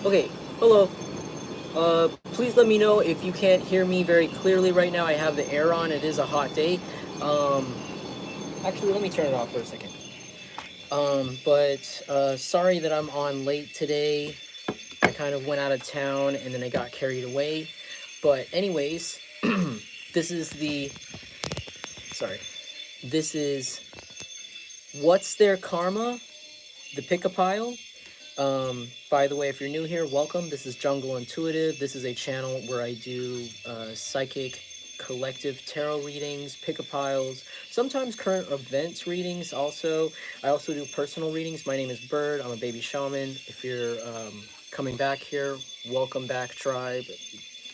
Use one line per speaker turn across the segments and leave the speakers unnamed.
Okay, hello. Please let me know if you can't hear me very clearly right now. I have the air on. It is a hot day. Um, Actually, let me turn it off for a second. But sorry that I'm on late today. I kind of went out of town and then I got carried away. But anyways, this is the sorry. This is What's Their Karma? The Pick a Pile. By the way, if you're new here, welcome. This is Jungle Intuitive. This is a channel where I do psychic collective tarot readings, pick-a-piles, sometimes current events readings also. I also do personal readings. My name is Bird. I'm a baby shaman. If you're coming back here, welcome back, tribe.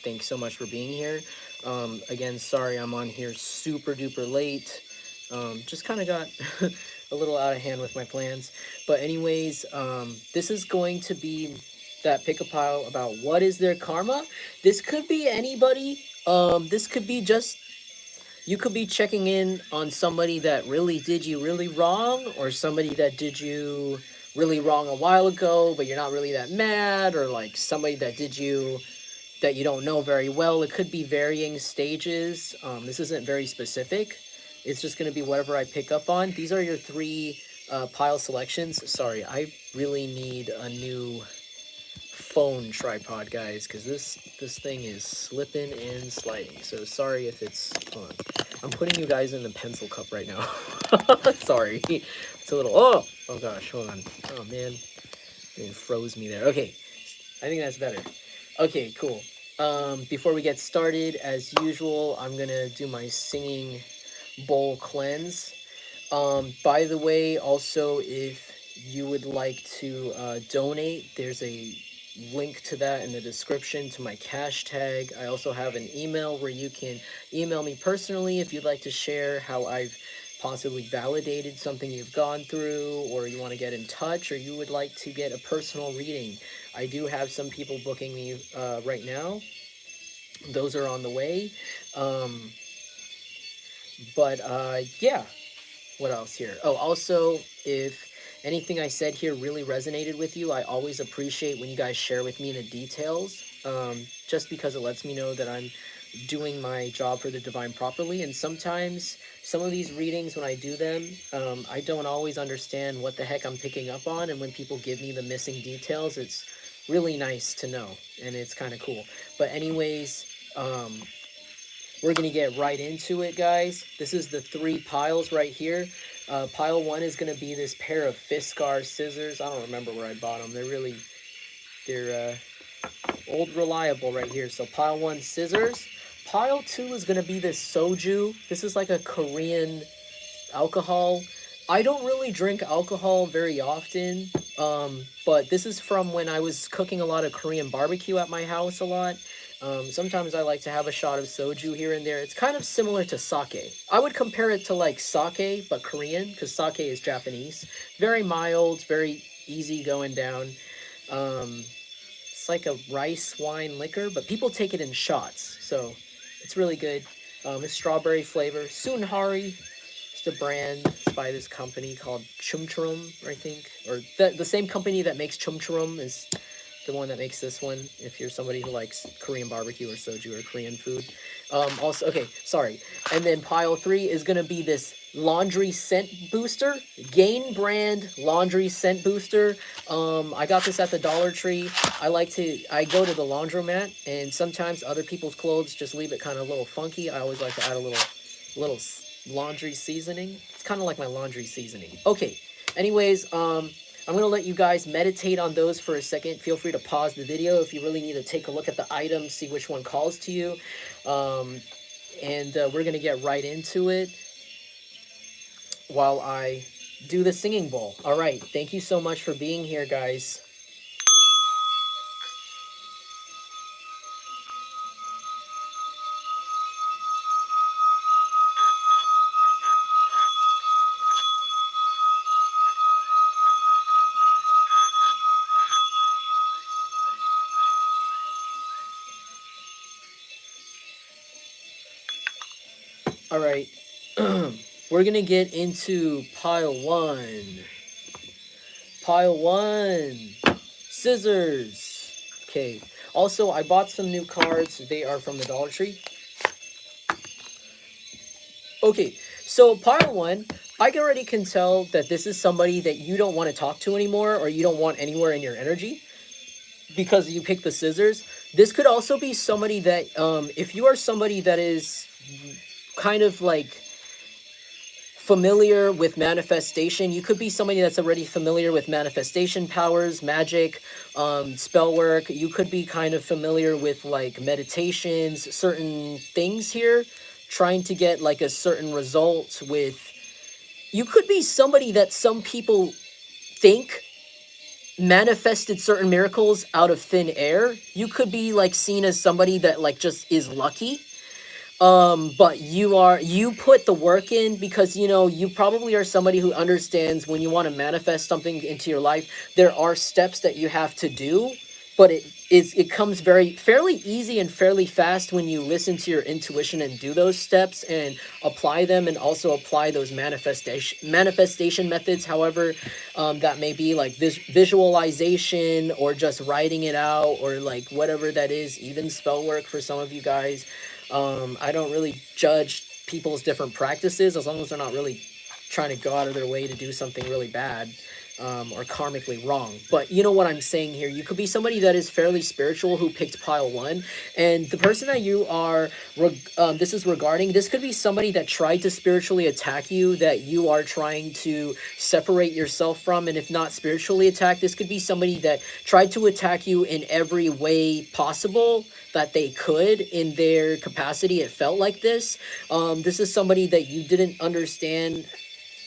Thanks so much for being here. Again, sorry I'm on here super duper late. Just kind of got a little out of hand with my plans. But anyways, this is going to be that pick a pile about what is their karma. This could be anybody. This could be just you could be checking in on somebody that really did you really wrong, or somebody that did you really wrong a while ago, but you're not really that mad, or like somebody that did you that you don't know very well. It could be varying stages. This isn't very specific. It's just going to be whatever I pick up on. These are your three pile selections. Sorry, I really need a new phone tripod, guys, because this thing is slipping and sliding. So sorry if it's on. I'm putting you guys in the pencil cup right now. Sorry, it's a little. Oh gosh, hold on. Oh man, it froze me there. Okay, I think that's better. Okay, cool. Before we get started, as usual, I'm gonna do my singing bowl cleanse. By the way, also, if you would like to donate, there's a link to that in the description to my cash tag. I also have an email where you can email me personally if you'd like to share how I've possibly validated something you've gone through, or you want to get in touch, or you would like to get a personal reading. I do have some people booking me right now. Those are on the way. Um, but yeah, what else here? Oh, also, if anything I said here really resonated with you, I always appreciate when you guys share with me the details, just because it lets me know that I'm doing my job for the divine properly. And sometimes some of these readings, when I do them, I don't always understand what the heck I'm picking up on. And when people give me the missing details, it's really nice to know, and it's kind of cool. But anyways, we're going to get right into it, guys. This is the three piles right here. Pile one is going to be this pair of Fiskar scissors. I don't remember where I bought them. They're old reliable right here. So pile one, scissors. Pile two is going to be this soju. This is like a Korean alcohol. I don't really drink alcohol very often, but this is from when I was cooking a lot of Korean barbecue at my house a lot. Sometimes I like to have a shot of soju here and there. It's kind of similar to sake. I would compare it to like sake, but Korean, because sake is Japanese. Very mild, very easy going down. It's like a rice wine liquor, but people take it in shots, so it's really good. It's strawberry flavor. Sunhari, it's a brand. It's by this company called Chumchurum, I think, or the same company that makes Chumchurum is the one that makes this one. If you're somebody who likes Korean barbecue or soju or Korean food, also okay, sorry. And then pile three is gonna be this laundry scent booster, Gain brand laundry scent booster. I got this at the Dollar Tree. I go to the laundromat, and sometimes other people's clothes just leave it kind of a little funky. I always like to add a little laundry seasoning. It's kind of like my laundry seasoning. Okay. Anyways, I'm going to let you guys meditate on those for a second. Feel free to pause the video if you really need to take a look at the items, see which one calls to you. And we're going to get right into it while I do the singing bowl. All right. Thank you so much for being here, guys. All right. We're going to get into pile one. Pile one. Scissors. Okay. Also, I bought some new cards. They are from the Dollar Tree. Okay, so pile one, I already can tell that this is somebody that you don't want to talk to anymore, or you don't want anywhere in your energy because you picked the scissors. This could also be somebody that, if you are somebody that is kind of like familiar with manifestation, you could be somebody that's already familiar with manifestation powers, magic, spell work. You could be kind of familiar with like meditations, certain things here, trying to get like a certain result with. You could be somebody that some people think manifested certain miracles out of thin air. You could be like seen as somebody that like just is lucky, but you put the work in, because you know you probably are somebody who understands when you want to manifest something into your life, there are steps that you have to do, but it comes fairly easy and fairly fast when you listen to your intuition and do those steps and apply them, and also apply those manifestation methods, however that may be, like visualization, or just writing it out, or like whatever that is, even spell work for some of you guys. I don't really judge people's different practices as long as they're not really trying to go out of their way to do something really bad, or karmically wrong. But you know what I'm saying here. You could be somebody that is fairly spiritual who picked pile one, and the person that you are, this is regarding, this could be somebody that tried to spiritually attack you, that you are trying to separate yourself from. And if not spiritually attack, this could be somebody that tried to attack you in every way possible that they could in their capacity. It felt like this. This is somebody that you didn't understand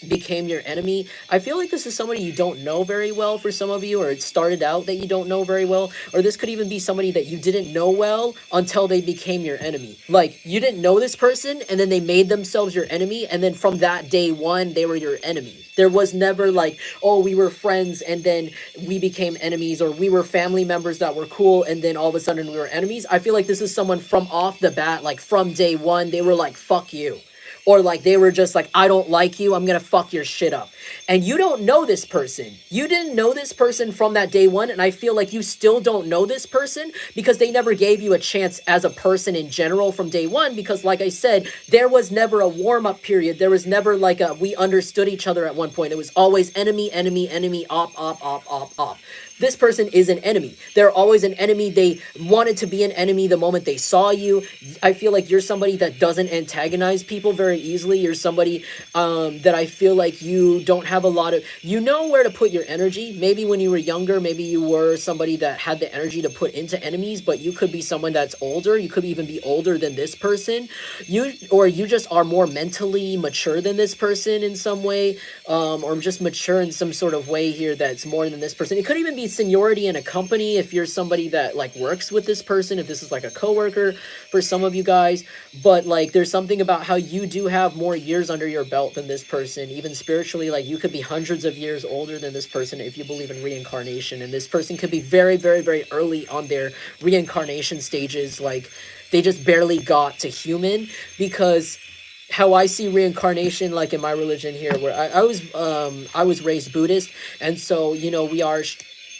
became your enemy. I feel like this is somebody you don't know very well for some of you, or it started out that you don't know very well, or this could even be somebody that you didn't know well until they became your enemy. Like you didn't know this person and then they made themselves your enemy, and then from that day one they were your enemy. There was never like, oh, we were friends and then we became enemies, or we were family members that were cool and then all of a sudden we were enemies. I feel like this is someone from off the bat, like from day one, they were like, fuck you. Or like they were just like, I don't like you, I'm gonna fuck your shit up. And you don't know this person. You didn't know this person from that day one, and I feel like you still don't know this person because they never gave you a chance as a person in general from day one, because like I said, there was never a warm-up period. There was never like a, we understood each other at one point. It was always enemy, enemy, enemy, op. This person is an enemy. They're always an enemy. They wanted to be an enemy the moment they saw you. I feel like you're somebody that doesn't antagonize people very easily. You're somebody that I feel like you don't have a lot of, you know where to put your energy. Maybe when you were younger, maybe you were somebody that had the energy to put into enemies, but you could be someone that's older. You could even be older than this person. Or you just are more mentally mature than this person in some way, or just mature in some sort of way here that's more than this person. It could even be seniority in a company if you're somebody that like works with this person, if this is like a coworker for some of you guys. But like there's something about how you do have more years under your belt than this person, even spiritually. Like you could be hundreds of years older than this person if you believe in reincarnation, and this person could be very, very, very early on their reincarnation stages. Like they just barely got to human, because how I see reincarnation, like in my religion here, where I was raised Buddhist, and so you know we are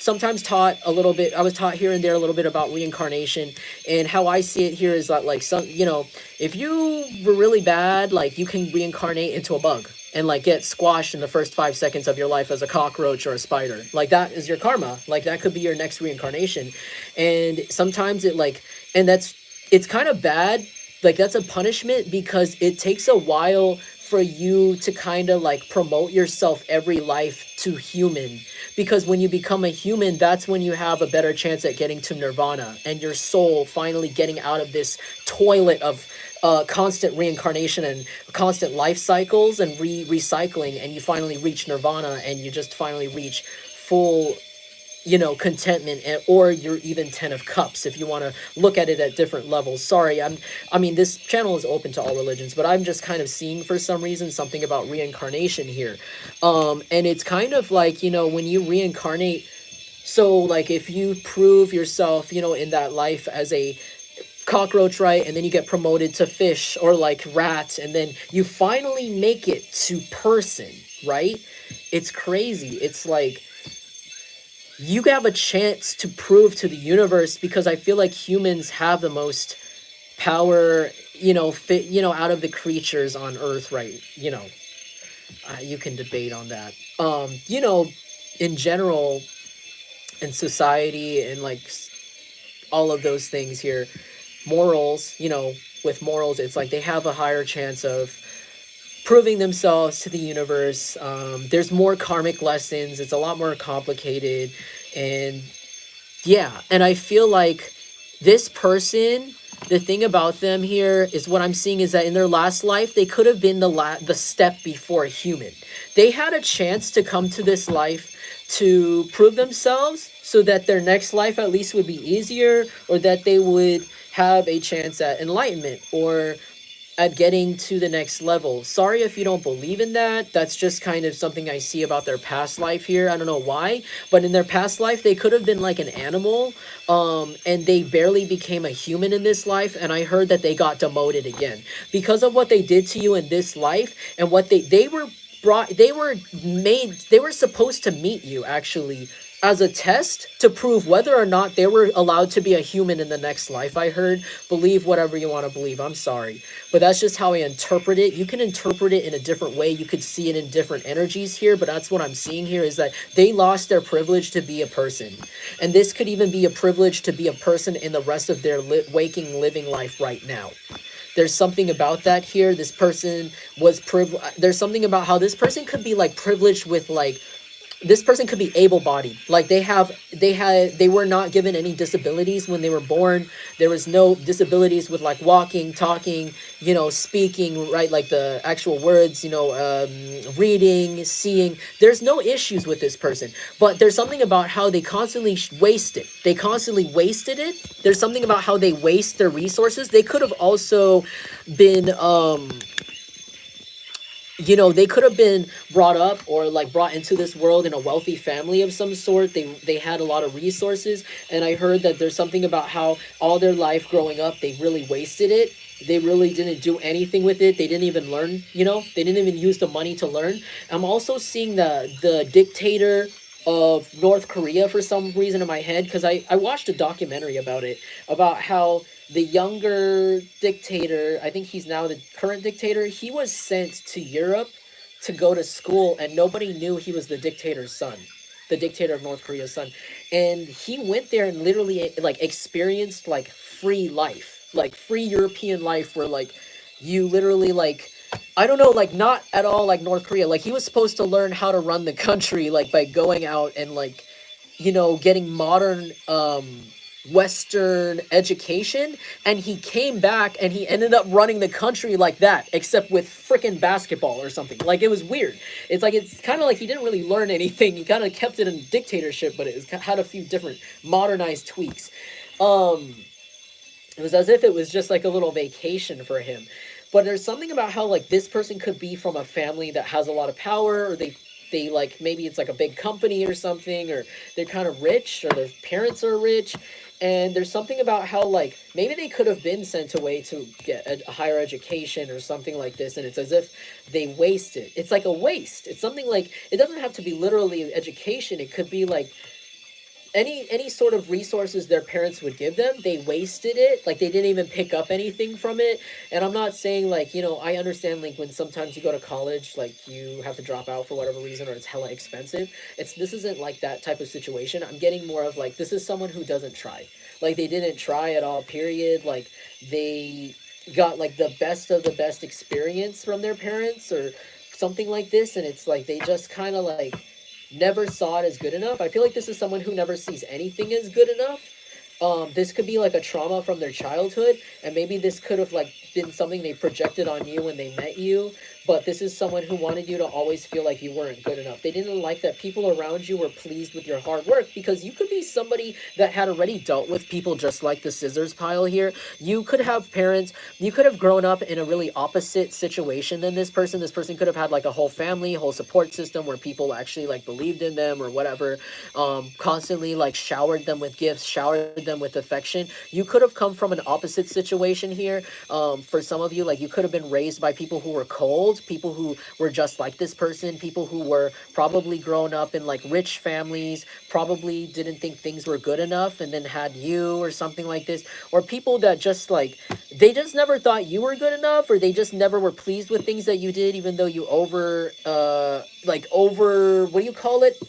sometimes taught a little bit. I was taught here and there a little bit about reincarnation, and how I see it here is that like some, you know, if you were really bad, like you can reincarnate into a bug and like get squashed in the first 5 seconds of your life as a cockroach or a spider. Like that is your karma. Like that could be your next reincarnation, and sometimes it like, and it's kind of bad. Like that's a punishment because it takes a while for you to kind of like promote yourself every life to human, because when you become a human, that's when you have a better chance at getting to nirvana and your soul finally getting out of this toilet of constant reincarnation and constant life cycles and recycling, and you finally reach nirvana and you just finally reach full, you know, contentment, or you're even 10 of cups if you want to look at it at different levels. Sorry, I mean this channel is open to all religions, but I'm just kind of seeing for some reason something about reincarnation here, and it's kind of like, you know, when you reincarnate, so like if you prove yourself, you know, in that life as a cockroach, right, and then you get promoted to fish or like rat, and then you finally make it to person, right? It's crazy. It's like you have a chance to prove to the universe, because I feel like humans have the most power, out of the creatures on Earth, right? You can debate on that. In general, in society and like all of those things here, morals, with morals, it's like they have a higher chance of proving themselves to the universe. There's more karmic lessons. It's a lot more complicated. And yeah, and I feel like this person, the thing about them here is, what I'm seeing is that in their last life, they could have been the step before a human. They had a chance to come to this life to prove themselves, so that their next life at least would be easier, or that they would have a chance at enlightenment, or at getting to the next level. Sorry if you don't believe in that. That's just kind of something I see about their past life here. I don't know why, but in their past life, they could have been like an animal, and they barely became a human in this life. And I heard that they got demoted again because of what they did to you in this life, and what they were brought. They were supposed to meet you actually as a test to prove whether or not they were allowed to be a human in the next life. I heard. Believe whatever you want to believe. I'm sorry, but that's just how I interpret it. You can interpret it in a different way. You could see it in different energies here, but that's what I'm seeing here, is that they lost their privilege to be a person. And this could even be a privilege to be a person in the rest of their waking, living life right now. There's something about that here. This person was there's something about how this person could be like privileged with like, this person could be able-bodied. Like they were not given any disabilities when they were born. There was no disabilities with like walking, talking, speaking, right? Like the actual words, reading, seeing. There's no issues with this person, but there's something about how they constantly waste it. They constantly wasted it. There's something about how they waste their resources. They could have also been, they could have been brought up or like brought into this world in a wealthy family of some sort. They had a lot of resources, and I heard that there's something about how all their life growing up they really wasted it. They really didn't do anything with it. They didn't even learn, they didn't even use the money to learn. I'm also seeing the dictator of North Korea for some reason in my head, because I watched a documentary about it, about how the younger dictator, I think he's now the current dictator, he was sent to Europe to go to school, and nobody knew he was the dictator's son, the dictator of North Korea's son. And he went there and literally like experienced like free life, like free European life, where like you literally like, I don't know, like not at all like North Korea. Like he was supposed to learn how to run the country, like by going out and like, getting modern Western education, and he came back and he ended up running the country like that, except with freaking basketball or something. Like it was weird. It's like, it's kind of like he didn't really learn anything. He kind of kept it in dictatorship, but it had a few different modernized tweaks. It was as if it was just like a little vacation for him. But there's something about how like this person could be from a family that has a lot of power, or they like, maybe it's like a big company or something, or they're kind of rich, or their parents are rich. And there's something about how like maybe they could have been sent away to get a higher education or something like this, and it's as if they waste it. It's like a waste. It's something like, it doesn't have to be literally education. It could be like any sort of resources their parents would give them. They wasted it. Like they didn't even pick up anything from it. And I'm not saying like, I understand like when sometimes you go to college, like you have to drop out for whatever reason, or it's hella expensive. This isn't like that type of situation. I'm getting more of like, this is someone who doesn't try. Like they didn't try at all, period. Like they got like the best of the best experience from their parents or something like this. And it's like, they just kind of like never saw it as good enough. I feel like this is someone who never sees anything as good enough. This could be like a trauma from their childhood, and maybe this could have like been something they projected on you when they met you. But this is someone who wanted you to always feel like you weren't good enough. They didn't like that people around you were pleased with your hard work, because you could be somebody that had already dealt with people just like the scissors pile here. You could have parents, you could have grown up in a really opposite situation than this person. This person could have had like a whole family, whole support system where people actually like believed in them or whatever, constantly like showered them with gifts, showered them with affection. You could have come from an opposite situation here. For some of you, like you could have been raised by people who were cold, people who were just like this person, people who were probably grown up in like rich families, probably didn't think things were good enough and then had you or something like this, or people that just like they just never thought you were good enough, or they just never were pleased with things that you did, even though you over what do you call it,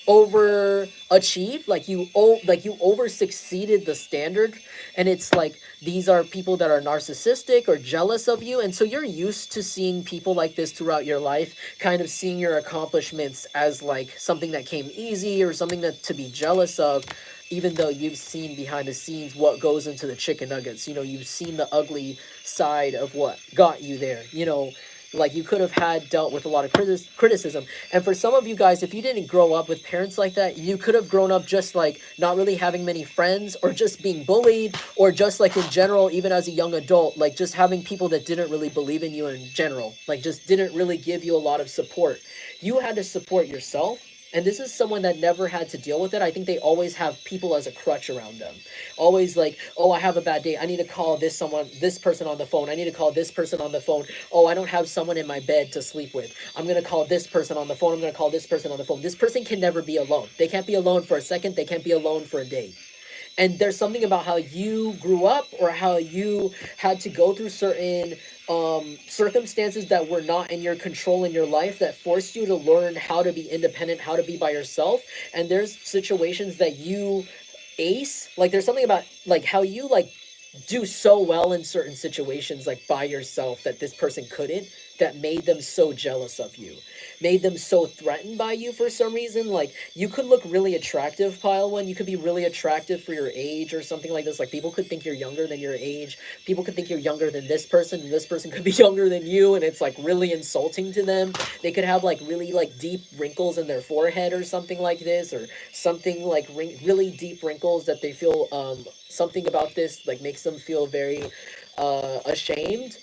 overachieved, like you over succeeded the standard. And it's like these are people that are narcissistic or jealous of you, and so you're used to seeing people like this throughout your life, kind of seeing your accomplishments as like something that came easy or something that to be jealous of, even though you've seen behind the scenes what goes into the chicken nuggets. You know, you've seen the ugly side of what got you there, you know. Like you could have had dealt with a lot of criticism. And for some of you guys, if you didn't grow up with parents like that, you could have grown up just like not really having many friends, or just being bullied, or just like in general, even as a young adult, like just having people that didn't really believe in you in general, like just didn't really give you a lot of support. You had to support yourself. And this is someone that never had to deal with it. I think they always have people as a crutch around them. Always like, oh, I have a bad day. I need to call this person on the phone. I need to call this person on the phone. Oh, I don't have someone in my bed to sleep with. I'm going to call this person on the phone. I'm going to call this person on the phone. This person can never be alone. They can't be alone for a second. They can't be alone for a day. And there's something about how you grew up, or how you had to go through certain circumstances that were not in your control in your life, that forced you to learn how to be independent, how to be by yourself. And there's situations that you ace. Like there's something about like how you like do so well in certain situations, like by yourself, that this person couldn't, that made them so jealous of you, made them so threatened by you for some reason. Like you could look really attractive, pile one. You could be really attractive for your age or something like this. Like people could think you're younger than your age. People could think you're younger than this person, and this person could be younger than you, and it's like really insulting to them. They could have like really like deep wrinkles in their forehead or something like this, or something like really deep wrinkles that they feel something about this like makes them feel very ashamed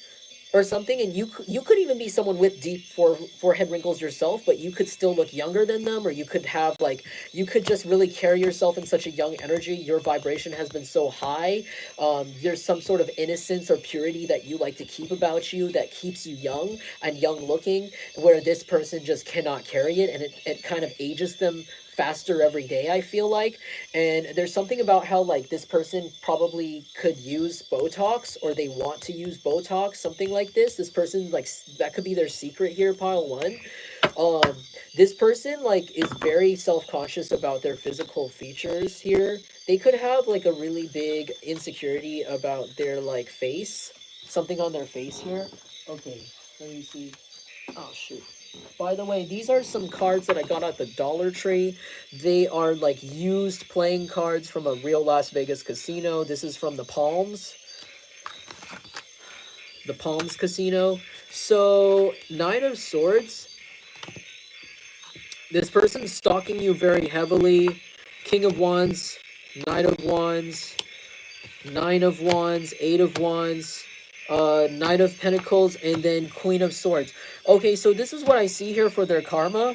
or something. And you could even be someone with deep forehead wrinkles yourself, but you could still look younger than them, or you could have like, you could just really carry yourself in such a young energy. Your vibration has been so high. There's some sort of innocence or purity that you like to keep about you that keeps you young and young looking, where this person just cannot carry it, and it kind of ages them faster every day, I feel like. And there's something about how like this person probably could use Botox, or they want to use Botox, something like this person, like that could be their secret here, pile one. um this person like is very self-conscious about their physical features here. They could have like a really big insecurity about their like face, something on their face here. Okay, let me see. Oh shoot. By the way, these are some cards that I got at the Dollar Tree. They are like used playing cards from a real Las Vegas casino. This is from the Palms. The Palms Casino. So, Nine of Swords. This person's stalking you very heavily. King of Wands, Knight of Wands, Nine of Wands, Eight of Wands, Knight of Pentacles, and then Queen of Swords. Okay, so this is what I see here for their karma.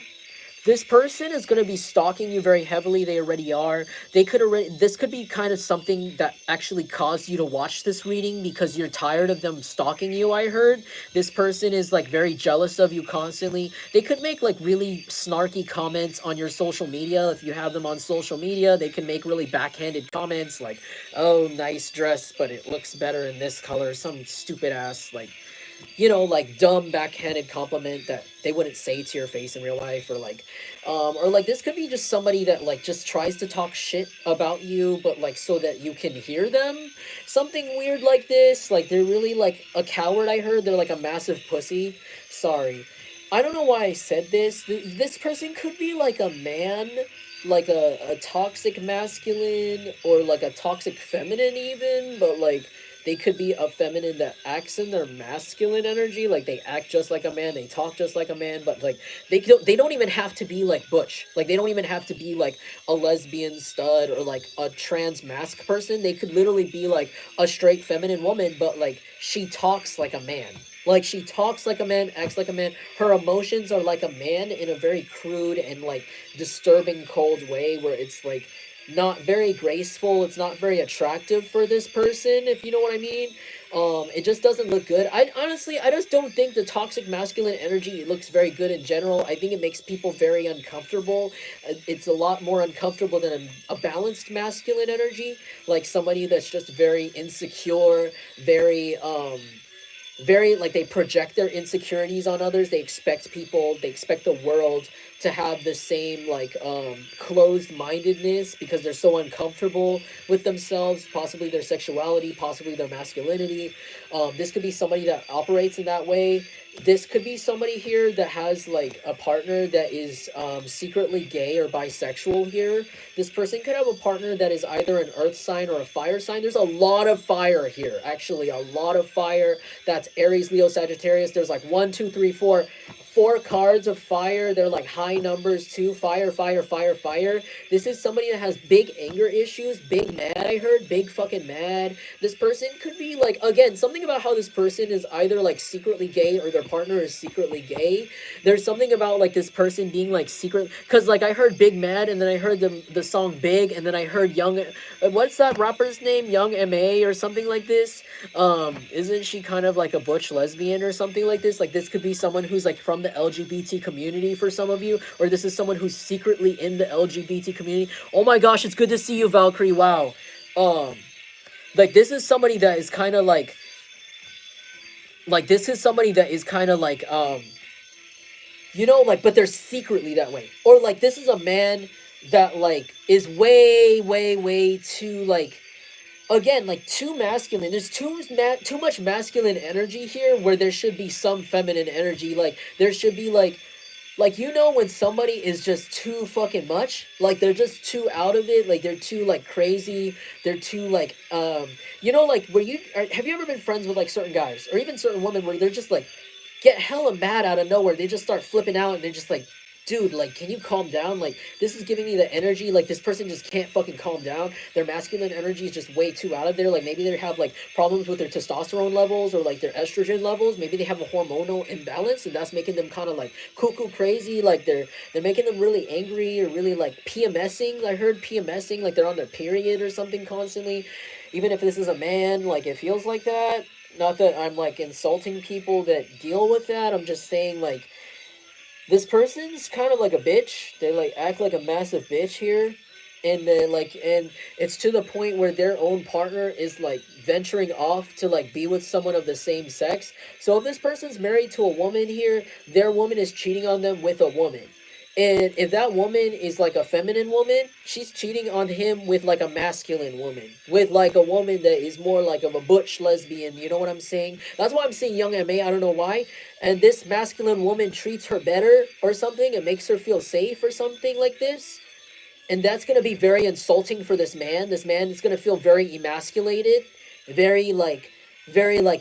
This person is going to be stalking you very heavily. They already are. They could already, this could be kind of something that actually caused you to watch this reading because you're tired of them stalking you, I heard. This person is like very jealous of you constantly. They could make like really snarky comments on your social media. If you have them on social media, they can make really backhanded comments like, oh, nice dress, but it looks better in this color. Some stupid ass, like, you know, like dumb backhanded compliment that they wouldn't say to your face in real life. Or like this could be just somebody that like just tries to talk shit about you, but like so that you can hear them. Something weird like this. Like they're really like a coward, I heard. They're like a massive pussy. Sorry. I don't know why I said this. This person could be like a man, like a toxic masculine, or like a toxic feminine even, but like They could be a feminine that acts in their masculine energy, like they act just like a man, they talk just like a man, but like they don't even have to be like butch. Like they don't even have to be like a lesbian stud or like a trans mask person. They could literally be like a straight feminine woman, but like she talks like a man. Like she talks like a man, acts like a man. Her emotions are like a man in a very crude and like disturbing, cold way where it's like not very graceful. It's not very attractive for this person, if you know what I mean. It just doesn't look good. I honestly, I just don't think the toxic masculine energy looks very good in general. I think it makes people very uncomfortable. It's a lot more uncomfortable than a balanced masculine energy, like somebody that's just very insecure, very like they project their insecurities on others. They expect people, they expect the world to have the same like closed mindedness because they're so uncomfortable with themselves, possibly their sexuality, possibly their masculinity. This could be somebody that operates in that way. This could be somebody here that has like a partner that is secretly gay or bisexual here. This person could have a partner that is either an earth sign or a fire sign. There's a lot of fire here, actually, a lot of fire. That's Aries, Leo, Sagittarius. There's like 1, 2, 3, 4, 4 cards of fire. They're like high numbers too. Fire, fire, fire, fire. This is somebody that has big anger issues, big mad, I heard, big fucking mad. This person could be like, again, something about how this person is either like secretly gay or their partner is secretly gay. There's something about like this person being like secret, because like I heard Big Mad and then I heard the song Big and then I heard Young, what's that rapper's name? Young MA or something like this. Isn't she kind of like a butch lesbian or something like this? Like this could be someone who's like from the LGBT community for some of you, or this is someone who's secretly in the LGBT community. Oh my gosh, it's good to see you, Valkyrie. Wow. Like this is somebody that is kind of like this is somebody that is kind of like you know, like, but they're secretly that way. Or like this is a man that like is way way too like, again, like too masculine. There's too much masculine energy here where there should be some feminine energy. Like there should be like you know when somebody is just too fucking much, like they're just too out of it, like they're too like crazy, they're too like you know, like where have you ever been friends with like certain guys or even certain women where they're just like get hella mad out of nowhere, they just start flipping out and they're just like, dude, like, can you calm down? Like, this is giving me the energy. Like, this person just can't fucking calm down. Their masculine energy is just way too out of there. Like, maybe they have, like, problems with their testosterone levels or, like, their estrogen levels. Maybe they have a hormonal imbalance, and that's making them kind of, like, cuckoo crazy. Like, they're making them really angry or really, like, PMSing. I heard PMSing, like, they're on their period or something constantly. Even if this is a man, like, it feels like that. Not that I'm, like, insulting people that deal with that. I'm just saying, like, this person's kind of like a bitch. They like act like a massive bitch here. And then like, and it's to the point where their own partner is like venturing off to like be with someone of the same sex. So if this person's married to a woman here, their woman is cheating on them with a woman. And if that woman is like a feminine woman, she's cheating on him with like a masculine woman. With like a woman that is more like of a butch lesbian, you know what I'm saying? That's why I'm saying young MA, I don't know why. And this masculine woman treats her better or something and makes her feel safe or something like this. And that's going to be very insulting for this man. This man is going to feel very emasculated, very like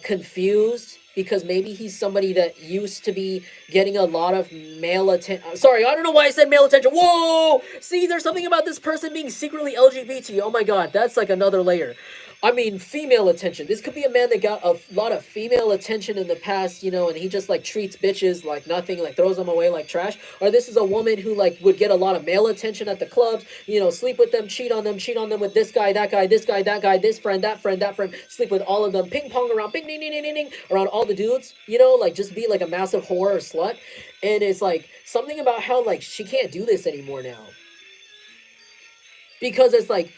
confused, because maybe he's somebody that used to be getting a lot of male attention. Sorry, I don't know why I said male attention. Whoa! See, there's something about this person being secretly LGBT. Oh my god, that's like another layer. I mean, female attention. This could be a man that got a lot of female attention in the past, you know, and he just like treats bitches like nothing, like throws them away like trash. Or this is a woman who like would get a lot of male attention at the clubs, you know, sleep with them, cheat on them with this guy, that guy, this guy, that guy, this friend, that friend, that friend, sleep with all of them, ping pong around, ping, ding, ding, ding, ding, ding, around all the dudes, you know, like just be like a massive whore or slut. And it's like something about how like she can't do this anymore now. Because it's like,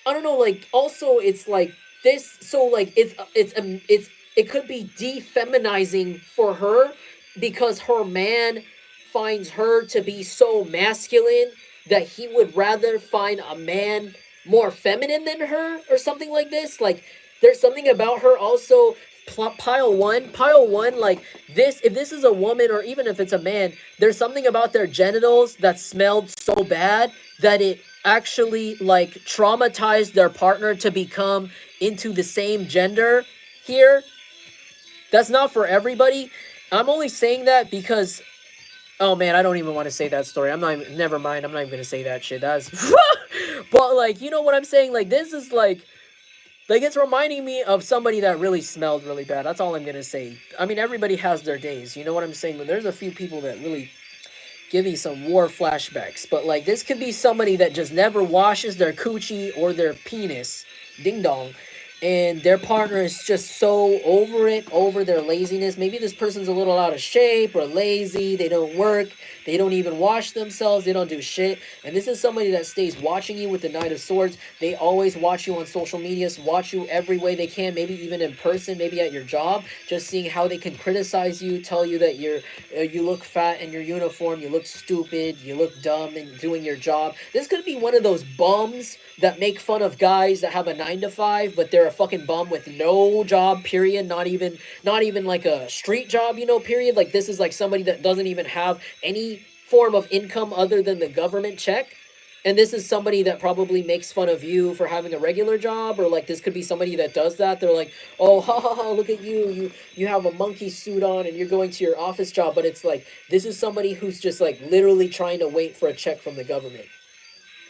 I don't know, like, also, it's, like, this, so, like, it could be defeminizing for her because her man finds her to be so masculine that he would rather find a man more feminine than her or something like this. Like, there's something about her also, pile one, like, this, if this is a woman or even if it's a man, there's something about their genitals that smelled so bad that it actually like traumatized their partner to become into the same gender here. That's not for everybody. I'm only saying that because, oh man, I don't even want to say that story. I'm not even, never mind. I'm not even going to say that shit. That's, but like, you know what I'm saying? Like, this is like, it's reminding me of somebody that really smelled really bad. That's all I'm going to say. I mean, everybody has their days. You know what I'm saying? But there's a few people that really give me some war flashbacks. But, like, this could be somebody that just never washes their coochie or their penis. Ding dong. And their partner is just so over it, over their laziness. Maybe this person's a little out of shape or lazy. They don't work. They don't even wash themselves. They don't do shit. And this is somebody that stays watching you with the Knight of Swords. They always watch you on social medias, watch you every way they can, maybe even in person, maybe at your job, just seeing how they can criticize you, tell you that you look fat in your uniform, you look stupid, you look dumb in doing your job. This could be one of those bums that make fun of guys that have a 9 to 5, but they're a fucking bum with no job, period. Not even like a street job, you know, period. Like, this is like somebody that doesn't even have any form of income other than the government check. And this is somebody that probably makes fun of you for having a regular job, or like this could be somebody that does that. They're like, oh, ha ha ha, look at you. You have a monkey suit on and you're going to your office job. But it's like, this is somebody who's just like literally trying to wait for a check from the government.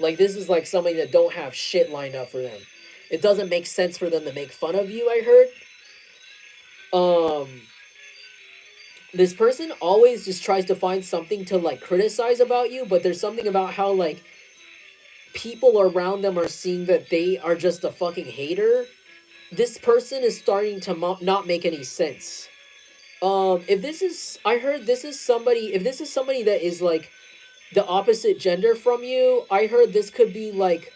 Like, this is like somebody that don't have shit lined up for them. It doesn't make sense for them to make fun of you, I heard. This person always just tries to find something to like criticize about you, but there's something about how like people around them are seeing that they are just a fucking hater. This person is starting to not make any sense. If this is, I heard this is somebody, if this is somebody that is like the opposite gender from you, I heard this could be like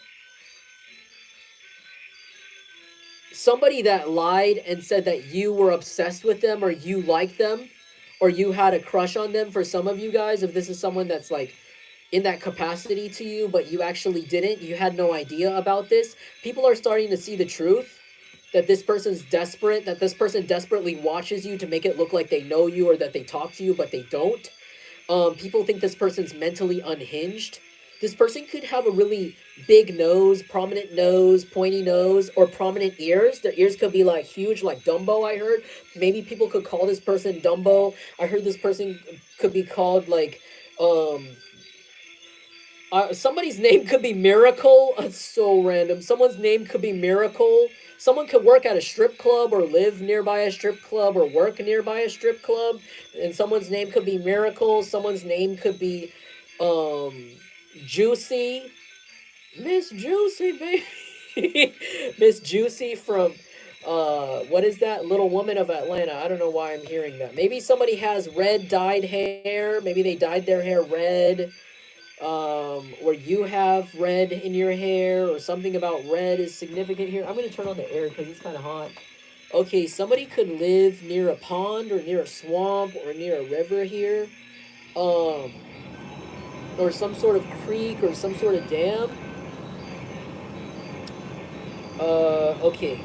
somebody that lied and said that you were obsessed with them or you liked them or you had a crush on them. For some of you guys, if this is someone that's like in that capacity to you, but you actually didn't, you had no idea about this, people are starting to see the truth, that this person's desperate, that this person desperately watches you to make it look like they know you or that they talk to you, but they don't. People think this person's mentally unhinged. This person could have a really big nose, pointy nose, or prominent ears. Their ears could be like huge, like Dumbo, I heard. Maybe people could call this person Dumbo. I heard this person could be called like, somebody's name could be Miracle. That's so random. Someone's name could be Miracle. Someone could work at a strip club or live nearby a strip club or work nearby a strip club. And someone's name could be Miracle. Someone's name could be Juicy. Miss Juicy, baby. Miss Juicy from, what is that? Little Woman of Atlanta. I don't know why I'm hearing that. Maybe somebody has red dyed hair. Maybe they dyed their hair red. Or you have red in your hair, or something about red is significant here. I'm going to turn on the air because it's kind of hot. Okay, somebody could live near a pond or near a swamp or near a river here. Or some sort of creek or some sort of dam. Okay.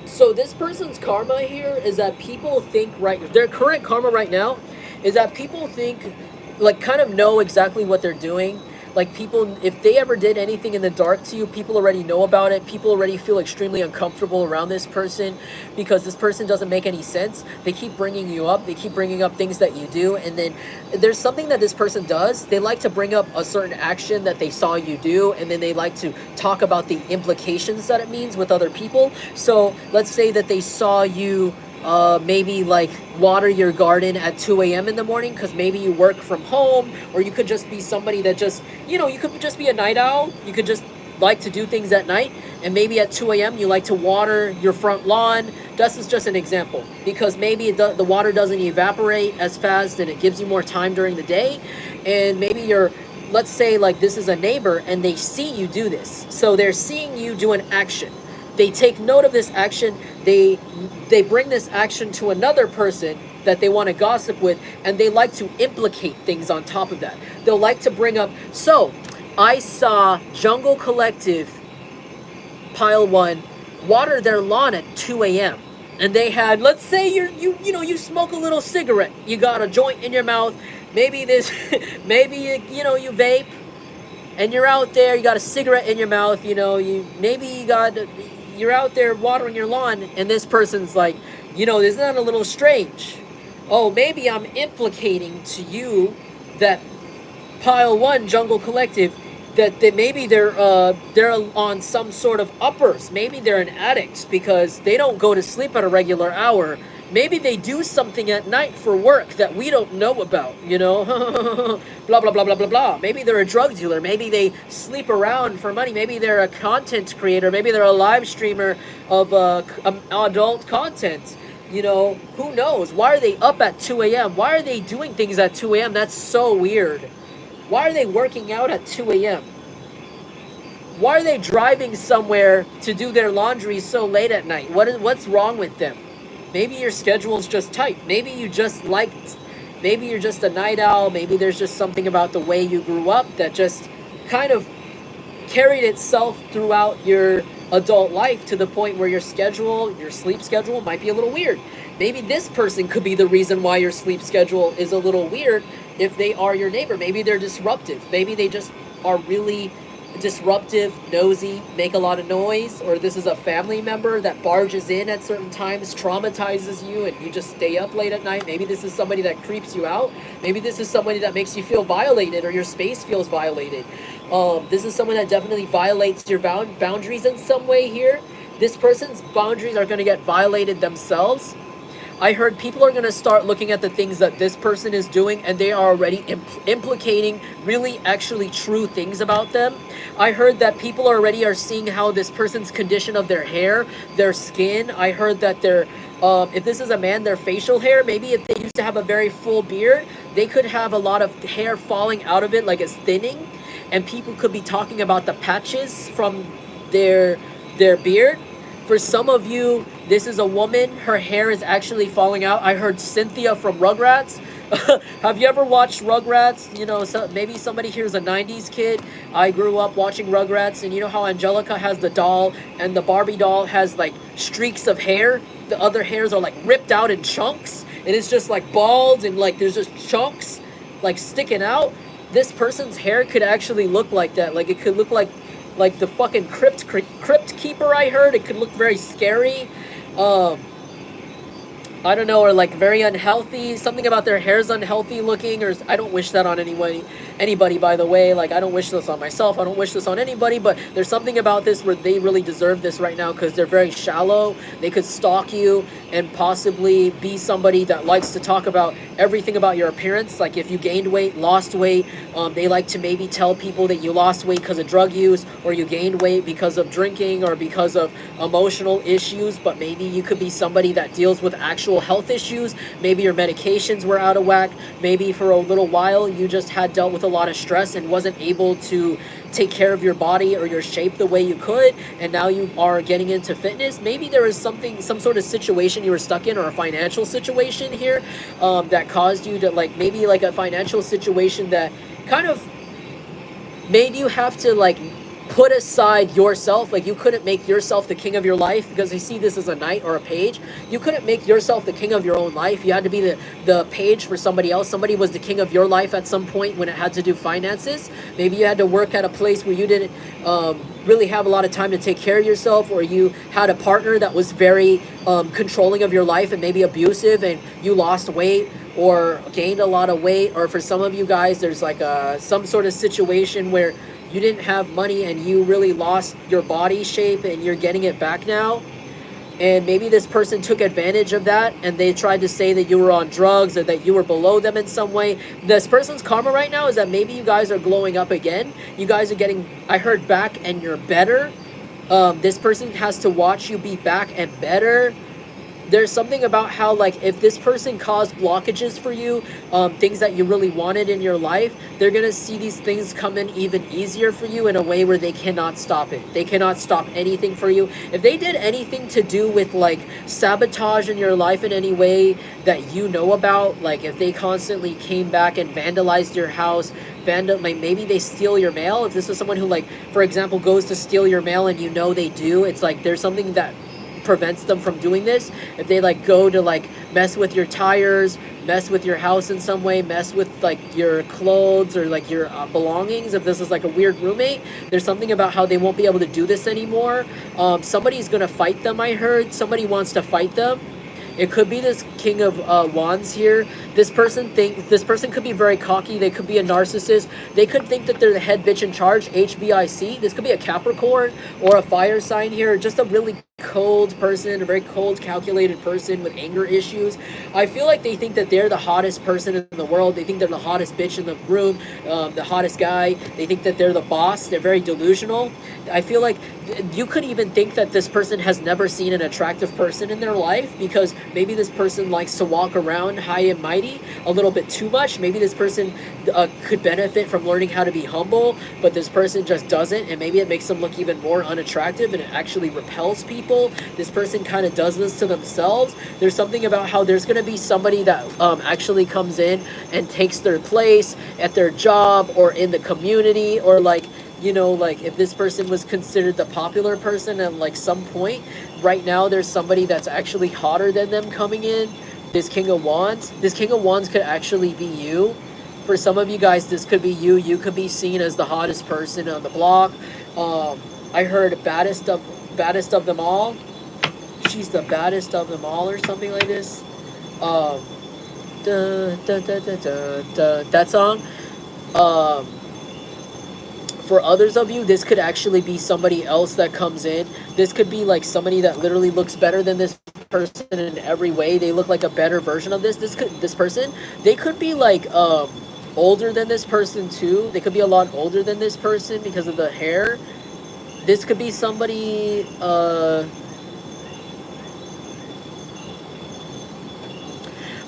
So this person's karma here is that people think their current karma right now is that people think, like, kind of know exactly what they're doing. Like, people, if they ever did anything in the dark to you, people already know about it. People already feel extremely uncomfortable around this person because this person doesn't make any sense. They keep bringing you up. They keep bringing up things that you do. And then there's something that this person does. They like to bring up a certain action that they saw you do. And then they like to talk about the implications that it means with other people. So let's say that they saw you maybe like water your garden at 2 a.m. in the morning because maybe you work from home, or you could just be somebody that just, you know, you could just be a night owl. You could just like to do things at night, and maybe at 2 a.m. you like to water your front lawn. This is just an example because maybe the water doesn't evaporate as fast and it gives you more time during the day. And maybe let's say like this is a neighbor and they see you do this. So they're seeing you do an action. They take note of this action. They bring this action to another person that they want to gossip with, and they like to implicate things on top of that. They'll like to bring up, so I saw Jungle Collective Pile 1 water their lawn at 2 a.m. And they had, let's say you smoke a little cigarette. You got a joint in your mouth. Maybe maybe you vape, and you're out there. You got a cigarette in your mouth. Maybe you're out there watering your lawn, and this person's like, isn't that a little strange? Oh, maybe I'm implicating to you that Pile One Jungle Collective, that maybe they're on some sort of uppers. Maybe they're an addict because they don't go to sleep at a regular hour. Maybe they do something at night for work that we don't know about, blah, blah, blah, blah, blah, blah. Maybe they're a drug dealer. Maybe they sleep around for money. Maybe they're a content creator. Maybe they're a live streamer of adult content. Who knows? Why are they up at 2 a.m.? Why are they doing things at 2 a.m.? That's so weird. Why are they working out at 2 a.m.? Why are they driving somewhere to do their laundry so late at night? What's wrong with them? Maybe your schedule's just tight. Maybe you're just a night owl. Maybe there's just something about the way you grew up that just kind of carried itself throughout your adult life to the point where your sleep schedule might be a little weird. Maybe this person could be the reason why your sleep schedule is a little weird if they are your neighbor. Maybe they're disruptive. Maybe they just are really disruptive, nosy, make a lot of noise, or this is a family member that barges in at certain times, traumatizes you, and you just stay up late at night. Maybe this is somebody that creeps you out. Maybe this is somebody that makes you feel violated, or your space feels violated. This is someone that definitely violates your boundaries in some way here. This person's boundaries are going to get violated themselves. I heard people are going to start looking at the things that this person is doing, and they are already implicating really actually true things about them. I heard that people already are seeing how this person's condition of their hair, their skin. I heard that if this is a man, their facial hair, maybe if they used to have a very full beard, they could have a lot of hair falling out of it, like it's thinning, and people could be talking about the patches from their beard. For some of you, this is a woman, her hair is actually falling out. I heard Cynthia from Rugrats. Have you ever watched Rugrats? Maybe somebody here is a 90s kid. I grew up watching Rugrats, and you know how Angelica has the doll, and the Barbie doll has like streaks of hair? The other hairs are like ripped out in chunks, and it's just like bald, and like there's just chunks like sticking out. This person's hair could actually look like that. Like it could look like the fucking crypt keeper. I heard it could look very scary. I don't know, or like very unhealthy. Something about their hair's unhealthy looking, or I don't wish that on anybody, by the way. Like, I don't wish this on myself. I don't wish this on anybody, but there's something about this where they really deserve this right now because they're very shallow. They could stalk you and possibly be somebody that likes to talk about everything about your appearance. Like if you gained weight, lost weight, they like to maybe tell people that you lost weight because of drug use, or you gained weight because of drinking, or because of emotional issues. But maybe you could be somebody that deals with actual health issues. Maybe your medications were out of whack. Maybe for a little while you just had dealt with a lot of stress and wasn't able to take care of your body or your shape the way you could, and now you are getting into fitness. Maybe there is some sort of situation you were stuck in, or a financial situation here that caused you to maybe a financial situation that kind of made you have to put aside yourself. Like, you couldn't make yourself the king of your life, because you see this as a knight or a page. You couldn't make yourself the king of your own life. You had to be the page for somebody else. Somebody was the king of your life at some point when it had to do finances. Maybe you had to work at a place where you didn't really have a lot of time to take care of yourself, or you had a partner that was very controlling of your life and maybe abusive, and you lost weight or gained a lot of weight. Or for some of you guys, there's some sort of situation where you didn't have money and you really lost your body shape and you're getting it back now. And maybe this person took advantage of that, and they tried to say that you were on drugs or that you were below them in some way. This person's karma right now is that maybe you guys are glowing up again. You guys are getting, I heard, back, and you're better. This person has to watch you be back and better. There's something about how, if this person caused blockages for you, things that you really wanted in your life, they're going to see these things come in even easier for you in a way where they cannot stop it. They cannot stop anything for you. If they did anything to do with, sabotage in your life in any way that you know about, if they constantly came back and vandalized your house, maybe they steal your mail. If this is someone who, for example, goes to steal your mail and you know they do, it's there's something that prevents them from doing this. If they like go to like mess with your tires, mess with your house in some way, mess with like your clothes or like your belongings, if this is like a weird roommate, there's something about how they won't be able to do this anymore. Somebody's gonna fight them. I heard somebody wants to fight them. It could be this King of Wands here. This person could be very cocky. They could be a narcissist. They could think that they're the head bitch in charge, HBIC. This could be a Capricorn or a fire sign here. Just a really cold person, a very cold, calculated person with anger issues. I feel like they think that they're the hottest person in the world. They think they're the hottest bitch in the room, the hottest guy. They think that they're the boss. They're very delusional. I feel like you could even think that this person has never seen an attractive person in their life, because maybe this person likes to walk around high and mighty a little bit too much. Maybe this person could benefit from learning how to be humble, but this person just doesn't, and maybe it makes them look even more unattractive and it actually repels people. This person kind of does this to themselves. There's something about how there's going to be somebody that actually comes in and takes their place at their job or in the community, or like, you know, like if this person was considered the popular person at like some point, right now there's somebody that's actually hotter than them coming in. This King of Wands could actually be you. For some of you guys, this could be you. You could be seen as the hottest person on the block. I heard baddest of them all. She's the baddest of them all, or something like this. That song. For others of you, this could actually be somebody else that comes in. This could be like somebody that literally looks better than this person in every way. They look like a better version of this person. They could be like older than this person too. They could be a lot older than this person because of the hair. This could be somebody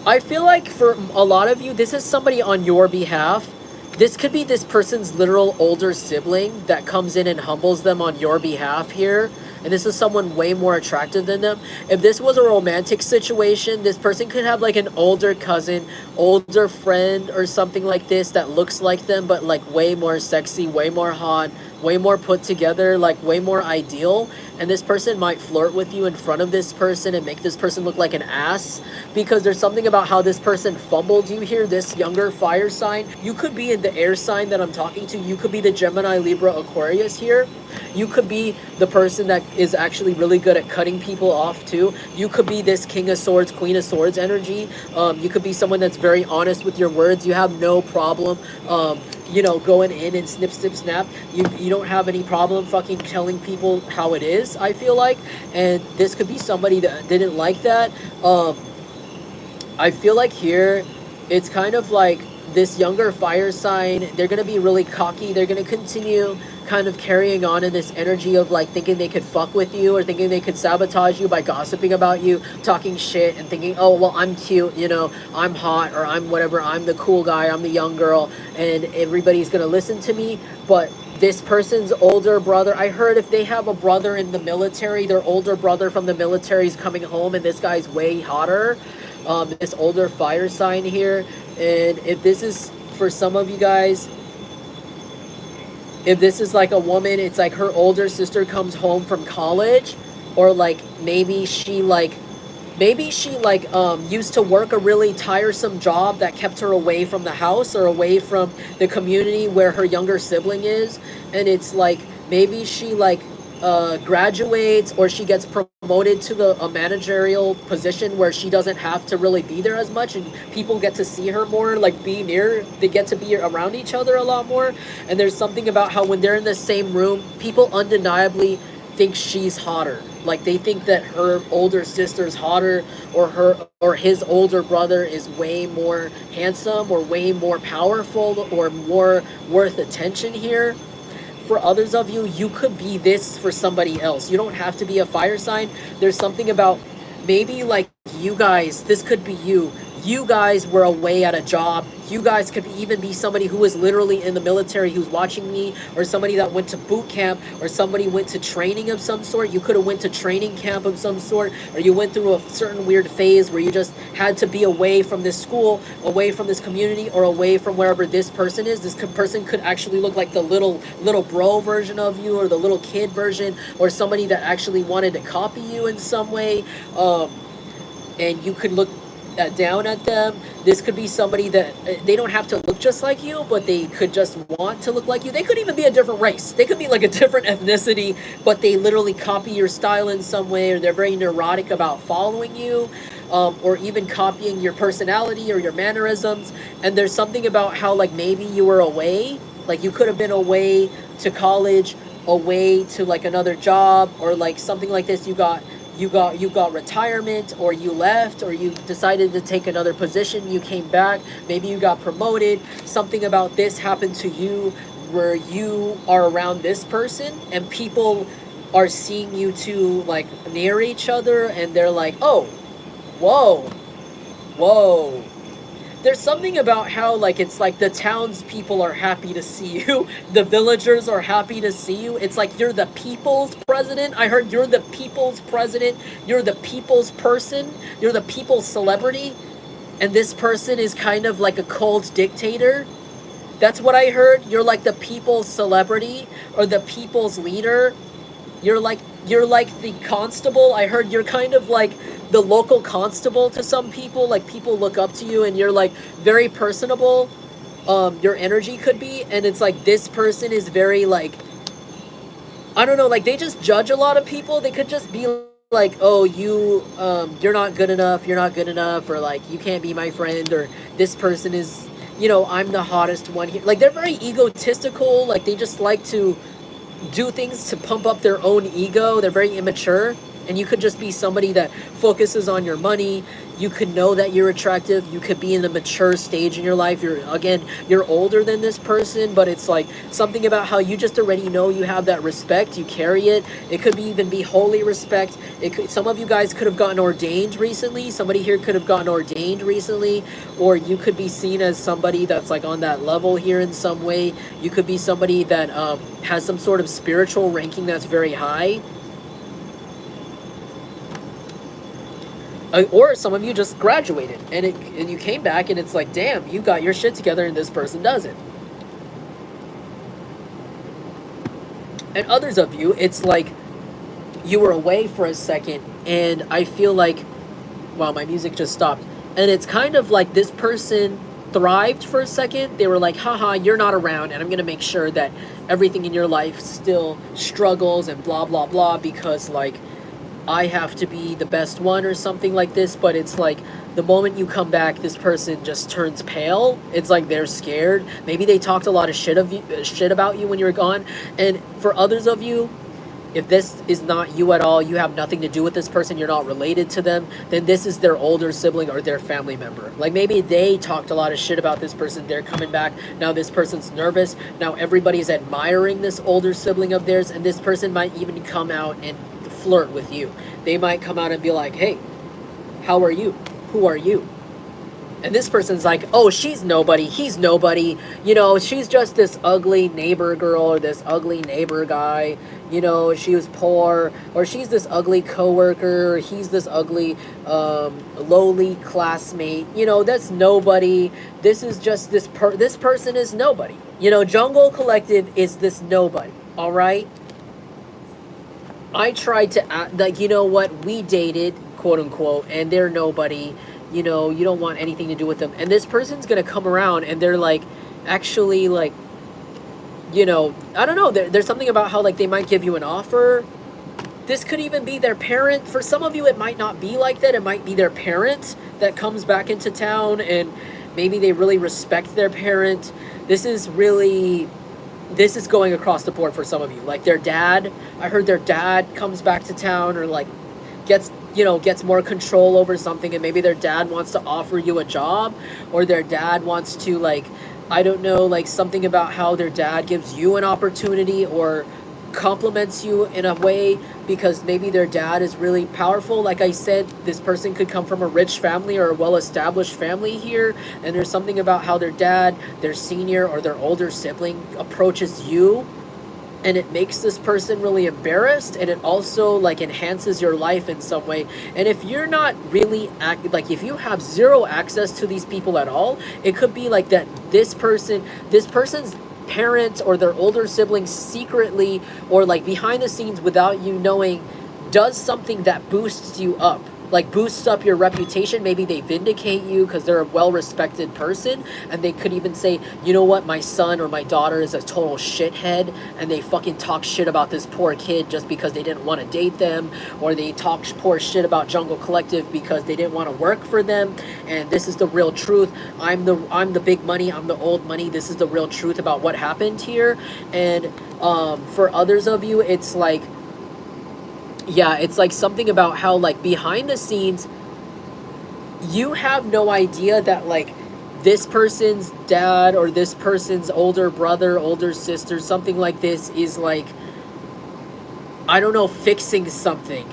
I feel like for a lot of you, this is somebody on your behalf. This could be this person's literal older sibling that comes in and humbles them on your behalf here. And this is someone way more attractive than them. If this was a romantic situation, this person could have like an older cousin, older friend or something like this that looks like them, but like way more sexy, way more hot, way more put together, like way more ideal. And this person might flirt with you in front of this person and make this person look like an ass, because there's something about how this person fumbled you here, this younger fire sign. You could be in the air sign that I'm talking to. You could be the Gemini, Libra, Aquarius here. You could be the person that is actually really good at cutting people off too. You could be this King of Swords, Queen of Swords energy. You could be someone that's very honest with your words. You have no problem you know, going in and snip, snap. You don't have any problem fucking telling people how it is, I feel like. And this could be somebody that didn't like that. I feel like here, it's kind of like this younger fire sign, they're going to be really cocky. They're going to continue kind of carrying on in this energy of like thinking they could fuck with you, or thinking they could sabotage you by gossiping about you, talking shit and thinking, oh, well, I'm cute, you know, I'm hot, or I'm whatever, I'm the cool guy, I'm the young girl, and everybody's going to listen to me. But this person's older brother, I heard if they have a brother in the military, their older brother from the military is coming home, and this guy's way hotter. This older fire sign here. And if this is for some of you guys, if this is like a woman, it's like her older sister comes home from college, or like maybe she used to work a really tiresome job that kept her away from the house or away from the community where her younger sibling is. And it's like maybe she like graduates, or she gets promoted to a managerial position where she doesn't have to really be there as much, and people get to see her more, like be near, they get to be around each other a lot more. And there's something about how when they're in the same room, people undeniably think she's hotter. Like they think that her older sister's hotter, or his older brother is way more handsome, or way more powerful, or more worth attention here. For others of you, you could be this for somebody else. You don't have to be a fire sign. There's something about maybe like you guys, this could be you. you guys were away at a job. You guys could even be somebody who was literally in the military who's watching me, or somebody that went to boot camp, or somebody went to training of some sort. You could have went to training camp of some sort, or you went through a certain weird phase where you just had to be away from this school, away from this community, or away from wherever this person is. This person could actually look like the little bro version of you, or the little kid version, or somebody that actually wanted to copy you in some way. And you could look down at them. This could be somebody that they don't have to look just like you, but they could just want to look like you. They could even be a different race. They could be like a different ethnicity, but they literally copy your style in some way, or they're very neurotic about following you, or even copying your personality or your mannerisms. And there's something about how, like, maybe you were away, like you could have been away to college, away to like another job, or like something like this. You got retirement, or you left, or you decided to take another position, you came back, maybe you got promoted. Something about this happened to you where you are around this person, and people are seeing you two like near each other, and they're like, oh, whoa, whoa. There's something about how, like, it's like the townspeople are happy to see you. The villagers are happy to see you. It's like you're the people's president. I heard you're the people's president. You're the people's person. You're the people's celebrity. And this person is kind of like a cold dictator. That's what I heard. You're like the people's celebrity, or the people's leader. You're like the constable. I heard you're kind of like the local constable to some people. Like, people look up to you, and you're like very personable. Your energy could be, and it's like this person is very like, I don't know, like they just judge a lot of people. They could just be like, oh, you're not good enough. You're not good enough, or like you can't be my friend, or this person is, I'm the hottest one here. Like, they're very egotistical. Like, they just like to do things to pump up their own ego. They're very immature. And you could just be somebody that focuses on your money. You could know that you're attractive. You could be in a mature stage in your life. You're older than this person, but it's like something about how you just already know you have that respect. You carry it. It could even be holy respect. Some of you guys could have gotten ordained recently. Somebody here could have gotten ordained recently, or you could be seen as somebody that's like on that level here in some way. You could be somebody that has some sort of spiritual ranking that's very high. Or some of you just graduated, and you came back, and it's like, damn, you got your shit together, and this person doesn't. And others of you, it's like you were away for a second, and I feel like, wow, my music just stopped. And it's kind of like this person thrived for a second. They were like, haha, you're not around, and I'm going to make sure that everything in your life still struggles and blah, blah, blah, because, like, I have to be the best one or something like this. But it's like the moment you come back, this person just turns pale. It's like they're scared. Maybe they talked a lot of shit about you when you were gone. And for others of you, if this is not you at all, you have nothing to do with this person, you're not related to them, then this is their older sibling or their family member. Like, maybe they talked a lot of shit about this person, they're coming back, now this person's nervous, now everybody's admiring this older sibling of theirs, and this person might even come out and flirt with you. They might come out and be like, hey, how are you? Who are you? And this person's like, oh, she's nobody, he's nobody, she's just this ugly neighbor girl, or this ugly neighbor guy, she was poor, or she's this ugly coworker, or he's this ugly lowly classmate, that's nobody. This is just this person is nobody. Jungle Collective is this nobody, all right? I tried to act like, what, we dated, quote unquote, and they're nobody. You don't want anything to do with them. And this person's going to come around, and they're like, actually, like, I don't know. There's something about how, like, they might give you an offer. This could even be their parent. For some of you, it might not be like that. It might be their parent that comes back into town, and maybe they really respect their parent. This is going across the board for some of you. Like, their dad, I heard their dad comes back to town, or like gets more control over something, and maybe their dad wants to offer you a job, or their dad wants to, like, I don't know, like something about how their dad gives you an opportunity, or compliments you in a way because maybe their dad is really powerful. Like I said, this person could come from a rich family or a well-established family here, and there's something about how their dad, their senior or their older sibling approaches you, and it makes this person really embarrassed, and it also like enhances your life in some way. And if you're not really like if you have zero access to these people at all, it could be like that this person's parents or their older siblings secretly or like behind the scenes without you knowing does something that boosts you up, like boosts up your reputation. Maybe they vindicate you because they're a well-respected person, and they could even say, you know what, my son or my daughter is a total shithead, and they fucking talk shit about this poor kid just because they didn't want to date them, or they talk poor shit about Jungle Collective because they didn't want to work for them. And this is the real truth. I'm the big money, I'm the old money. This is the real truth about what happened here. And for others of you, it's like, yeah, it's like something about how like behind the scenes you have no idea that like this person's dad or this person's older brother, older sister, something like this is like, I don't know, fixing something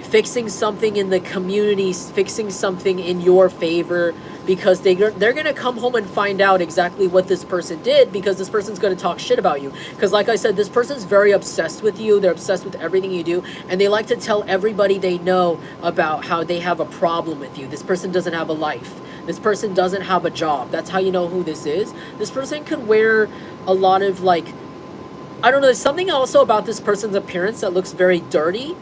in the community, fixing something in your favor, because they're going to come home and find out exactly what this person did, because this person's going to talk shit about you. Because like I said, this person's very obsessed with you. They're obsessed with everything you do, and they like to tell everybody they know about how they have a problem with you. This person doesn't have a life. This person doesn't have a job. That's how you know who this is. This person could wear a lot of like, I don't know, there's something also about this person's appearance that looks very dirty.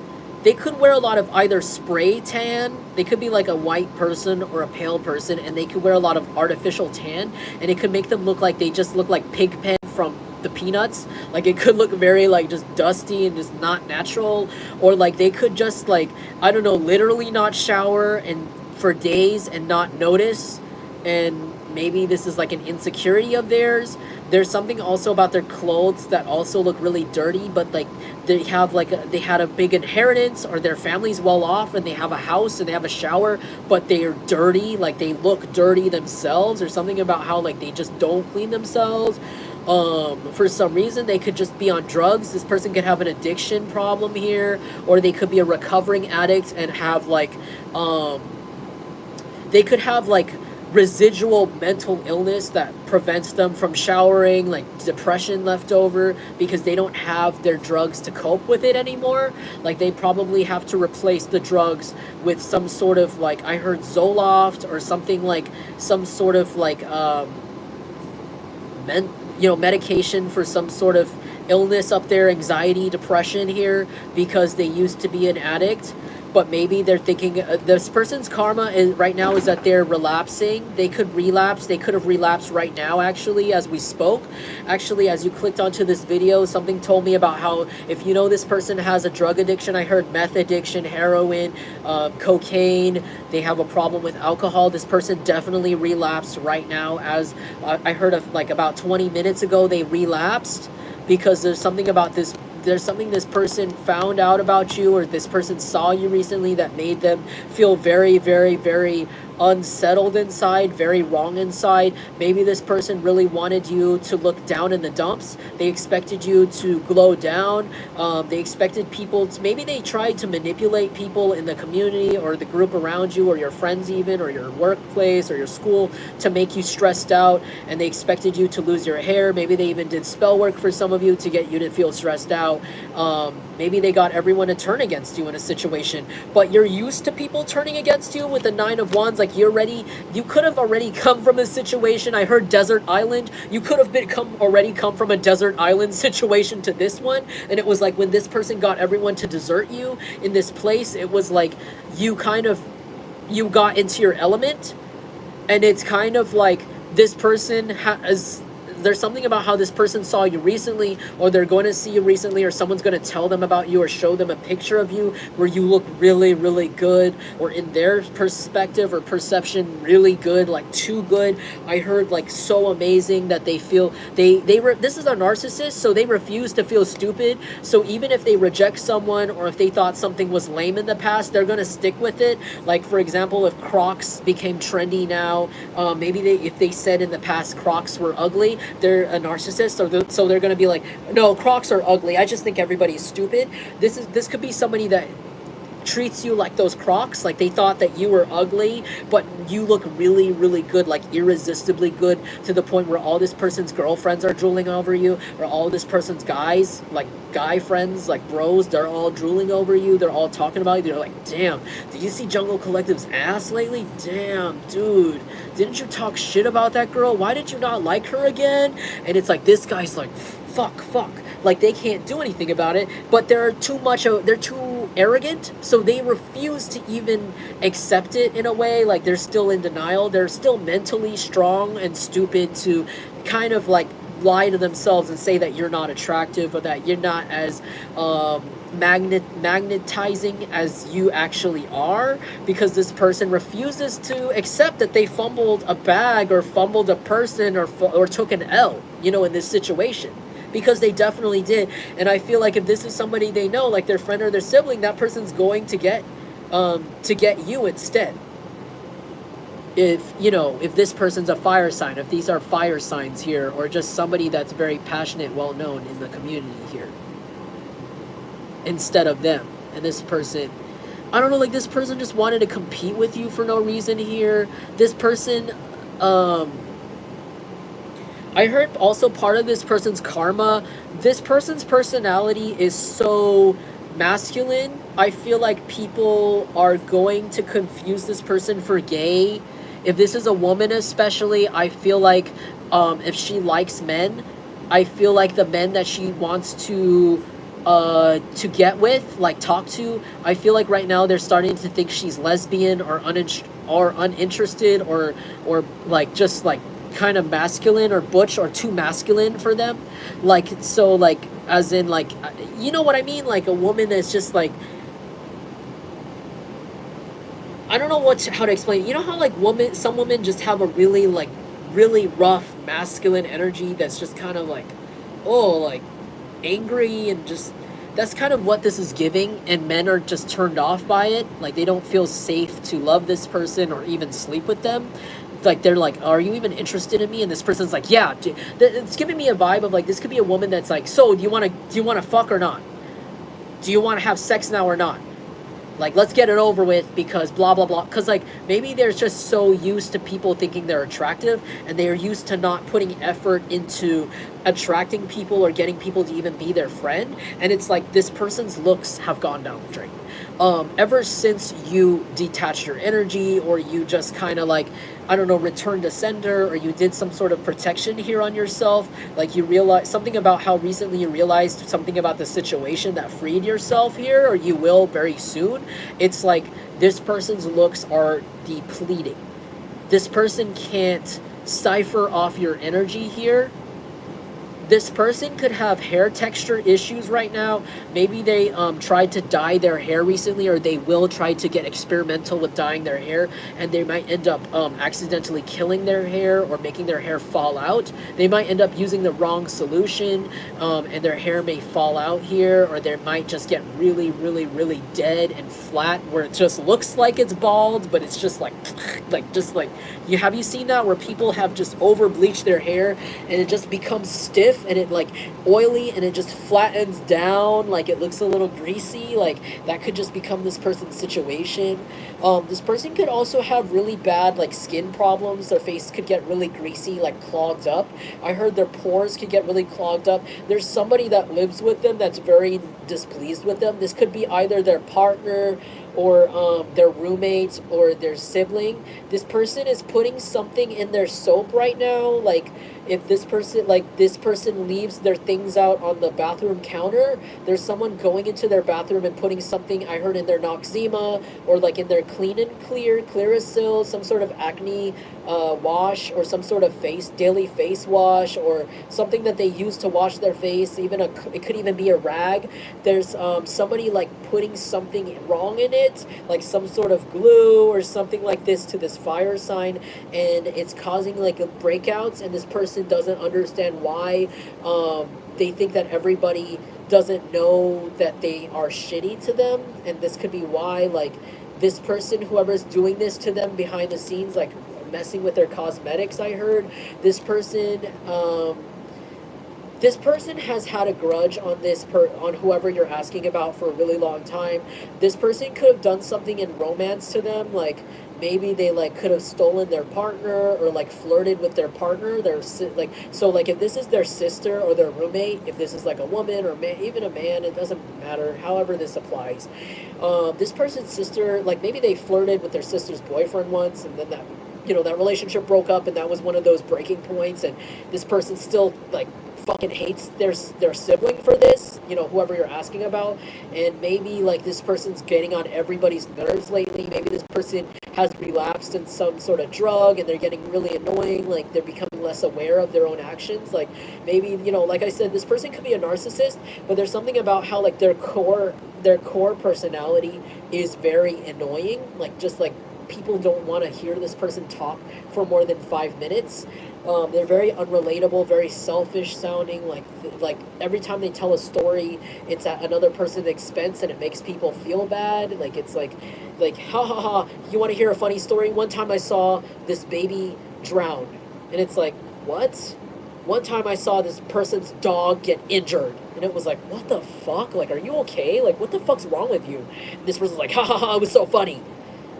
They could wear a lot of either spray tan, they could be like a white person or a pale person, and they could wear a lot of artificial tan, and it could make them look like they just look like Pigpen from the Peanuts. Like it could look very like just dusty and just not natural. Or like they could just like, I don't know, literally not shower and for days and not notice. And maybe this is like an insecurity of theirs. There's something also about their clothes that also look really dirty, but like they have like they had a big inheritance, or their family's well off and they have a house and they have a shower, but they are dirty, like they look dirty themselves, or something about how like they just don't clean themselves. For some reason they could just be on drugs. This person could have an addiction problem here, or they could be a recovering addict and have like they could have like residual mental illness that prevents them from showering, like depression left over, because they don't have their drugs to cope with it anymore. Like they probably have to replace the drugs with some sort of like, I heard Zoloft or something, like some sort of like medication for some sort of illness up there, anxiety, depression here, because they used to be an addict. But maybe they're thinking this person's karma is right now is that they're relapsing. They could relapse. They could have relapsed right now, actually, as we spoke. Actually, as you clicked onto this video, something told me about how if you know this person has a drug addiction, I heard meth addiction, heroin, cocaine. They have a problem with alcohol. This person definitely relapsed right now. As I heard of like about 20 minutes ago, they relapsed because there's something about this. There's something this person found out about you, or this person saw you recently, that made them feel very, very, very unsettled inside, very wrong inside. Maybe this person really wanted you to look down in the dumps. They expected you to glow down. They expected people to, maybe they tried to manipulate people in the community or the group around you, or your friends even, or your workplace or your school, to make you stressed out, and they expected you to lose your hair. Maybe they even did spell work for some of you to get you to feel stressed out. Maybe they got everyone to turn against you in a situation, but you're used to people turning against you with the 9 of Wands. Like you could have already come from a situation. I heard desert island. You could have come from a desert island situation to this one. And it was like when this person got everyone to desert you in this place, it was like you got into your element. And it's kind of like this person there's something about how this person saw you recently, or they're going to see you recently, or someone's going to tell them about you or show them a picture of you where you look really, really good, or in their perspective or perception, really good, like too good. I heard like so amazing that they feel this is a narcissist, so they refuse to feel stupid. So even if they reject someone, or if they thought something was lame in the past, they're going to stick with it. Like for example, if Crocs became trendy now, maybe if they said in the past Crocs were ugly, they're a narcissist, or so they're gonna be like, no, Crocs are ugly. I just think everybody's stupid. This could be somebody that treats you like those Crocs, like they thought that you were ugly, but you look really, really good, like irresistibly good, to the point where all this person's girlfriends are drooling over you, or all this person's guys, like guy friends, like bros, they're all drooling over you, they're all talking about you, they're like, damn, did you see Jungle Collective's ass lately? Damn, dude, didn't you talk shit about that girl? Why did you not like her again? And it's like, this guy's like, fuck, like they can't do anything about it, but they're too arrogant, so they refuse to even accept it. In a way, like they're still in denial, they're still mentally strong and stupid to kind of like lie to themselves and say that you're not attractive, or that you're not as magnetizing as you actually are, because this person refuses to accept that they fumbled a bag, or fumbled a person, or took an L, in this situation, because they definitely did. And I feel like if this is somebody they know, like their friend or their sibling, that person's going to get you instead. If this person's a fire sign, if these are fire signs here, or just somebody that's very passionate, well known in the community here, instead of them. And this person, I don't know, like this person just wanted to compete with you for no reason here. This person, I heard also part of this person's karma, this person's personality is so masculine. I feel like people are going to confuse this person for gay. If this is a woman especially, I feel like if she likes men, I feel like the men that she wants to get with, like talk to, I feel like right now they're starting to think she's lesbian, or uninterested, or like just like kind of masculine, or butch, or too masculine for them. Like, so like, as in like, you know what I mean? Like a woman that's just like, I don't know how to explain it. You know how like some women just have a really like really rough masculine energy that's just kind of like, oh, like angry, and just, that's kind of what this is giving, and men are just turned off by it. Like they don't feel safe to love this person or even sleep with them. Like they're like, are you even interested in me? And this person's like, yeah. It's giving me a vibe of like, this could be a woman that's like, so do you want to fuck or not? Do you want to have sex now or not? Like, let's get it over with, because blah, blah, blah. Because, like, maybe they're just so used to people thinking they're attractive, and they're used to not putting effort into attracting people or getting people to even be their friend. And it's like, this person's looks have gone down the drain. Ever since you detached your energy, or you just kind of like, I don't know, returned to sender, or you did some sort of protection here on yourself, like you realize something about how recently you realized something about the situation that freed yourself here, or you will very soon. It's like this person's looks are depleting. This person can't cipher off your energy here. This person could have hair texture issues right now. Maybe they tried to dye their hair recently, or they will try to get experimental with dyeing their hair, and they might end up accidentally killing their hair, or making their hair fall out. They might end up using the wrong solution, and their hair may fall out here, or they might just get really, really, really dead and flat, where it just looks like it's bald, but it's just like have you seen that, where people have just over bleached their hair, and it just becomes stiff, and it like oily, and it just flattens down, like it looks a little greasy? Like that could just become this person's situation. This person could also have really bad like skin problems. Their face could get really greasy, like clogged up. I heard their pores could get really clogged up. There's somebody that lives with them that's very displeased with them. This could be either their partner, or their roommate, or their sibling. This person is putting something in their soap right now. Like if this person leaves their things out on the bathroom counter, there's someone going into their bathroom and putting something, I heard, in their Noxzema, or like in their Clean and Clear, Clearasil, some sort of acne wash, or some sort of daily face wash, or something that they use to wash their face. It could even be a rag. There's somebody like putting something wrong in it, like some sort of glue or something like this, to this fire sign, and it's causing like breakouts, and this person doesn't understand why. They think that everybody doesn't know that they are shitty to them, and this could be why, like, this person, whoever's doing this to them behind the scenes, like messing with their cosmetics. I heard this person. This person has had a grudge on on whoever you're asking about for a really long time. This person could have done something in romance to them, like maybe they like could have stolen their partner or like flirted with their partner. Like so like if this is their sister or their roommate, if this is like a woman or even a man, it doesn't matter. However this applies, this person's sister, like maybe they flirted with their sister's boyfriend once, and then that that relationship broke up, and that was one of those breaking points, and this person still like fucking hates their sibling for this, whoever you're asking about. And maybe like this person's getting on everybody's nerves lately. Maybe this person has relapsed in some sort of drug and they're getting really annoying, like they're becoming less aware of their own actions. Like maybe, like I said, this person could be a narcissist, but there's something about how like their core personality is very annoying, like just like people don't want to hear this person talk for more than 5 minutes. They're very unrelatable, very selfish sounding. Like every time they tell a story, it's at another person's expense, and it makes people feel bad. Like it's like ha ha ha. You want to hear a funny story? One time I saw this baby drown, and it's like, what? One time I saw this person's dog get injured, and it was like, what the fuck? Like, are you okay? Like, what the fuck's wrong with you? And this person's like, ha ha ha. It was so funny.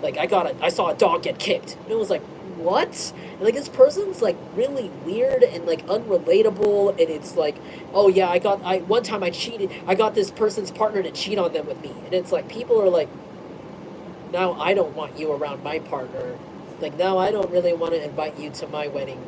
Like I saw a dog get kicked, and it was like, what? And like this person's like really weird and like unrelatable, and it's like, oh yeah, one time I cheated. I got this person's partner to cheat on them with me, and it's like people are like, now I don't want you around my partner. Like now I don't really want to invite you to my wedding.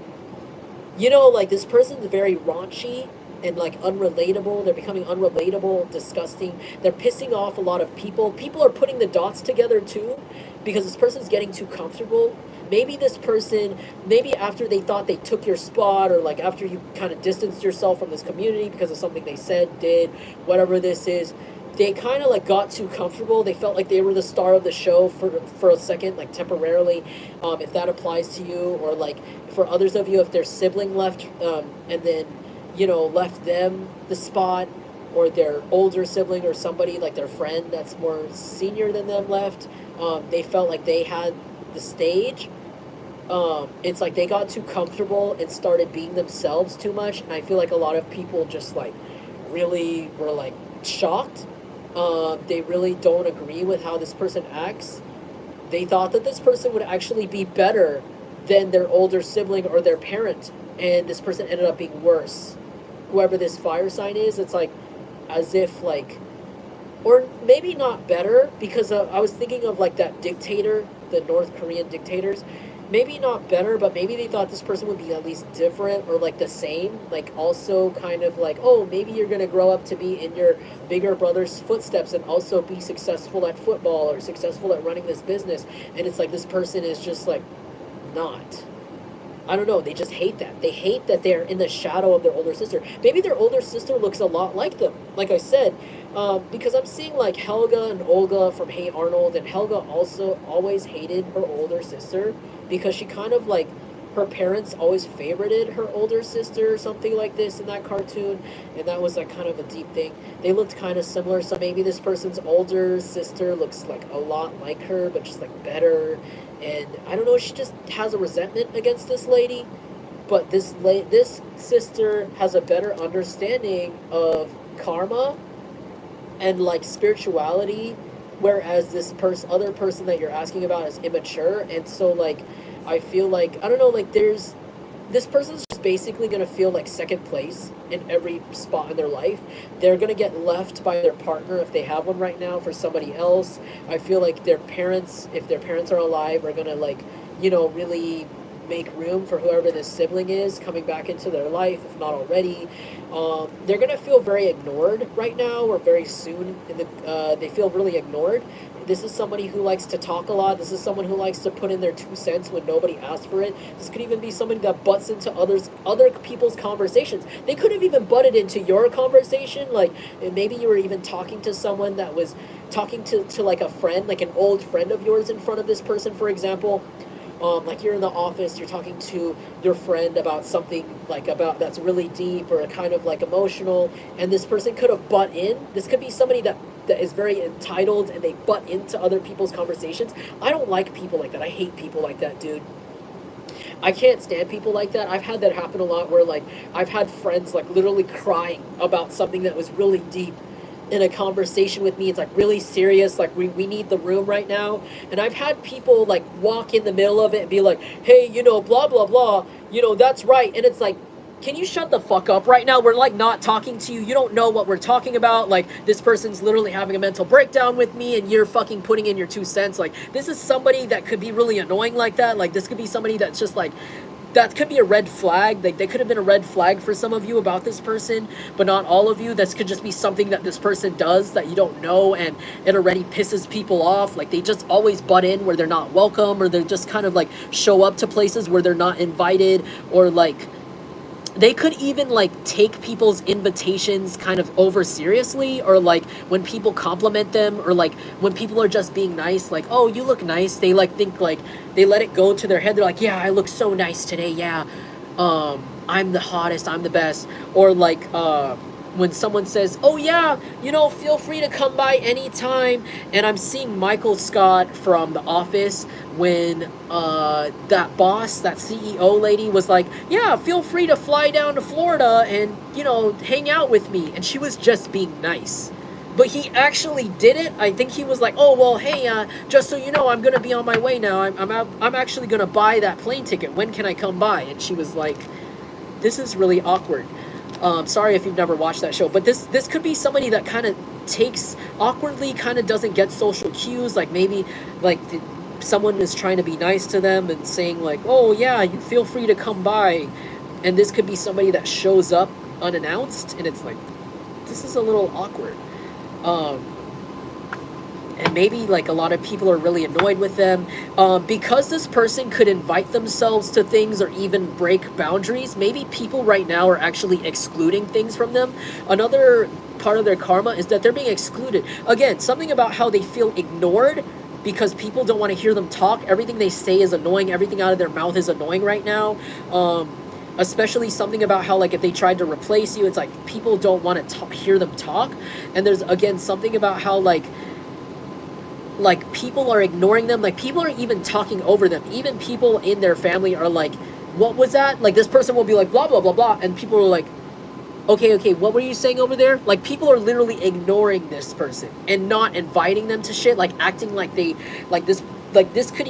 Like this person's very raunchy and like unrelatable. They're becoming unrelatable, disgusting. They're pissing off a lot of people. People are putting the dots together too, because this person's getting too comfortable. Maybe this person, maybe after they thought they took your spot, or like after you kind of distanced yourself from this community because of something they said, did, whatever this is, they kind of like got too comfortable. They felt like they were the star of the show for a second, like temporarily, if that applies to you. Or like for others of you, if their sibling left, and then left them the spot, or their older sibling or somebody like their friend that's more senior than them left, they felt like they had the stage. It's like they got too comfortable and started being themselves too much, and I feel like a lot of people just like really were like shocked. They really don't agree with how this person acts. They thought that this person would actually be better than their older sibling or their parent, and this person ended up being worse. Whoever this fire sign is, it's like as if like, or maybe not better, because I was thinking of like that dictator, the North Korean dictators. Maybe not better, but maybe they thought this person would be at least different, or like the same, like also kind of like, oh, maybe you're gonna grow up to be in your bigger brother's footsteps and also be successful at football or successful at running this business. And it's like this person is just like not. I don't know, they just hate that. They hate that they're in the shadow of their older sister. Maybe their older sister looks a lot like them, like I said, because I'm seeing like Helga and Olga from Hey Arnold, and Helga also always hated her older sister because she kind of like, her parents always favorited her older sister or something like this in that cartoon, and that was like kind of a deep thing. They looked kind of similar, so maybe this person's older sister looks like a lot like her, but just like better. And I don't know, she just has a resentment against this lady, but this sister has a better understanding of karma and like spirituality, whereas this other person that you're asking about is immature. And so like I feel like, I don't know, like this person's just basically going to feel like second place in every spot in their life. They're going to get left by their partner, if they have one right now, for somebody else. I feel like their parents, if their parents are alive, are going to like, really make room for whoever this sibling is coming back into their life, if not already. They're going to feel very ignored right now, or very soon. They feel really ignored. This is somebody who likes to talk a lot. This is someone who likes to put in their 2 cents when nobody asks for it. This could even be somebody that butts into other people's conversations. They could have even butted into your conversation. Like maybe you were even talking to someone that was talking to like a friend, like an old friend of yours in front of this person, for example. Like you're in the office, you're talking to your friend about something like about that's really deep or kind of like emotional, and this person could have butt in. This could be somebody that is very entitled, and they butt into other people's conversations. I don't like people like that. I hate people like that, dude. I can't stand people like that. I've had that happen a lot where like I've had friends like literally crying about something that was really deep in a conversation with me. It's like really serious, like we need the room right now. And I've had people like walk in the middle of it and be like, hey, you know, blah blah blah, you know, that's right. And it's like, can you shut the fuck up right now? We're like not talking to you. You don't know what we're talking about. Like this person's literally having a mental breakdown with me and you're fucking putting in your 2 cents. Like this is somebody that could be really annoying like that. Like this could be somebody that's just like, that could be a red flag. Like they could have been a red flag for some of you about this person, but not all of you. This could just be something that this person does that you don't know, and it already pisses people off. Like they just always butt in where they're not welcome, or they're just kind of like show up to places where they're not invited, or like they could even like take people's invitations kind of over seriously, or like when people compliment them, or like when people are just being nice, like, oh, you look nice, they like think like they let it go to their head. They're like, yeah, I look so nice today, yeah, I'm the hottest, I'm the best. Or like when someone says, oh yeah, you know, feel free to come by anytime. And I'm seeing Michael Scott from The Office when that boss, that CEO lady was like, yeah, feel free to fly down to Florida and, you know, hang out with me. And she was just being nice. But he actually did it. I think he was like, oh, well, hey, just so you know, I'm going to be on my way now. I'm actually going to buy that plane ticket. When can I come by? And she was like, this is really awkward. Sorry if you've never watched that show, but this could be somebody that kind of takes awkwardly, kind of doesn't get social cues. Like maybe like someone is trying to be nice to them and saying like, oh yeah, you feel free to come by. And this could be somebody that shows up unannounced, and it's like, this is a little awkward. And maybe like a lot of people are really annoyed with them because this person could invite themselves to things or even break boundaries. Maybe people right now are actually excluding things from them. Another part of their karma is that they're being excluded. Again, something about how they feel ignored because people don't want to hear them talk. Everything they say is annoying. Everything out of their mouth is annoying right now. Especially something about how like if they tried to replace you, it's like people don't want to hear them talk. And there's again something about how like people are ignoring them. Like people are even talking over them. Even people in their family are like, what was that? Like this person will be like blah blah blah blah, and people are like, okay, what were you saying over there? Like people are literally ignoring this person and not inviting them to shit, like acting like they like this. Like this could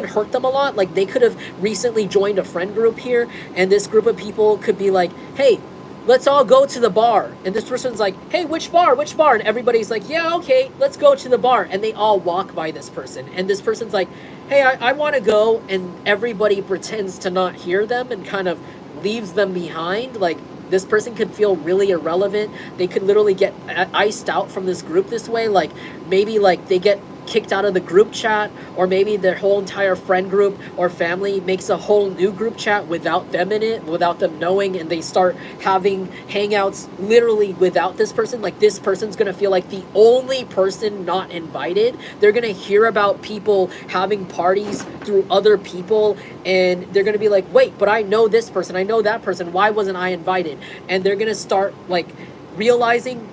hurt them a lot. Like they could have recently joined a friend group here, and this group of people could be like, hey, let's all go to the bar. And this person's like, hey, which bar? And everybody's like, yeah, okay, let's go to the bar. And they all walk by this person. And this person's like, hey, I want to go. And everybody pretends to not hear them and kind of leaves them behind. Like this person could feel really irrelevant. They could literally get iced out from this group this way. Like maybe like they get kicked out of the group chat, or maybe their whole entire friend group or family makes a whole new group chat without them in it, without them knowing, and they start having hangouts literally without this person. Like this person's gonna feel like the only person not invited. They're gonna hear about people having parties through other people, and they're gonna be like, wait, but I know this person, I know that person, why wasn't I invited? And they're gonna start like realizing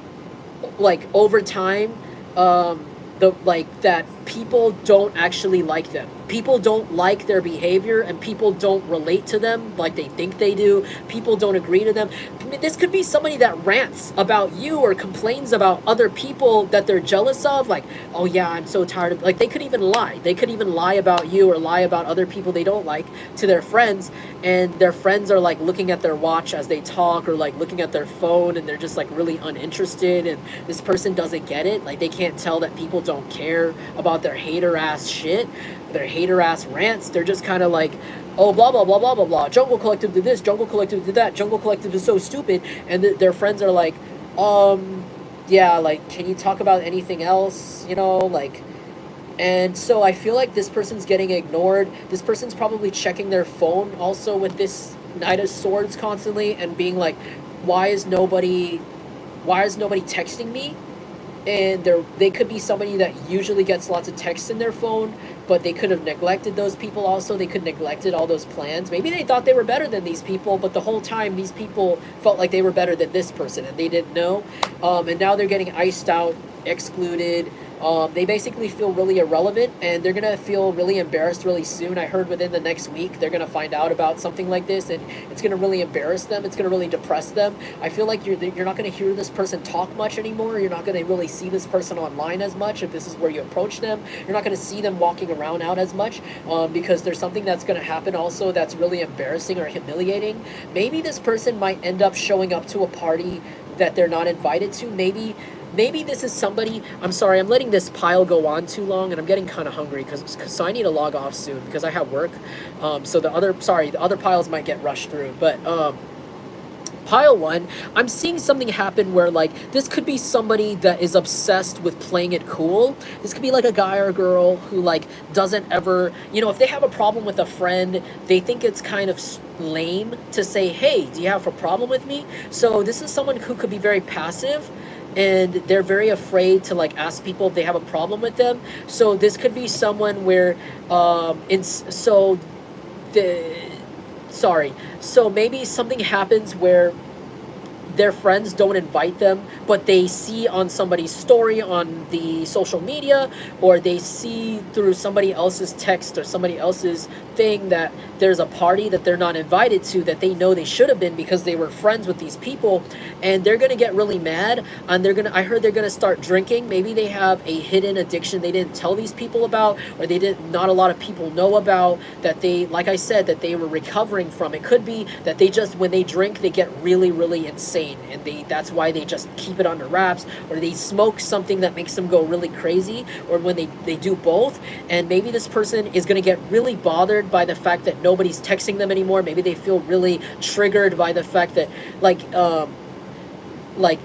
like over time that people don't actually like them. People don't like their behavior, and people don't relate to them like they think they do. People don't agree to them. I mean, this could be somebody that rants about you or complains about other people that they're jealous of. Like, oh yeah, I'm so tired of, like they could even lie. They could even lie about you or lie about other people they don't like to their friends, and their friends are like looking at their watch as they talk, or like looking at their phone, and they're just like really uninterested, and this person doesn't get it. Like they can't tell that people don't care about their hater ass shit, their hater ass rants. They're just kind of like, oh, blah blah blah blah blah blah, Jungle Collective did this, Jungle Collective did that, Jungle Collective is so stupid. And their friends are like, yeah, like, can you talk about anything else, you know, like. And so I feel like this person's getting ignored. This person's probably checking their phone also with this Knight of Swords constantly, and being like, why is nobody texting me? And they could be somebody that usually gets lots of texts in their phone, but they could have neglected those people also. They could have neglected all those plans. Maybe they thought they were better than these people, but the whole time these people felt like they were better than this person, and they didn't know. And now they're getting iced out excluded. They basically feel really irrelevant, and they're gonna feel really embarrassed really soon. I heard within the next week they're gonna find out about something like this, and it's gonna really embarrass them. It's gonna really depress them. I feel like you're not gonna hear this person talk much anymore. You're not gonna really see this person online as much if this is where you approach them. You're not gonna see them walking around out as much, because there's something that's gonna happen also that's really embarrassing or humiliating. Maybe this person might end up showing up to a party that they're not invited to. Maybe this is somebody. I'm sorry, I'm letting this pile go on too long, and I'm getting kind of hungry so I need to log off soon because I have work. So the other piles might get rushed through, but pile one, I'm seeing something happen where, like, this could be somebody that is obsessed with playing it cool. This could be like a guy or a girl who, like, doesn't ever, if they have a problem with a friend, they think it's kind of lame to say, hey, do you have a problem with me? So this is someone who could be very passive, and they're very afraid to, like, ask people if they have a problem with them. So this could be someone where so maybe something happens where their friends don't invite them, but they see on somebody's story on the social media, or they see through somebody else's text or somebody else's thing that there's a party that they're not invited to that they know they should have been because they were friends with these people, and they're gonna get really mad, and I heard they're gonna start drinking. Maybe they have a hidden addiction they didn't tell these people about, or not a lot of people know about, that they, like I said, that they were recovering from. It could be that they just, when they drink, they get really, really insane, and that's why they just keep it under wraps, or they smoke something that makes them go really crazy, or when they do both. And maybe this person is going to get really bothered by the fact that nobody's texting them anymore. Maybe they feel really triggered by the fact that, like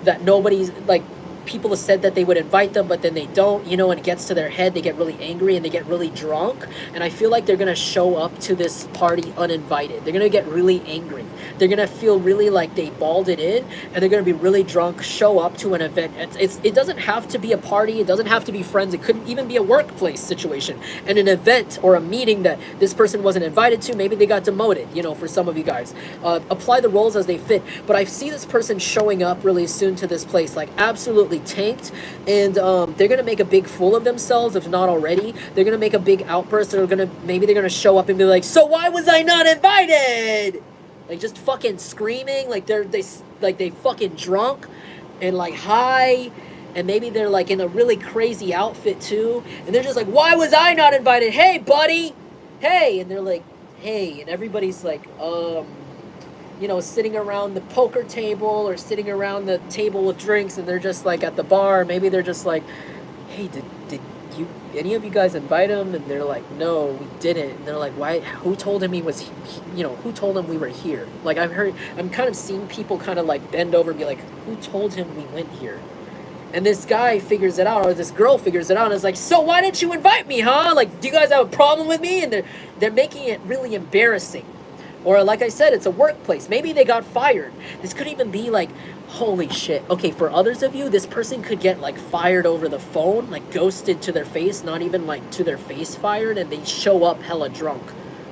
that nobody's, like, people have said that they would invite them, but then they don't, and it gets to their head. They get really angry and they get really drunk. And I feel like they're going to show up to this party uninvited. They're going to get really angry. They're going to feel really like they balled it in, and they're going to be really drunk, show up to an event. It doesn't have to be a party. It doesn't have to be friends. It could even be a workplace situation and an event or a meeting that this person wasn't invited to. Maybe they got demoted, for some of you guys. Apply the roles as they fit. But I see this person showing up really soon to this place, like absolutely tanked, and they're gonna make a big fool of themselves, if not already. They're gonna make a big outburst. Maybe they're gonna show up and be like, so why was I not invited? Like, just fucking screaming, like they fucking drunk and like high, and maybe they're like in a really crazy outfit too, and they're just like, why was I not invited? Hey buddy, hey. And they're like, hey, and everybody's like, sitting around the poker table or sitting around the table with drinks, and they're just like at the bar. Maybe they're just like, hey, did any of you guys invite him? And they're like, no, we didn't. And they're like, why? Who told him who told him we were here? Like, I'm kind of seeing people kind of like bend over and be like, who told him we went here? And this guy figures it out, or this girl figures it out, and is like, so why didn't you invite me, huh? Like, do you guys have a problem with me? And they're making it really embarrassing. Or like I said, it's a workplace. Maybe they got fired. This could even be like, holy shit. Okay, for others of you, this person could get like fired over the phone, like ghosted to their face, not even like to their face fired, and they show up hella drunk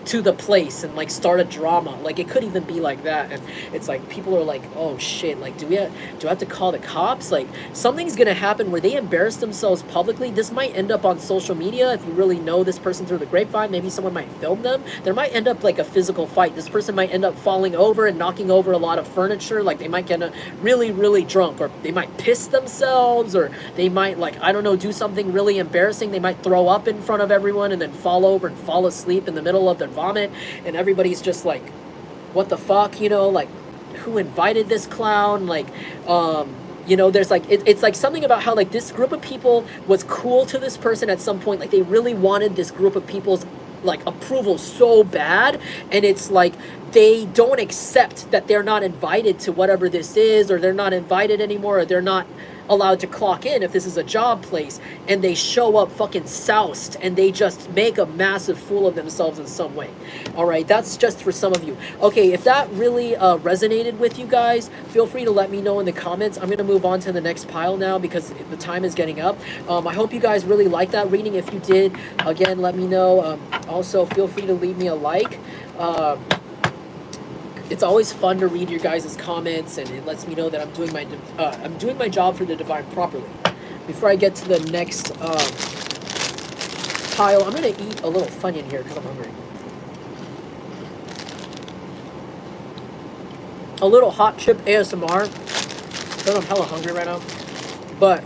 to the place and like start a drama. Like, it could even be like that, and it's like people are like, oh shit, like do I have to call the cops? Like, something's gonna happen where they embarrass themselves publicly. This might end up on social media. If you really know this person through the grapevine, maybe someone might film them. There might end up like a physical fight. This person might end up falling over and knocking over a lot of furniture. Like, they might get really, really drunk, or they might piss themselves, or they might, like, I don't know, do something really embarrassing. They might throw up in front of everyone and then fall over and fall asleep in the middle of their vomit, and everybody's just like, what the fuck, like, who invited this clown? Like, there's like, it's like something about how, like, this group of people was cool to this person at some point. Like, they really wanted this group of people's, like, approval so bad, and it's like they don't accept that they're not invited to whatever this is, or they're not invited anymore, or they're not allowed to clock in if this is a job place, and they show up fucking soused, and they just make a massive fool of themselves in some way. All right, that's just for some of you. Okay, if that really resonated with you guys, feel free to let me know in the comments. I'm gonna move on to the next pile now because the time is getting up. I hope you guys really liked that reading. If you did, again, let me know. Also, feel free to leave me a like. It's always fun to read your guys' comments, and it lets me know that I'm doing my job for the divine properly. before I get to the next pile, I'm gonna eat a little Funyun here because I'm hungry. A little hot chip ASMR because I'm hella hungry right now. But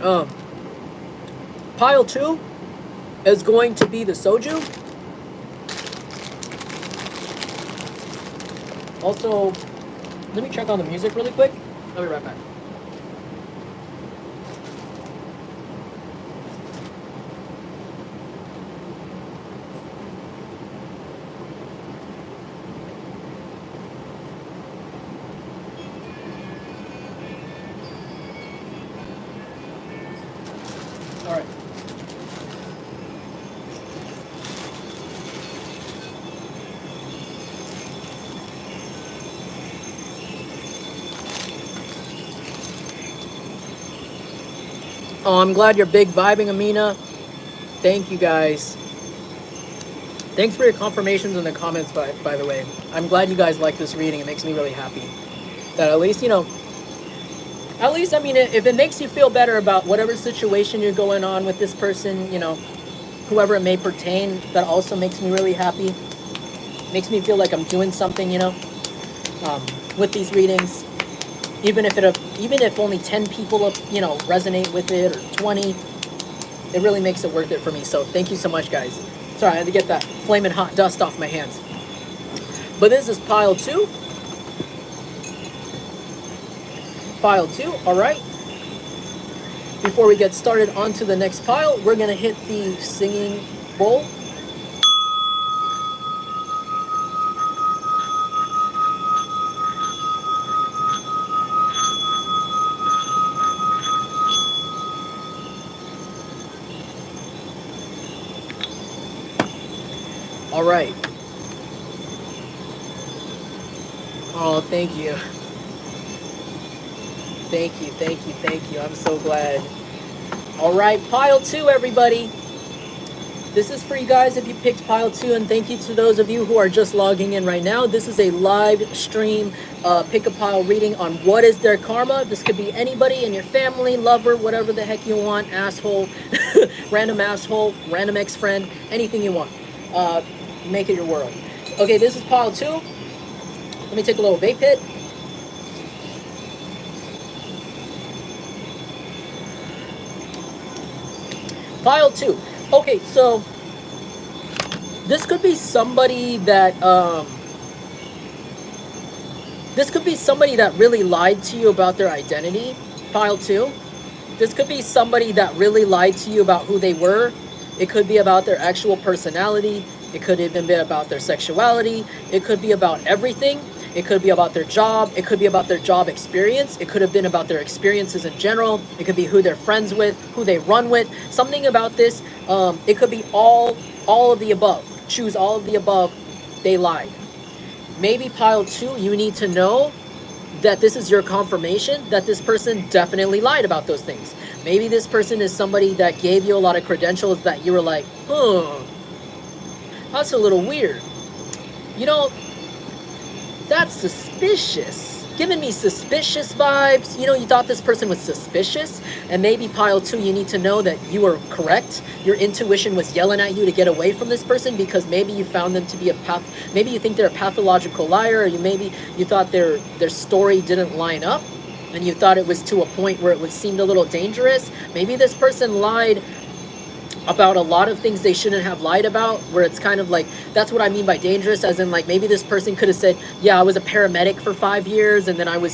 pile 2 is going to be the soju. Also, let me check on the music really quick. I'll be right back. All right. Oh, I'm glad you're big vibing, Amina. Thank you, guys. Thanks for your confirmations in the comments, by the way. I'm glad you guys like this reading. It makes me really happy. That at least, I mean, if it makes you feel better about whatever situation you're going on with this person, whoever it may pertain, that also makes me really happy. Makes me feel like I'm doing something, with these readings. Even if only 10 people, resonate with it, or 20, it really makes it worth it for me. So thank you so much, guys. Sorry, I had to get that flaming hot dust off my hands. But this is pile 2. Pile 2, all right. Before we get started on to the next pile, we're gonna hit the singing bowl. All right. Oh, thank you. Thank you, thank you, thank you. I'm so glad. All right, pile 2, everybody. This is for you guys if you picked pile 2, and thank you to those of you who are just logging in right now. This is a live stream pick a pile reading on what is their karma. This could be anybody in your family, lover, whatever the heck you want, asshole, random ex-friend, anything you want. Make it your world. Okay, this is pile 2. Let me take a little vape hit. Pile 2. Okay, so this could be somebody that really lied to you about their identity. Pile 2. This could be somebody that really lied to you about who they were. It could be about their actual personality. It could even be about their sexuality. It could be about everything. It could be about their job. It could be about their job experience. It could have been about their experiences in general. It could be who they're friends with, who they run with. Something about this. It could be all of the above. Choose all of the above. They lied. Maybe pile 2, you need to know that this is your confirmation that this person definitely lied about those things. Maybe this person is somebody that gave you a lot of credentials that you were like, that's a little weird. That's suspicious. Giving me suspicious vibes. You thought this person was suspicious, and maybe pile 2, you need to know that you were correct. Your intuition was yelling at you to get away from this person because maybe you found them to be maybe you think they're a pathological liar, or maybe you thought their story didn't line up, and you thought it was to a point where it seemed a little dangerous. Maybe this person lied about a lot of things they shouldn't have lied about, where it's kind of like, that's what I mean by dangerous, as in like maybe this person could have said, yeah, I was a paramedic for 5 years, and then I'm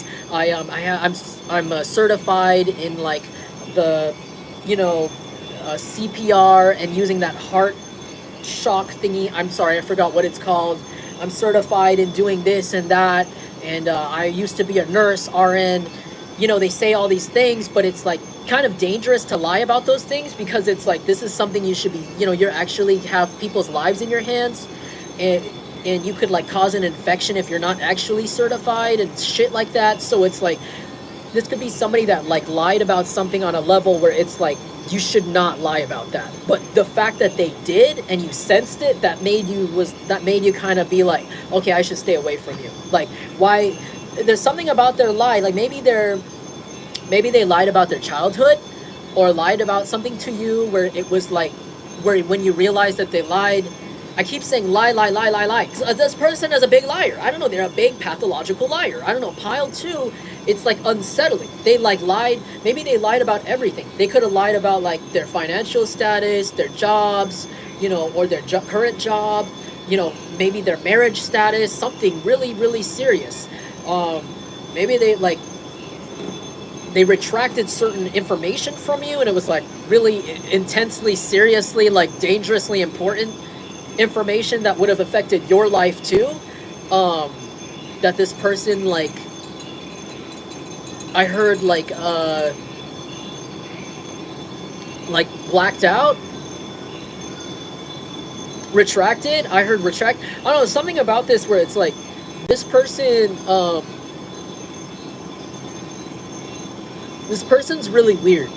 certified in like the CPR and using that heart shock thingy. I'm sorry, I forgot what it's called. I'm certified in doing this and that, and I used to be a nurse, RN. They say all these things, but it's like kind of dangerous to lie about those things, because it's like, this is something you should be, you're actually have people's lives in your hands, and you could like cause an infection if you're not actually certified and shit like that. So it's like, this could be somebody that like lied about something on a level where it's like, you should not lie about that. But the fact that they did, and you sensed it, that made you kind of be like, okay, I should stay away from you. Like, why? There's something about their lie, like maybe they lied about their childhood, or lied about something to you where it was like, where when you realize that they lied. I keep saying lie, lie, lie, lie, lie. This person is a big liar. I don't know. They're a big pathological liar. I don't know. Pile 2, it's like unsettling. They like lied. Maybe they lied about everything. They could have lied about like their financial status, their jobs, you know, or their current job, you know, maybe their marriage status, something really, really serious. Maybe they retracted certain information from you, and it was like really intensely, seriously, like dangerously important information that would have affected your life too. That this person, like, I heard like blacked out, retracted. I heard retract. I don't know, something about this where it's like this person, this person's really weird.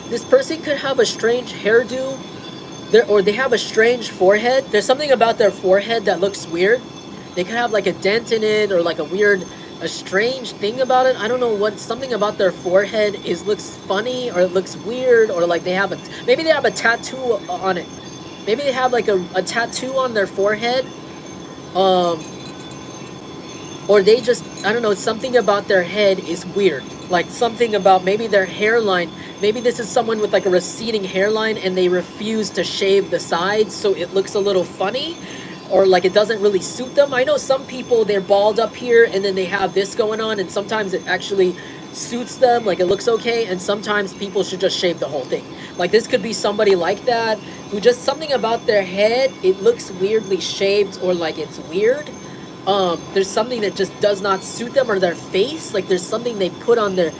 This person could have a strange hairdo, or they have a strange forehead. There's something about their forehead that looks weird. They could have like a dent in it, or like a strange thing about it. I don't know what, something about their forehead looks funny, or it looks weird, or like maybe they have a tattoo on it. Maybe they have like a tattoo on their forehead. Or they just, I don't know, something about their head is weird. Like something about maybe their hairline. Maybe this is someone with like a receding hairline and they refuse to shave the sides, so it looks a little funny, or like it doesn't really suit them. I know some people, they're bald up here and then they have this going on, and sometimes it actually suits them, like it looks okay, and sometimes people should just shave the whole thing. Like this could be somebody like that, who just something about their head, it looks weirdly shaped, or like it's weird. There's something that just does not suit them, or their face, like there's something they put on their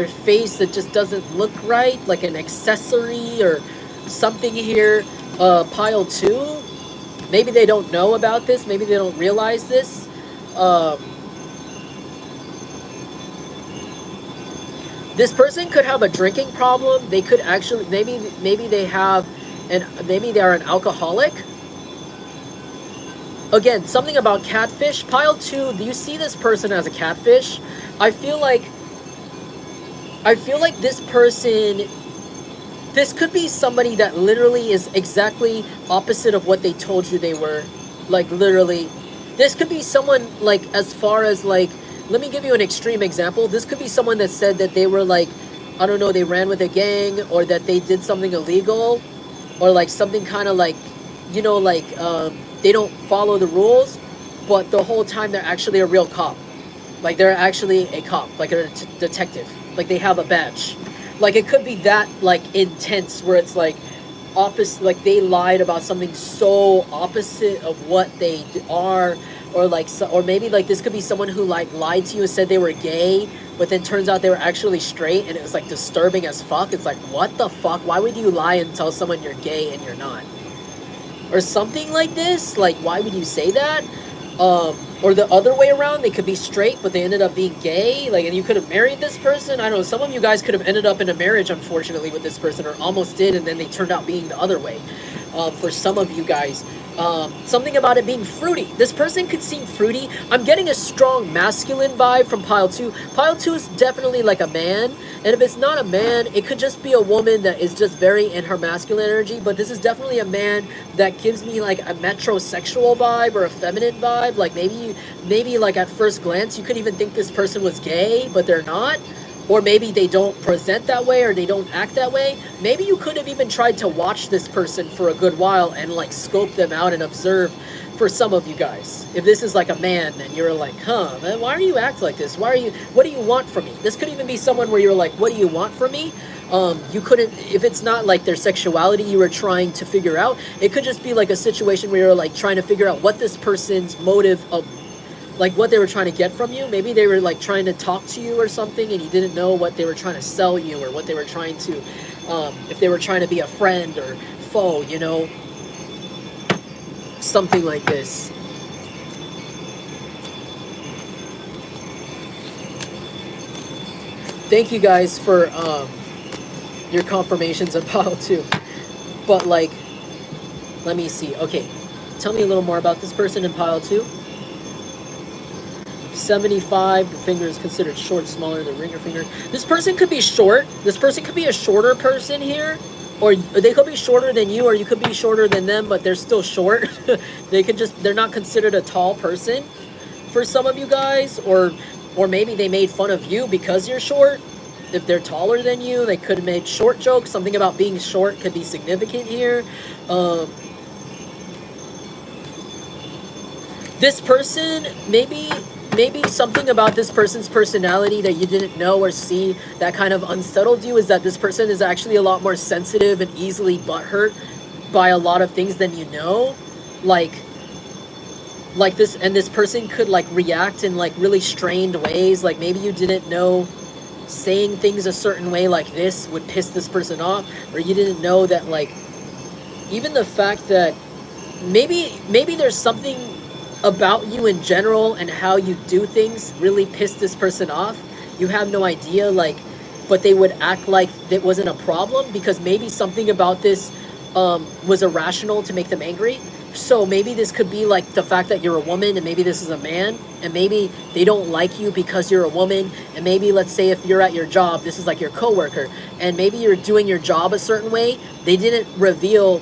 face that just doesn't look right, like an accessory or something here. Pile 2, maybe they don't know about this, maybe they don't realize this. This person could have a drinking problem. They could actually, maybe they have, maybe they're an alcoholic. Again, something about catfish. Pile 2, do you see this person as a catfish? I feel like this person, this could be somebody that literally is exactly opposite of what they told you they were. Like literally. This could be someone, like, as far as like, let me give you an extreme example. This could be someone that said that they were like, I don't know, they ran with a gang, or that they did something illegal, or like something kind of like, you know, like, they don't follow the rules, but the whole time they're actually a real cop. Like they're actually a cop, like a detective. Like they have a badge. Like it could be that like intense, where it's like opposite, like they lied about something so opposite of what they are, or like, or maybe like this could be someone who like lied to you and said they were gay, but then turns out they were actually straight, and it was like disturbing as fuck. It's like, what the fuck? Why would you lie and tell someone you're gay and you're not? Or something like this. Like, why would you say that? Or the other way around, they could be straight, but they ended up being gay. Like, and you could have married this person. I don't know. Some of you guys could have ended up in a marriage, unfortunately, with this person, or almost did, and then they turned out being the other way. For some of you guys, something about it being fruity. This person could seem fruity. I'm getting a strong masculine vibe from pile 2. Pile 2 is definitely like a man. And if it's not a man, it could just be a woman that is just very in her masculine energy. But this is definitely a man that gives me like a metrosexual vibe, or a feminine vibe. Like maybe like at first glance, you could even think this person was gay, but they're not. Or maybe they don't present that way, or they don't act that way. Maybe you could have even tried to watch this person for a good while and like scope them out and observe. For some of you guys, if this is like a man, and you're like, huh, man, why do you act like this? What do you want from me? This could even be someone where you're like, what do you want from me? You couldn't, if it's not like their sexuality you were trying to figure out, it could just be like a situation where you're like trying to figure out what this person's motive of, like what they were trying to get from you. Maybe they were like trying to talk to you or something, and you didn't know what they were trying to sell you, or what they were trying to, if they were trying to be a friend or foe, you know, something like this. Thank you guys for your confirmations of pile 2. But like, let me see. Okay, tell me a little more about this person in pile 2. 75, the finger is considered short, smaller than the ringer finger. This person could be short. This person could be a shorter person here. Or they could be shorter than you, or you could be shorter than them, but they're still short. They're not considered a tall person for some of you guys, or maybe they made fun of you because you're short. If they're taller than you, they could have made short jokes. Something about being short could be significant here. This person, maybe something about this person's personality that you didn't know or see that kind of unsettled you is that this person is actually a lot more sensitive and easily butthurt by a lot of things than you know. Like this, and this person could like react in like really strained ways. Like maybe you didn't know saying things a certain way like this would piss this person off, or you didn't know that like even the fact that maybe there's something about you in general and how you do things really pissed this person off. You have no idea, like, but they would act like it wasn't a problem because maybe something about this was irrational to make them angry. So maybe this could be like the fact that you're a woman, and maybe this is a man, and maybe they don't like you because you're a woman. And maybe, let's say if you're at your job, this is like your coworker, and maybe you're doing your job a certain way. They didn't reveal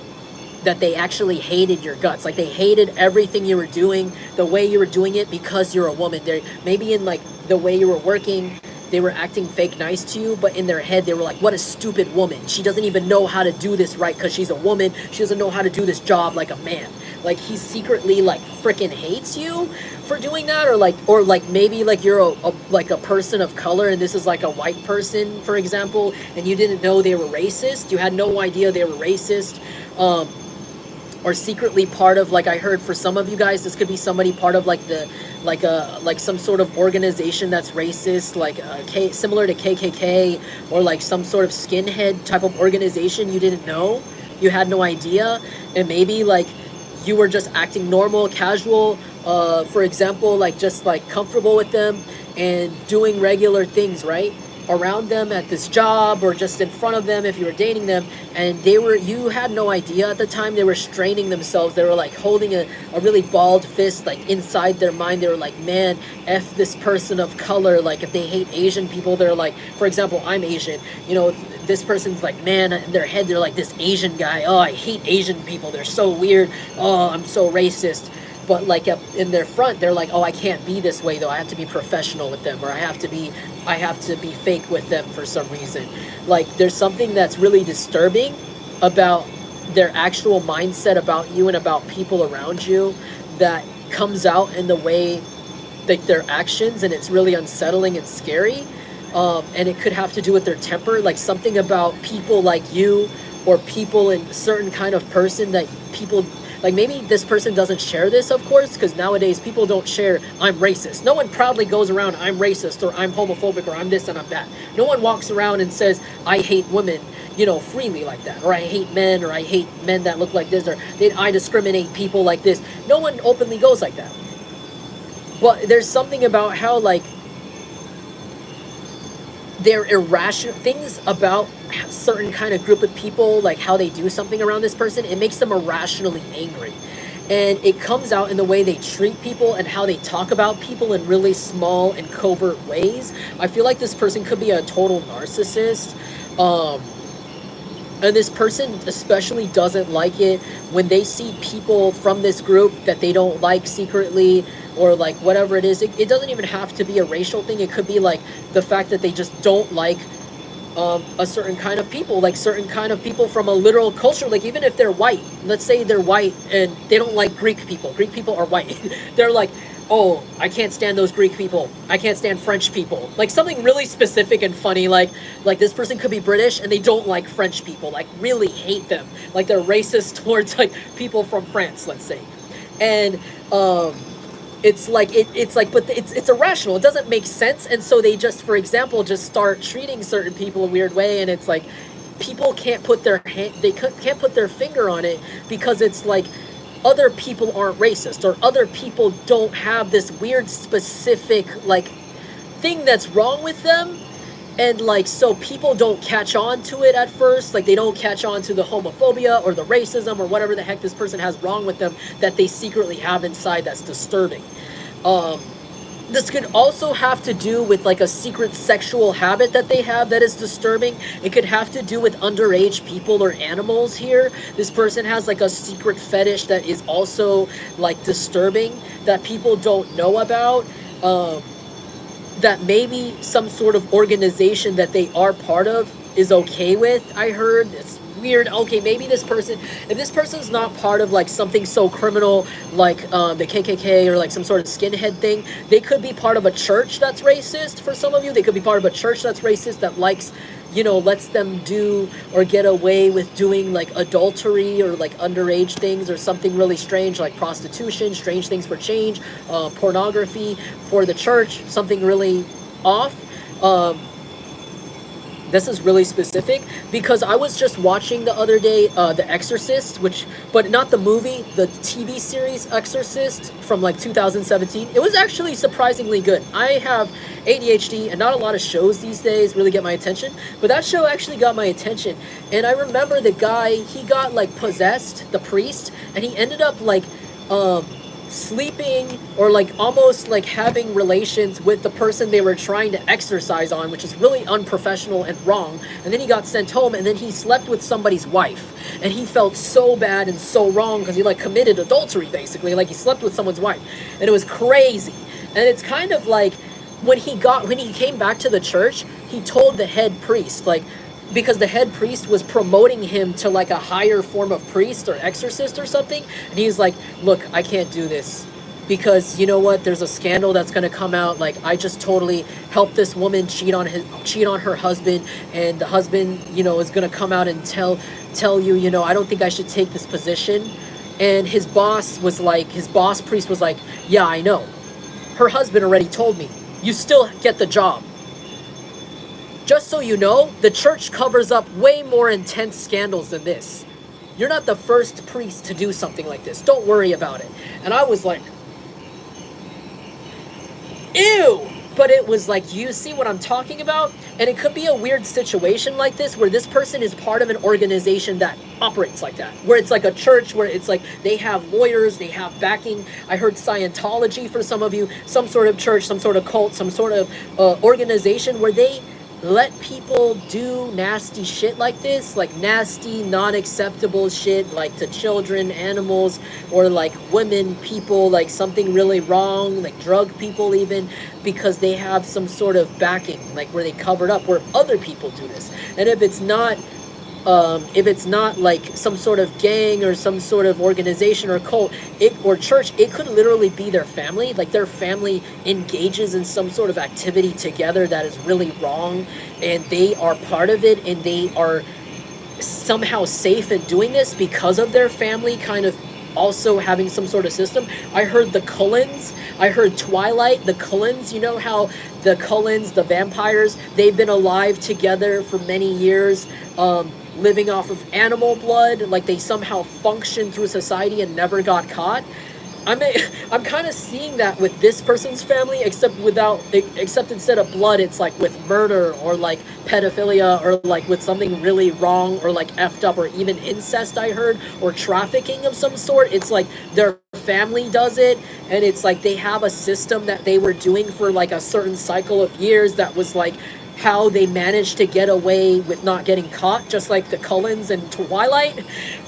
that they actually hated your guts. Like they hated everything you were doing, the way you were doing it, because you're a woman. They maybe in like the way you were working, they were acting fake nice to you, but in their head they were like, what a stupid woman. She doesn't even know how to do this right because she's a woman. She doesn't know how to do this job like a man. Like he secretly like freaking hates you for doing that, or like maybe like you're a person of color and this is like a white person, for example, and you didn't know they were racist. You had no idea they were racist. Or secretly part of, like I heard for some of you guys, this could be somebody part of like like some sort of organization that's racist, like similar to KKK, or like some sort of skinhead type of organization you didn't know, you had no idea, and maybe like you were just acting normal, casual, for example, like just like comfortable with them and doing regular things, right? Around them at this job, or just in front of them if you were dating them, and you had no idea at the time they were straining themselves. They were like holding a really balled fist, like inside their mind they were like, man, F this person of color. Like if they hate Asian people, they're like, for example, I'm Asian, you know, this person's like, man, in their head they're like, this Asian guy, oh, I hate Asian people, they're so weird, oh, I'm so racist. But like in their front, they're like, oh, I can't be this way though. I have to be professional with them, or I have to be fake with them for some reason. Like there's something that's really disturbing about their actual mindset about you and about people around you that comes out in the way, like their actions, and it's really unsettling and scary. And it could have to do with their temper, like something about people like you, or people in certain kind of person that people. Like maybe this person doesn't share this, of course, because nowadays people don't share, I'm racist. No one proudly goes around, I'm racist, or I'm homophobic, or I'm this and I'm that. No one walks around and says, I hate women, you know, freely like that. Or I hate men, or I hate men that look like this, or I discriminate people like this. No one openly goes like that. But there's something about how, like, they're irrational things about a certain kind of group of people, like how they do something around this person, it makes them irrationally angry, and it comes out in the way they treat people and how they talk about people in really small and covert ways. I feel like this person could be a total narcissist, and this person especially doesn't like it when they see people from this group that they don't like secretly, or like whatever it is. It doesn't even have to be a racial thing. It could be like the fact that they just don't like a certain kind of people, like certain kind of people from a literal culture. Like even if they're white, let's say they're white and they don't like Greek people. Greek people are white. They're like, oh, I can't stand those Greek people. I can't stand French people. Like something really specific and funny. Like this person could be British and they don't like French people. Like really hate them. Like they're racist towards like people from France, let's say. And it's like but it's irrational. It doesn't make sense, and so they just, for example, just start treating certain people a weird way, and it's like people can't put their can't put their finger on it, because it's like other people aren't racist, or other people don't have this weird specific like thing that's wrong with them. And like, so people don't catch on to it at first. Like they don't catch on to the homophobia or the racism or whatever the heck this person has wrong with them that they secretly have inside that's disturbing. This could also have to do with like a secret sexual habit that they have that is disturbing. It could have to do with underage people or animals here. This person has like a secret fetish that is also like disturbing that people don't know about. That maybe some sort of organization that they are part of is okay with. I heard it's weird. Okay, maybe this person, if this person's not part of like something so criminal like the KKK or like some sort of skinhead thing, they could be part of a church that's racist. For some of you, they could be part of a church that's racist that likes, you know, lets them do or get away with doing like adultery or like underage things or something really strange like prostitution, strange things for change, pornography for the church, something really off. This is really specific because I was just watching the other day The Exorcist, but not the movie, the TV series Exorcist from like 2017. It was actually surprisingly good. I have ADHD and not a lot of shows these days really get my attention, but that show actually got my attention. And I remember the guy, he got like possessed, the priest, and he ended up like sleeping or like almost like having relations with the person they were trying to exorcise on, which is really unprofessional and wrong. And then he got sent home, and then he slept with somebody's wife, and he felt so bad and so wrong because he like committed adultery basically, like he slept with someone's wife, and it was crazy. And it's kind of like when he came back to the church, he told the head priest, like, because the head priest was promoting him to like a higher form of priest or exorcist or something, and he's like, look, I can't do this because you know what, there's a scandal that's going to come out, like I just totally helped this woman cheat on her husband, and the husband, you know, is going to come out and tell you, you know, I don't think I should take this position. And his boss priest was like, yeah, I know, her husband already told me, you still get the job. Just so you know, the church covers up way more intense scandals than this. You're not the first priest to do something like this. Don't worry about it. And I was like, ew! But it was like, you see what I'm talking about? And it could be a weird situation like this where this person is part of an organization that operates like that. Where it's like a church, where it's like they have lawyers, they have backing. I heard Scientology for some of you, some sort of church, some sort of cult, some sort of organization where they let people do nasty shit like this, like nasty, non-acceptable shit, like to children, animals, or like women, people, like something really wrong, like drug people even, because they have some sort of backing, like where they covered up, where other people do this. And if it's not like some sort of gang or some sort of organization or cult or church, it could literally be their family. Like their family engages in some sort of activity together that is really wrong, and they are part of it, and they are somehow safe in doing this because of their family kind of also having some sort of system. I heard the Cullens, I heard Twilight, the Cullens, you know how the Cullens, the vampires, they've been alive together for many years, living off of animal blood, like they somehow functioned through society and never got caught. I'm kind of seeing that with this person's family, except instead of blood, it's like with murder or like pedophilia or like with something really wrong or like effed up, or even incest, I heard, or trafficking of some sort. It's like their family does it, and it's like they have a system that they were doing for like a certain cycle of years that was like how they managed to get away with not getting caught, just like the Cullens and Twilight.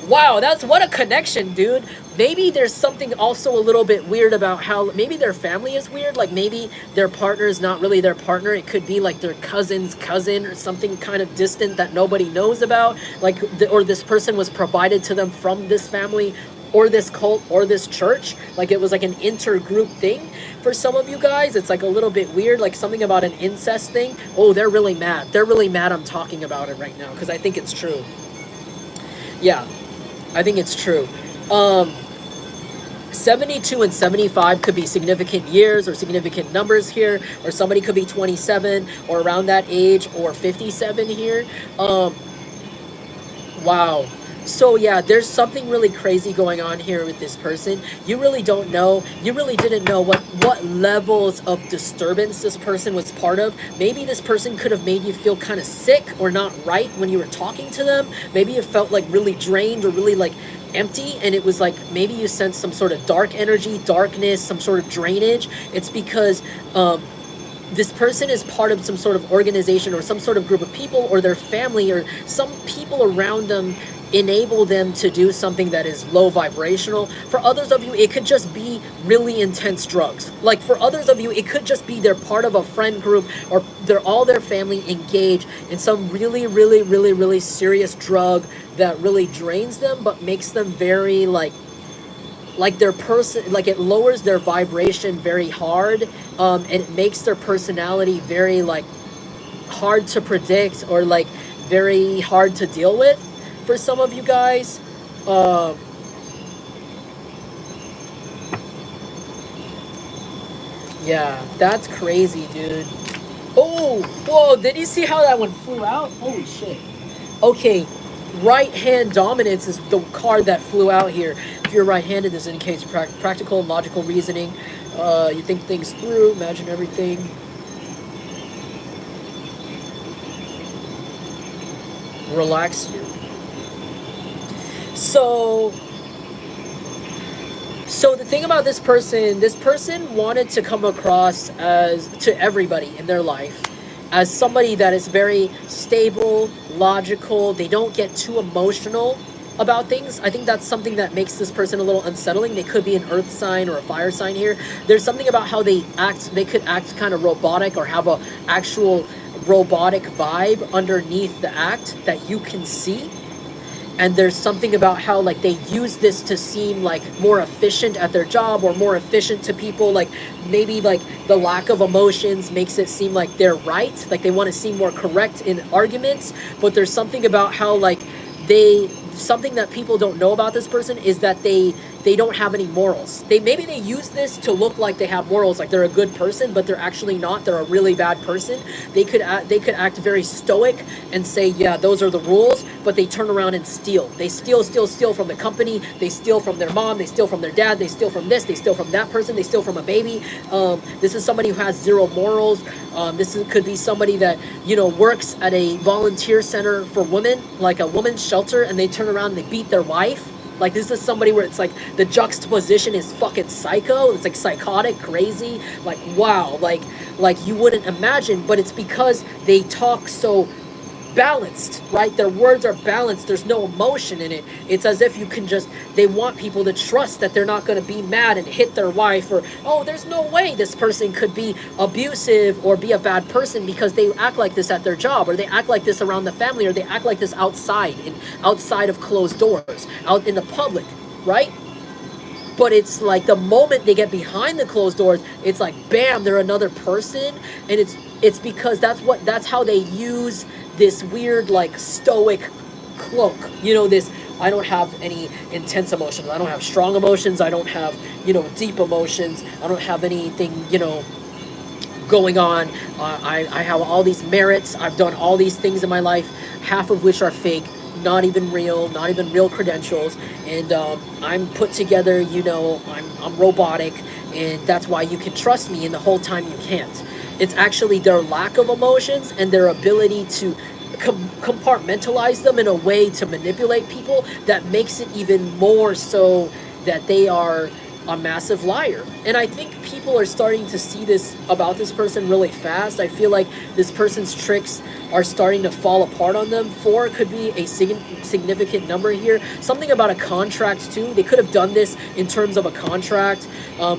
Wow, that's what a connection, dude. Maybe there's something also a little bit weird about how maybe their family is weird. Like maybe their partner is not really their partner. It could be like their cousin's cousin or something kind of distant that nobody knows about. Like, or this person was provided to them from this family or this cult or this church. Like it was like an intergroup thing. For some of you guys, it's like a little bit weird, like something about an incest thing. Oh, they're really mad. They're really mad I'm talking about it right now because I think it's true. Yeah, I think it's true. 72 and 75 could be significant years or significant numbers here, or somebody could be 27 or around that age, or 57 here. Wow. So yeah, there's something really crazy going on here with this person. You really don't know. You really didn't know what levels of disturbance this person was part of. Maybe this person could have made you feel kind of sick or not right when you were talking to them. Maybe you felt like really drained or really like empty, and it was like maybe you sense some sort of dark energy, darkness, some sort of drainage. It's because this person is part of some sort of organization or some sort of group of people, or their family or some people around them enable them to do something that is low vibrational. For others of you, it could just be really intense drugs. Like for others of you, it could just be they're part of a friend group, or all their family engaged in some really, really, really, really serious drug that really drains them, but makes them very like their person, like it lowers their vibration very hard, and it makes their personality very like hard to predict, or like very hard to deal with for some of you guys. Yeah, that's crazy, dude. Oh, whoa, did you see how that one flew out? Holy shit. Okay, right hand dominance is the card that flew out here. If you're right-handed, this indicates practical and logical reasoning. You think things through, imagine everything. Relax you. So the thing about this person wanted to come across as, to everybody in their life, as somebody that is very stable, logical. They don't get too emotional about things. I think that's something that makes this person a little unsettling. They could be an earth sign or a fire sign here. There's something about how they act. They could act kind of robotic, or have a actual robotic vibe underneath the act that you can see. And there's something about how like they use this to seem like more efficient at their job, or more efficient to people. Like maybe like the lack of emotions makes it seem like they're right, like they want to seem more correct in arguments. But there's something about how like something that people don't know about this person is that they don't have any morals. Maybe they use this to look like they have morals, like they're a good person, but they're actually not. They're a really bad person. They could act very stoic and say, yeah, those are the rules, but they turn around and steal. They steal from the company. They steal from their mom. They steal from their dad. They steal from this. They steal from that person. They steal from a baby. This is somebody who has zero morals. Could be somebody that, works at a volunteer center for women, like a women's shelter, and they turn around and they beat their wife. Like this is somebody where it's like the juxtaposition is fucking psycho. It's like psychotic, crazy. Like wow, like you wouldn't imagine, but it's because they talk so balanced, right? Their words are balanced. There's no emotion in it. It's as if they want people to trust that they're not going to be mad and hit their wife, or, oh, there's no way this person could be abusive or be a bad person because they act like this at their job, or they act like this around the family, or they act like this outside of closed doors, out in the public, right? But it's like the moment they get behind the closed doors, it's like, bam, they're another person. And it's because that's how they use this weird, like, stoic cloak. This, I don't have any intense emotions. I don't have strong emotions. I don't have, deep emotions. I don't have anything, going on. I have all these merits. I've done all these things in my life, half of which are fake. Not even real credentials, and I'm put together, I'm robotic, and that's why you can trust me, and the whole time you can't. It's actually their lack of emotions and their ability to compartmentalize them in a way to manipulate people that makes it even more so that they are a massive liar. And I think people are starting to see this about this person really fast. I feel like this person's tricks are starting to fall apart on them. 4 could be a significant number here. Something about a contract too. They could have done this in terms of a contract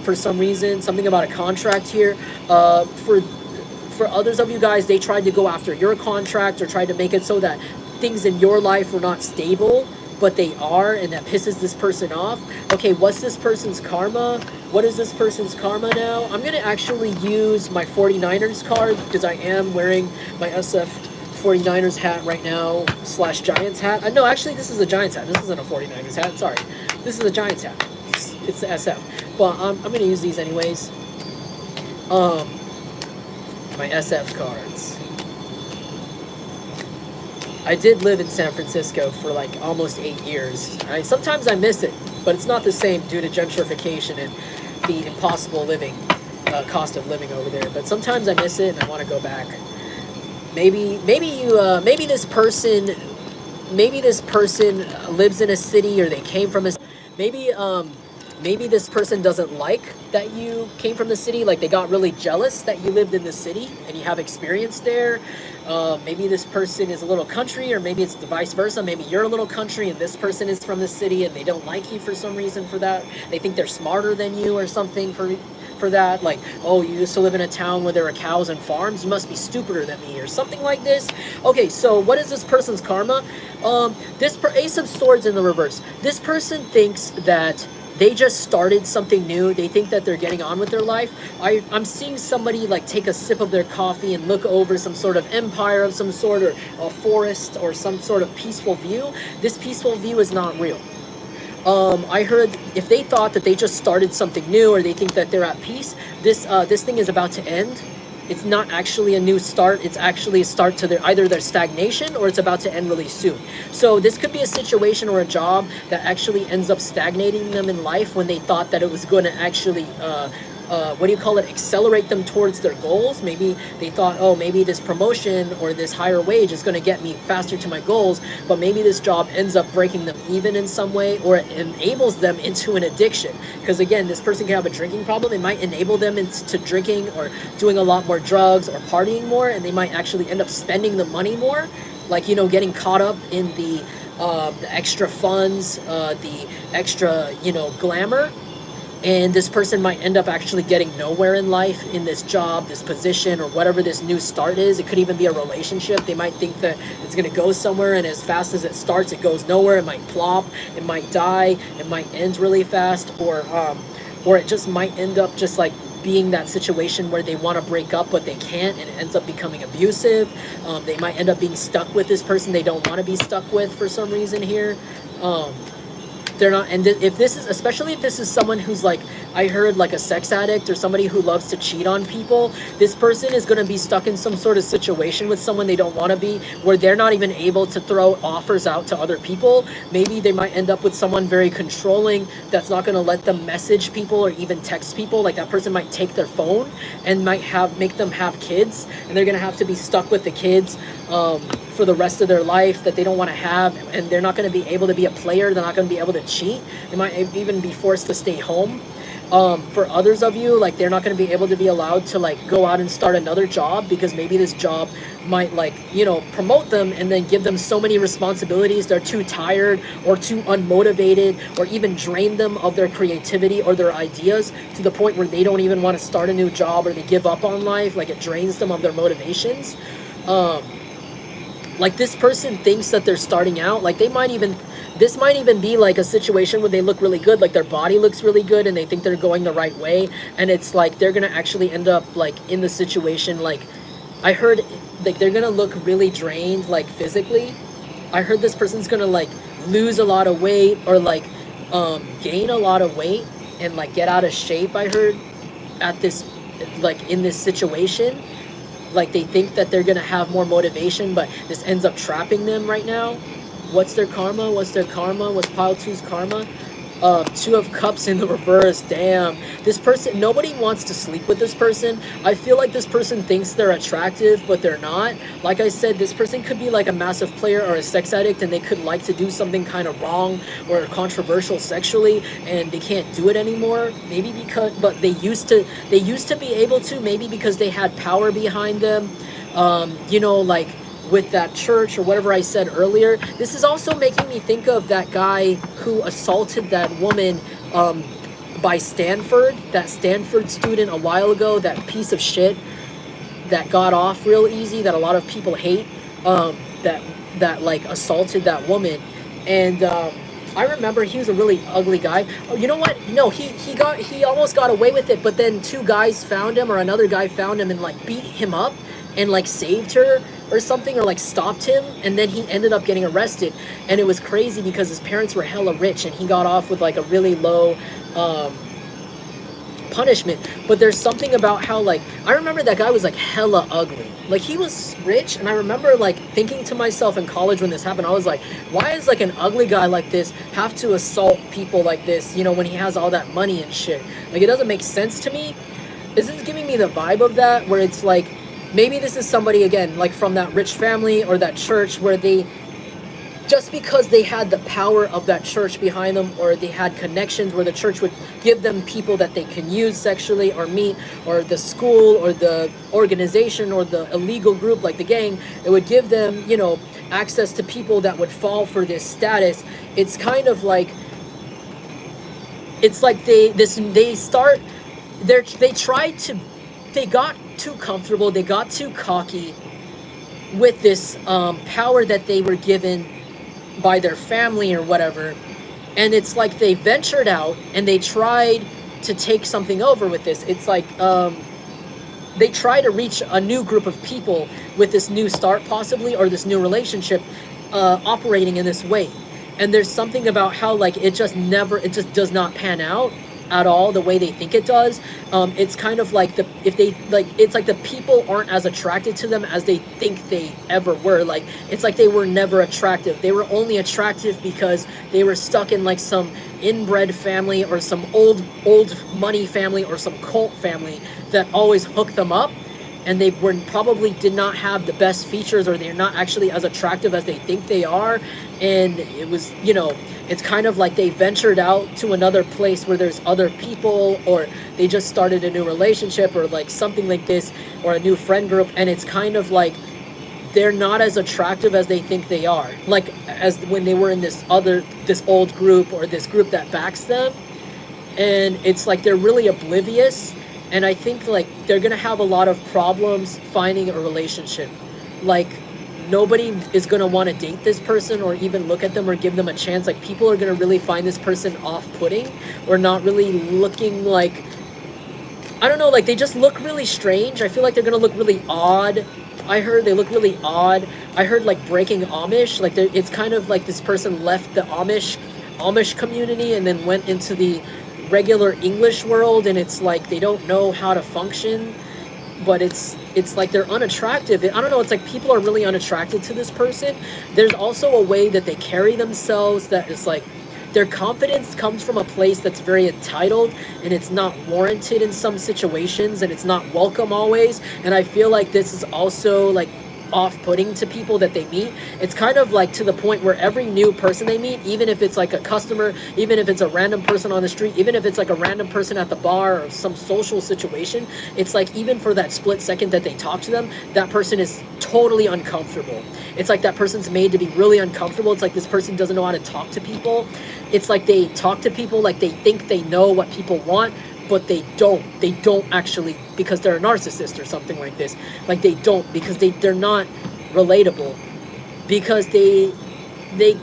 for some reason. Something about a contract here. For others of you guys, they tried to go after your contract, or tried to make it so that things in your life were not stable, but they are, and that pisses this person off. Okay, what's this person's karma? What is this person's karma now? I'm going to actually use my 49ers card, because I am wearing my SF 49ers hat right now, / Giants hat. No, actually, this is a Giants hat. This isn't a 49ers hat. Sorry. This is a Giants hat. It's the SF. But I'm going to use these anyways. My SF cards. I did live in San Francisco for like almost 8 years. Sometimes I miss it, but it's not the same due to gentrification and the impossible cost of living over there. But sometimes I miss it and I want to go back. Maybe this person maybe this person lives in a city, or they came from a, maybe maybe this person doesn't like that you came from the city, like they got really jealous that you lived in the city and you have experience there. Maybe this person is a little country, or maybe it's the vice versa. Maybe you're a little country and this person is from the city, and they don't like you for some reason for that. They think they're smarter than you or something for that. Like, oh, you used to live in a town where there are cows and farms, you must be stupider than me, or something like this. Okay, so what is this person's karma? Ace of Swords in the reverse. This person thinks that they just started something new. They think that they're getting on with their life. I'm seeing somebody like take a sip of their coffee and look over some sort of empire of some sort, or a forest, or some sort of peaceful view. This peaceful view is not real. I heard if they thought that they just started something new, or they think that they're at peace, this thing is about to end. It's not actually a new start. It's actually a start to either their stagnation, or it's about to end really soon. So this could be a situation or a job that actually ends up stagnating them in life, when they thought that it was going to actually accelerate them towards their goals. Maybe they thought, oh, maybe this promotion or this higher wage is going to get me faster to my goals, but maybe this job ends up breaking them even in some way, or it enables them into an addiction. Because again, this person can have a drinking problem. It might enable them into drinking, or doing a lot more drugs, or partying more, and they might actually end up spending the money more, like, you know, getting caught up in the extra funds, the extra, you know, glamour. And this person might end up actually getting nowhere in life, in this job, this position, or whatever this new start is. It could even be a relationship. They might think that it's going to go somewhere, and as fast as it starts, it goes nowhere. It might plop, it might die, it might end really fast, or it just might end up just like being that situation where they want to break up but they can't, and it ends up becoming abusive. They might end up being stuck with this person they don't want to be stuck with for some reason here. They're not, and if this is, especially if this is someone who's like, I heard like a sex addict, or somebody who loves to cheat on people, this person is going to be stuck in some sort of situation with someone they don't want to be, where they're not even able to throw offers out to other people. Maybe they might end up with someone very controlling that's not going to let them message people or even text people. Like, that person might take their phone and might make them have kids, and they're going to have to be stuck with the kids for the rest of their life that they don't want to have, and they're not going to be able to be a player. They're not going to be able to cheat. They might even be forced to stay home. For others of you, like, they're not going to be able to be allowed to like go out and start another job, because maybe this job might, like, you know, promote them and then give them so many responsibilities. They're too tired, or too unmotivated, or even drain them of their creativity or their ideas, to the point where they don't even want to start a new job, or they give up on life. Like, it drains them of their motivations. Like, this person thinks that they're starting out, like this might even be like a situation where they look really good, like their body looks really good, and they think they're going the right way, and it's like they're gonna actually end up like in the situation, like, I heard like they're gonna look really drained, like physically. I heard this person's gonna like lose a lot of weight, or like gain a lot of weight, and like get out of shape. I heard at this, like, in this situation. Like, they think that they're gonna have more motivation, but this ends up trapping them right now. What's their karma? What's their karma? What's pile two's karma? Two of Cups in the reverse. Damn. This person, nobody wants to sleep with this person. I feel like this person thinks they're attractive, but they're not. Like I said, this person could be like a massive player or a sex addict, and they could like to do something kind of wrong or controversial sexually, and they can't do it anymore. Maybe because, but they used to be able to, maybe because they had power behind them. You know, like, with that church or whatever I said earlier. This is also making me think of that guy who assaulted that woman by Stanford, that Stanford student a while ago, that piece of shit that got off real easy, that a lot of people hate, that like assaulted that woman. And I remember he was a really ugly guy. Oh, you know what? No, he almost got away with it, but then two guys found him, or another guy found him and like beat him up and like saved her or something, or like stopped him, and then he ended up getting arrested. And it was crazy because his parents were hella rich, and he got off with like a really low punishment. But there's something about how, like, I remember that guy was like hella ugly. Like, he was rich, and I remember like thinking to myself in college when this happened, I was like, why is like an ugly guy like this have to assault people like this, you know, when he has all that money and shit? Like, it doesn't make sense to me. This is giving me the vibe of that, where it's like, maybe this is somebody, again, like from that rich family or that church, where they just because they had the power of that church behind them, or they had connections where the church would give them people that they can use sexually or meet, or the school or the organization or the illegal group like the gang, it would give them, you know, access to people that would fall for this status. It's kind of like, it's like they got too comfortable, they got too cocky with this power that they were given by their family or whatever, and it's like they ventured out and they tried to take something over with this. It's like they try to reach a new group of people with this new start possibly, or this new relationship operating in this way. And there's something about how like it just does not pan out at all the way they think it does. It's kind of like it's like the people aren't as attracted to them as they think they ever were. Like, it's like they were never attractive. They were only attractive because they were stuck in like some inbred family, or some old money family, or some cult family that always hooked them up, and they probably did not have the best features, or they're not actually as attractive as they think they are. And it was, you know, it's kind of like they ventured out to another place where there's other people, or they just started a new relationship, or like something like this, or a new friend group, and it's kind of like they're not as attractive as they think they are, like as when they were in this old group, or this group that backs them. And it's like they're really oblivious, and I think like they're gonna have a lot of problems finding a relationship. Like, nobody is going to want to date this person, or even look at them, or give them a chance. Like, people are going to really find this person off-putting, or not really looking like, I don't know, like they just look really strange. I feel like they're going to look really odd. I heard they look really odd. I heard like breaking Amish, like it's kind of like this person left the Amish community and then went into the regular English world, and it's like they don't know how to function. But it's like they're unattractive. I don't know, it's like people are really unattracted to this person. There's also a way that they carry themselves that is like, their confidence comes from a place that's very entitled, and it's not warranted in some situations, and it's not welcome always. And I feel like this is also like off-putting to people that they meet. It's kind of like to the point where every new person they meet, even if it's like a customer, even if it's a random person on the street, even if it's like a random person at the bar or some social situation, it's like even for that split second that they talk to them, that person is totally uncomfortable. It's like that person's made to be really uncomfortable. It's like this person doesn't know how to talk to people. It's like they talk to people like they think they know what people want, but they don't actually, because they're a narcissist or something like this. Like they don't, because they're not relatable, because they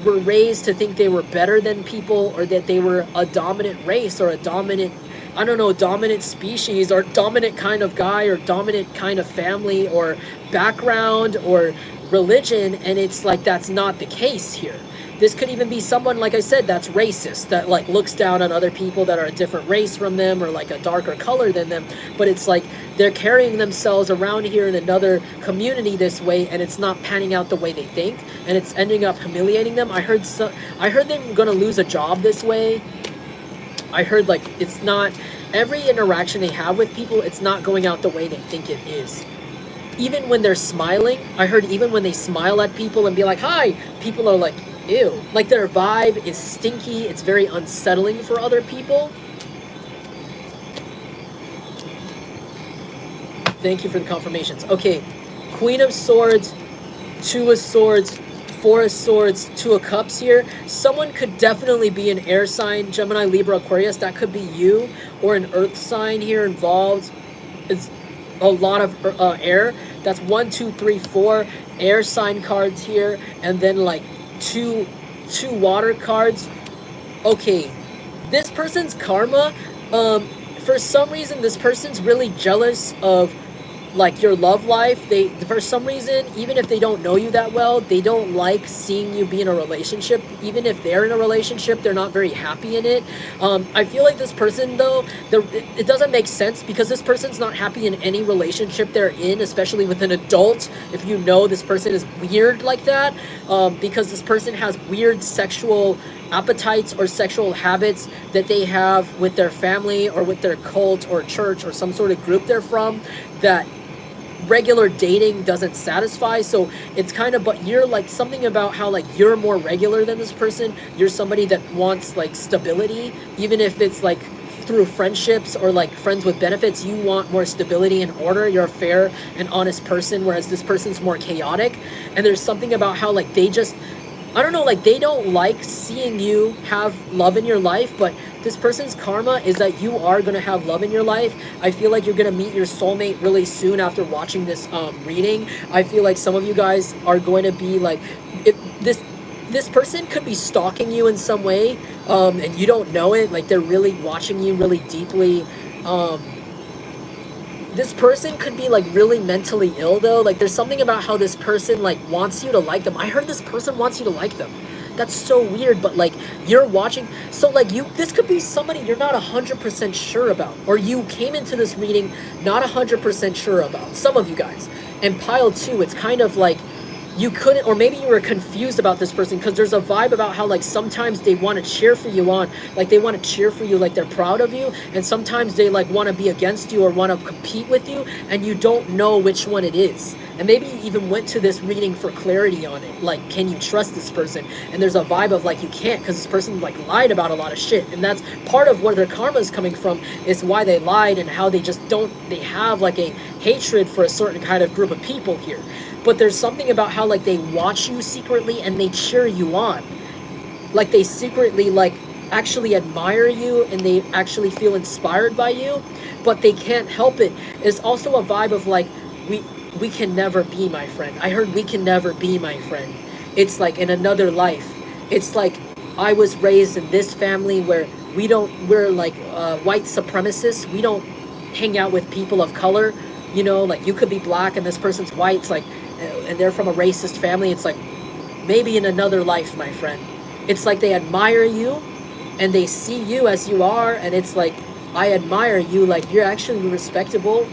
were raised to think they were better than people, or that they were a dominant race, or a dominant, I don't know, dominant species, or dominant kind of guy, or dominant kind of family, or background, or religion. And it's like that's not the case here. This could even be someone, like I said, that's racist, that like looks down on other people that are a different race from them, or like a darker color than them. But it's like they're carrying themselves around here in another community this way, and it's not panning out the way they think, and it's ending up humiliating them. I heard they're going to lose a job this way. I heard like it's not, every interaction they have with people, it's not going out the way they think it is. Even when they're smiling, I heard even when they smile at people and be like, hi, people are like, ew. Like their vibe is stinky. It's very unsettling for other people. Thank you for the confirmations. Okay, Queen of Swords, Two of Swords, Four of Swords, Two of Cups here. Someone could definitely be an air sign, Gemini, Libra, Aquarius. That could be you, or an earth sign here involved. It's a lot of air. That's 1, 2, 3, 4 air sign cards here, and then like two water cards. Okay, this person's karma, for some reason this person's really jealous of like your love life. They, for some reason, even if they don't know you that well, they don't like seeing you be in a relationship. Even if they're in a relationship, they're not very happy in it. I feel like this person though, it doesn't make sense, because this person's not happy in any relationship they're in, especially with an adult. If you know this person is weird like that, because this person has weird sexual appetites or sexual habits that they have with their family, or with their cult or church or some sort of group they're from, that regular dating doesn't satisfy. So it's kind of, but you're like something about how like you're more regular than this person. You're somebody that wants like stability, even if it's like through friendships or like friends with benefits. You want more stability and order. You're a fair and honest person, whereas this person's more chaotic. And there's something about how like they just, I don't know, like they don't like seeing you have love in your life, but this person's karma is that you are going to have love in your life. I feel like you're going to meet your soulmate really soon after watching this reading. I feel like some of you guys are going to be like, this person could be stalking you in some way, and you don't know it. Like they're really watching you really deeply. This person could be like really mentally ill though. Like there's something about how this person like wants you to like them. I heard this person wants you to like them. That's so weird, but like you're watching, so like this could be somebody you're not 100% sure about, or you came into this reading not 100% sure about, some of you guys. And pile 2, it's kind of like you couldn't, or maybe you were confused about this person, because there's a vibe about how like sometimes they want to cheer for you on, like they want to cheer for you, like they're proud of you, and sometimes they like want to be against you or want to compete with you, and you don't know which one it is. And maybe you even went to this reading for clarity on it, like can you trust this person? And there's a vibe of like you can't, because this person like lied about a lot of shit, and that's part of where their karma is coming from, is why they lied and how they just don't, they have like a hatred for a certain kind of group of people here. But there's something about how like they watch you secretly and they cheer you on. Like they secretly like actually admire you and they actually feel inspired by you, but they can't help it. It's also a vibe of like, we can never be my friend. I heard we can never be my friend. It's like in another life. It's like I was raised in this family where we're like white supremacists. We don't hang out with people of color. You know, like you could be black and this person's white. It's like, and they're from a racist family. It's like, maybe in another life, my friend. It's like they admire you and they see you as you are, and it's like, I admire you, like you're actually respectable.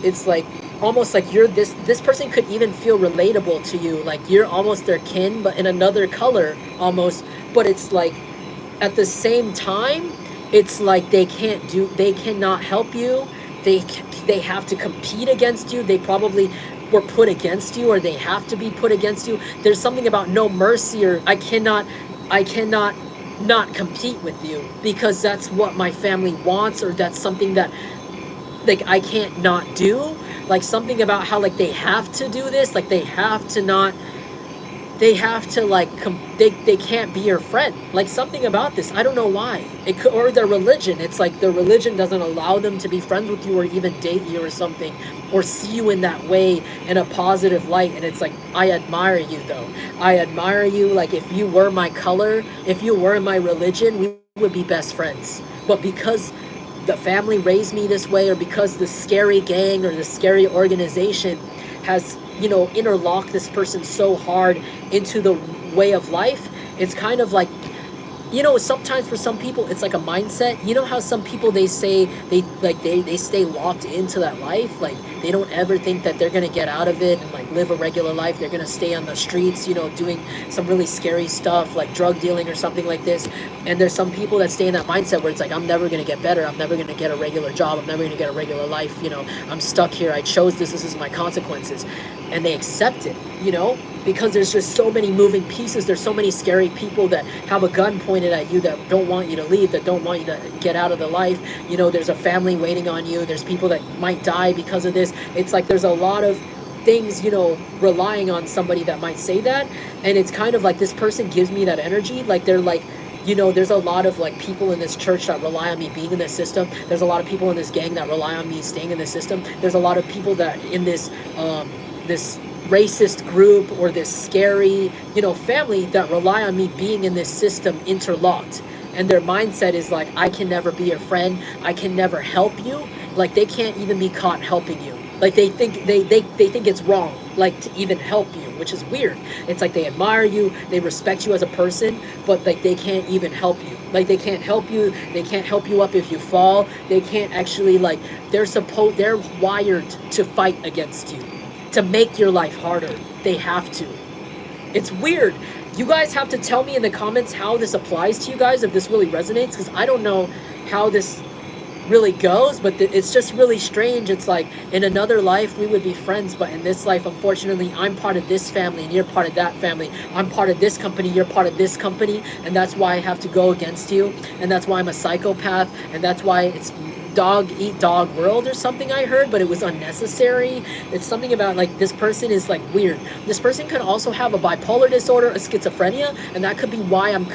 It's like almost like you're this person could even feel relatable to you, like you're almost their kin, but in another color almost. But it's like at the same time, it's like they cannot help you. They have to compete against you. They probably were put against you, or they have to be put against you. There's something about no mercy, or I cannot not compete with you because that's what my family wants, or that's something that like I can't not do. Like something about how like they have to do this, like they have to not, they have to like they can't be your friend. Like something about this, I don't know why. It could, or their religion. It's like their religion doesn't allow them to be friends with you or even date you or something, or see you in that way in a positive light. And it's like, I admire you though. I admire you. Like if you were my color, if you were my religion, we would be best friends. But because the family raised me this way, or because the scary gang or the scary organization has, you know, interlocked this person so hard into the way of life, it's kind of like, you know, sometimes for some people it's like a mindset. You know how some people, they say they stay locked into that life, like they don't ever think that they're gonna get out of it and like live a regular life. They're gonna stay on the streets, you know, doing some really scary stuff like drug dealing or something like this. And there's some people that stay in that mindset where it's like, I'm never gonna get better, I'm never gonna get a regular job, I'm never gonna get a regular life, you know, I'm stuck here, I chose this is my consequences. And they accept it, you know, because there's just so many moving pieces. There's so many scary people that have a gun pointed at you, that don't want you to leave, that don't want you to get out of the life. You know, there's a family waiting on you. There's people that might die because of this. It's like there's a lot of things, you know, relying on somebody that might say that. And it's kind of like this person gives me that energy. Like they're like, you know, there's a lot of like people in this church that rely on me being in this system. There's a lot of people in this gang that rely on me staying in this system. There's a lot of people that in this this racist group or this scary, you know, family that rely on me being in this system interlocked. And their mindset is like, I can never be your friend, I can never help you. Like they can't even be caught helping you. Like they think they think it's wrong, like to even help you, which is weird. It's like they admire you, they respect you as a person, but like they can't even help you. Like they can't help you, they can't help you up if you fall. They can't actually, like, they're wired to fight against you, to make your life harder. They have to. It's weird. You guys have to tell me in the comments how this applies to you guys, if this really resonates, because I don't know how this really goes, but it's just really strange. It's like in another life we would be friends, but in this life, unfortunately, I'm part of this family and you're part of that family. I'm part of this company, you're part of this company, and that's why I have to go against you, and that's why I'm a psychopath, and that's why it's dog eat dog world or something I heard, but it was unnecessary. It's something about like this person is like weird. This person could also have a bipolar disorder, a schizophrenia, and that could be why I'm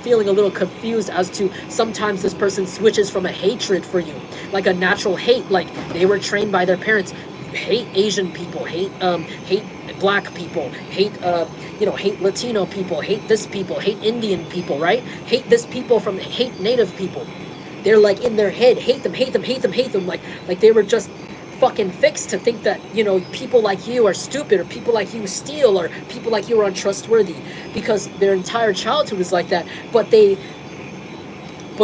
feeling a little confused as to sometimes this person switches from a hatred for you, like a natural hate, like they were trained by their parents, hate Asian people, hate black people, hate hate Latino people, hate this people, hate Indian people, right? Hate this people from hate native people. They're like in their head, hate them, hate them, hate them, hate them, like they were just fucking fixed to think that, you know, people like you are stupid, or people like you steal, or people like you are untrustworthy, because their entire childhood was like that. But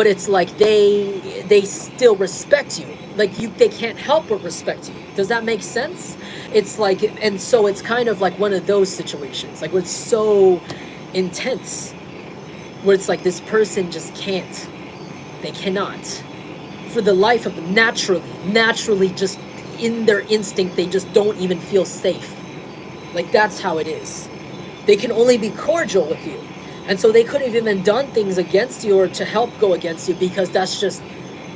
it's like they still respect you. Like they can't help but respect you. Does that make sense? It's like, and so it's kind of like one of those situations, like where it's so intense, where it's like this person just can't. They cannot, for the life of them, naturally, just in their instinct, they just don't even feel safe. Like that's how it is. They can only be cordial with you. And so they could have even done things against you or to help go against you, because that's just,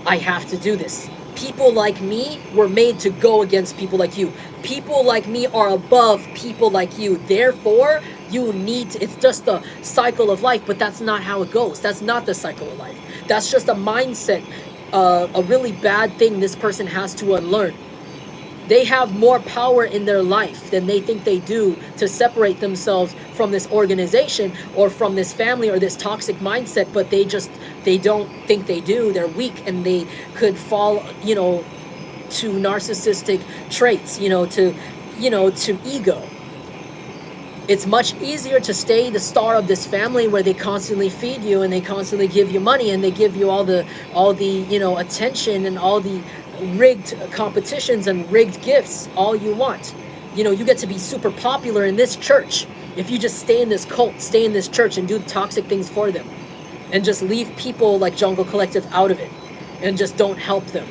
I have to do this. People like me were made to go against people like you. People like me are above people like you. Therefore, you need to, it's just the cycle of life, but that's not how it goes. That's not the cycle of life. That's just a mindset, a really bad thing this person has to unlearn. They have more power in their life than they think they do to separate themselves from this organization or from this family or this toxic mindset, but they don't think they do. They're weak, and they could fall, to narcissistic traits, to ego. It's much easier to stay the star of this family where they constantly feed you and they constantly give you money and they give you all the attention and all the rigged competitions and rigged gifts, all you want. You get to be super popular in this church if you just stay in this cult, stay in this church and do the toxic things for them, and just leave people like Jungle Collective out of it and just don't help them,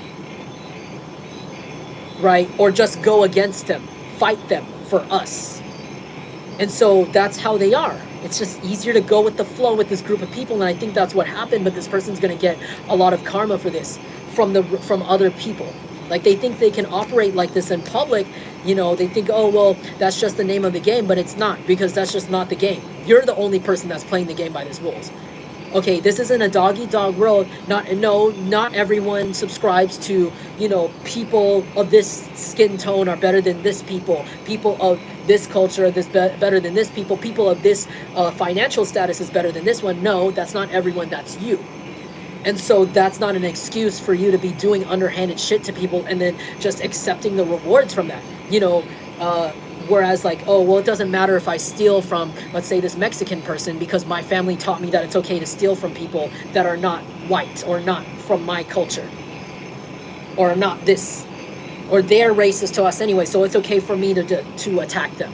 right? Or just go against them, fight them for us. And so that's how they are. It's just easier to go with the flow with this group of people, and I think that's what happened. But this person's going to get a lot of karma for this from other people. Like they think they can operate like this in public. They think, oh well, that's just the name of the game, but it's not, because that's just not the game. You're the only person that's playing the game by these rules. Okay, this isn't a dog-eat-dog world. Not everyone subscribes to, people of this skin tone are better than this people. People of this culture are better than this people. People of this financial status is better than this one. No, that's not everyone. That's you. And so that's not an excuse for you to be doing underhanded shit to people and then just accepting the rewards from that. Whereas like, oh, well, it doesn't matter if I steal from, let's say, this Mexican person, because my family taught me that it's okay to steal from people that are not white or not from my culture or not this, or they're racist to us anyway, so it's okay for me to attack them,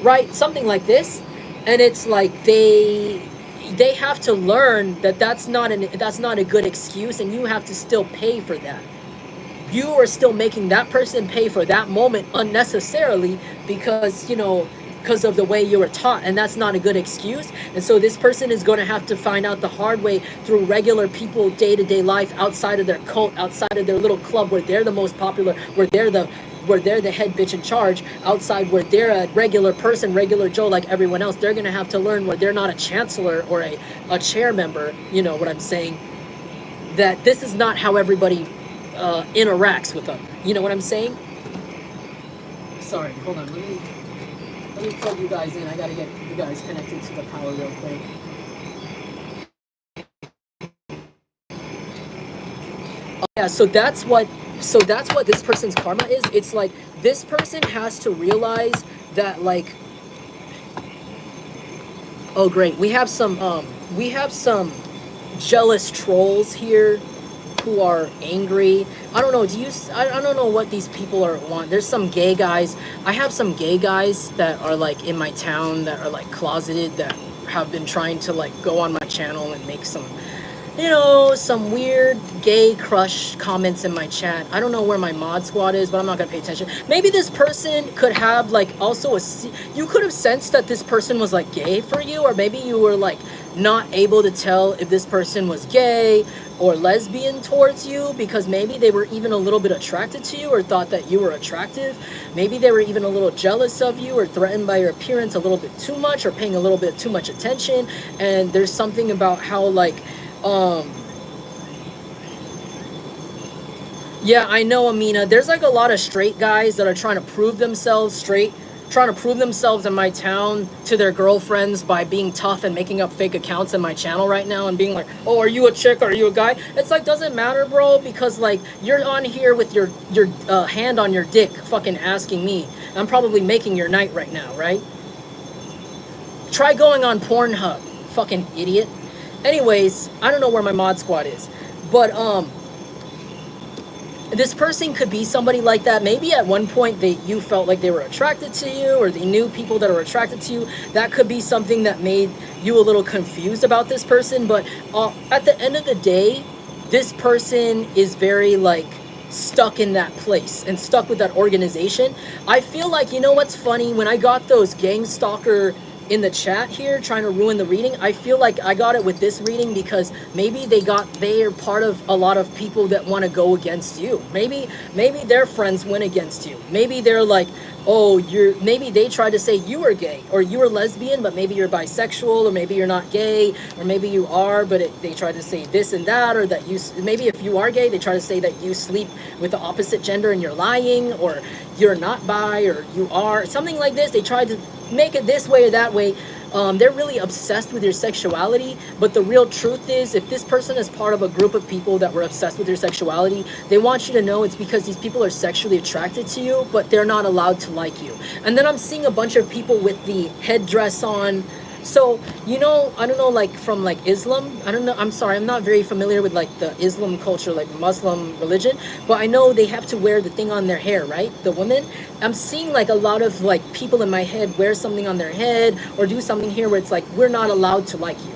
right? Something like this. And it's like they have to learn that that's not a good excuse, and you have to still pay for that. You are still making that person pay for that moment unnecessarily because of the way you were taught, and that's not a good excuse. And so this person is going to have to find out the hard way through regular people, day-to-day life, outside of their cult, outside of their little club where they're the most popular, where they're the head bitch in charge, outside where they're a regular person, regular Joe like everyone else. They're going to have to learn where they're not a chancellor or a chair member, you know what I'm saying, that this is not how everybody interacts with them. You know what I'm saying? Sorry, hold on. Let me plug you guys in. I gotta get you guys connected to the power real quick. Yeah, so that's what this person's karma is. It's like this person has to realize that, like, oh great, we have some jealous trolls here who are angry. I don't know, I don't know what these people want. There's some gay guys. I have some gay guys that are like in my town that are like closeted, that have been trying to like go on my channel and make some, you know, some weird gay crush comments in my chat. I don't know where my mod squad is, but I'm not gonna pay attention. Maybe this person could have like also you could have sensed that this person was like gay for you, or maybe you were like not able to tell if this person was gay or lesbian towards you, because maybe they were even a little bit attracted to you or thought that you were attractive. Maybe they were even a little jealous of you or threatened by your appearance a little bit too much, or paying a little bit too much attention. And there's something about how like yeah, I know, Amina. There's like a lot of straight guys that are trying to prove themselves straight, trying to prove themselves in my town to their girlfriends by being tough and making up fake accounts in my channel right now and being like, oh, are you a chick or are you a guy? It's like, doesn't matter, bro, because like you're on here with your hand on your dick fucking asking me. I'm probably making your night right now, right? Try going on Pornhub, fucking idiot. Anyways, I don't know where my mod squad is, but this person could be somebody like that. Maybe at one point you felt like they were attracted to you, or they knew people that are attracted to you. That could be something that made you a little confused about this person. But at the end of the day, this person is very like stuck in that place and stuck with that organization. I feel like, you know what's funny? When I got those gang stalker in the chat here trying to ruin the reading, I feel like I got it with this reading because maybe they are part of a lot of people that want to go against you. Maybe their friends went against you. Maybe they're like, oh, maybe they tried to say you were gay or you were lesbian, but maybe you're bisexual, or maybe you're not gay, or maybe you are, but they tried to say this and that, or that maybe if you are gay, they try to say that you sleep with the opposite gender and you're lying, or you're not bi, or you are, something like this. They tried to make it this way or that way. They're really obsessed with your sexuality, but the real truth is, if this person is part of a group of people that were obsessed with your sexuality, they want you to know it's because these people are sexually attracted to you, but they're not allowed to like you. And then I'm seeing a bunch of people with the headdress on. So, you know, I don't know, like from like Islam, I don't know, I'm sorry, I'm not very familiar with like the Islam culture, like Muslim religion, but I know they have to wear the thing on their hair, right? The women. I'm seeing like a lot of like people in my head wear something on their head or do something here where it's like, we're not allowed to like you.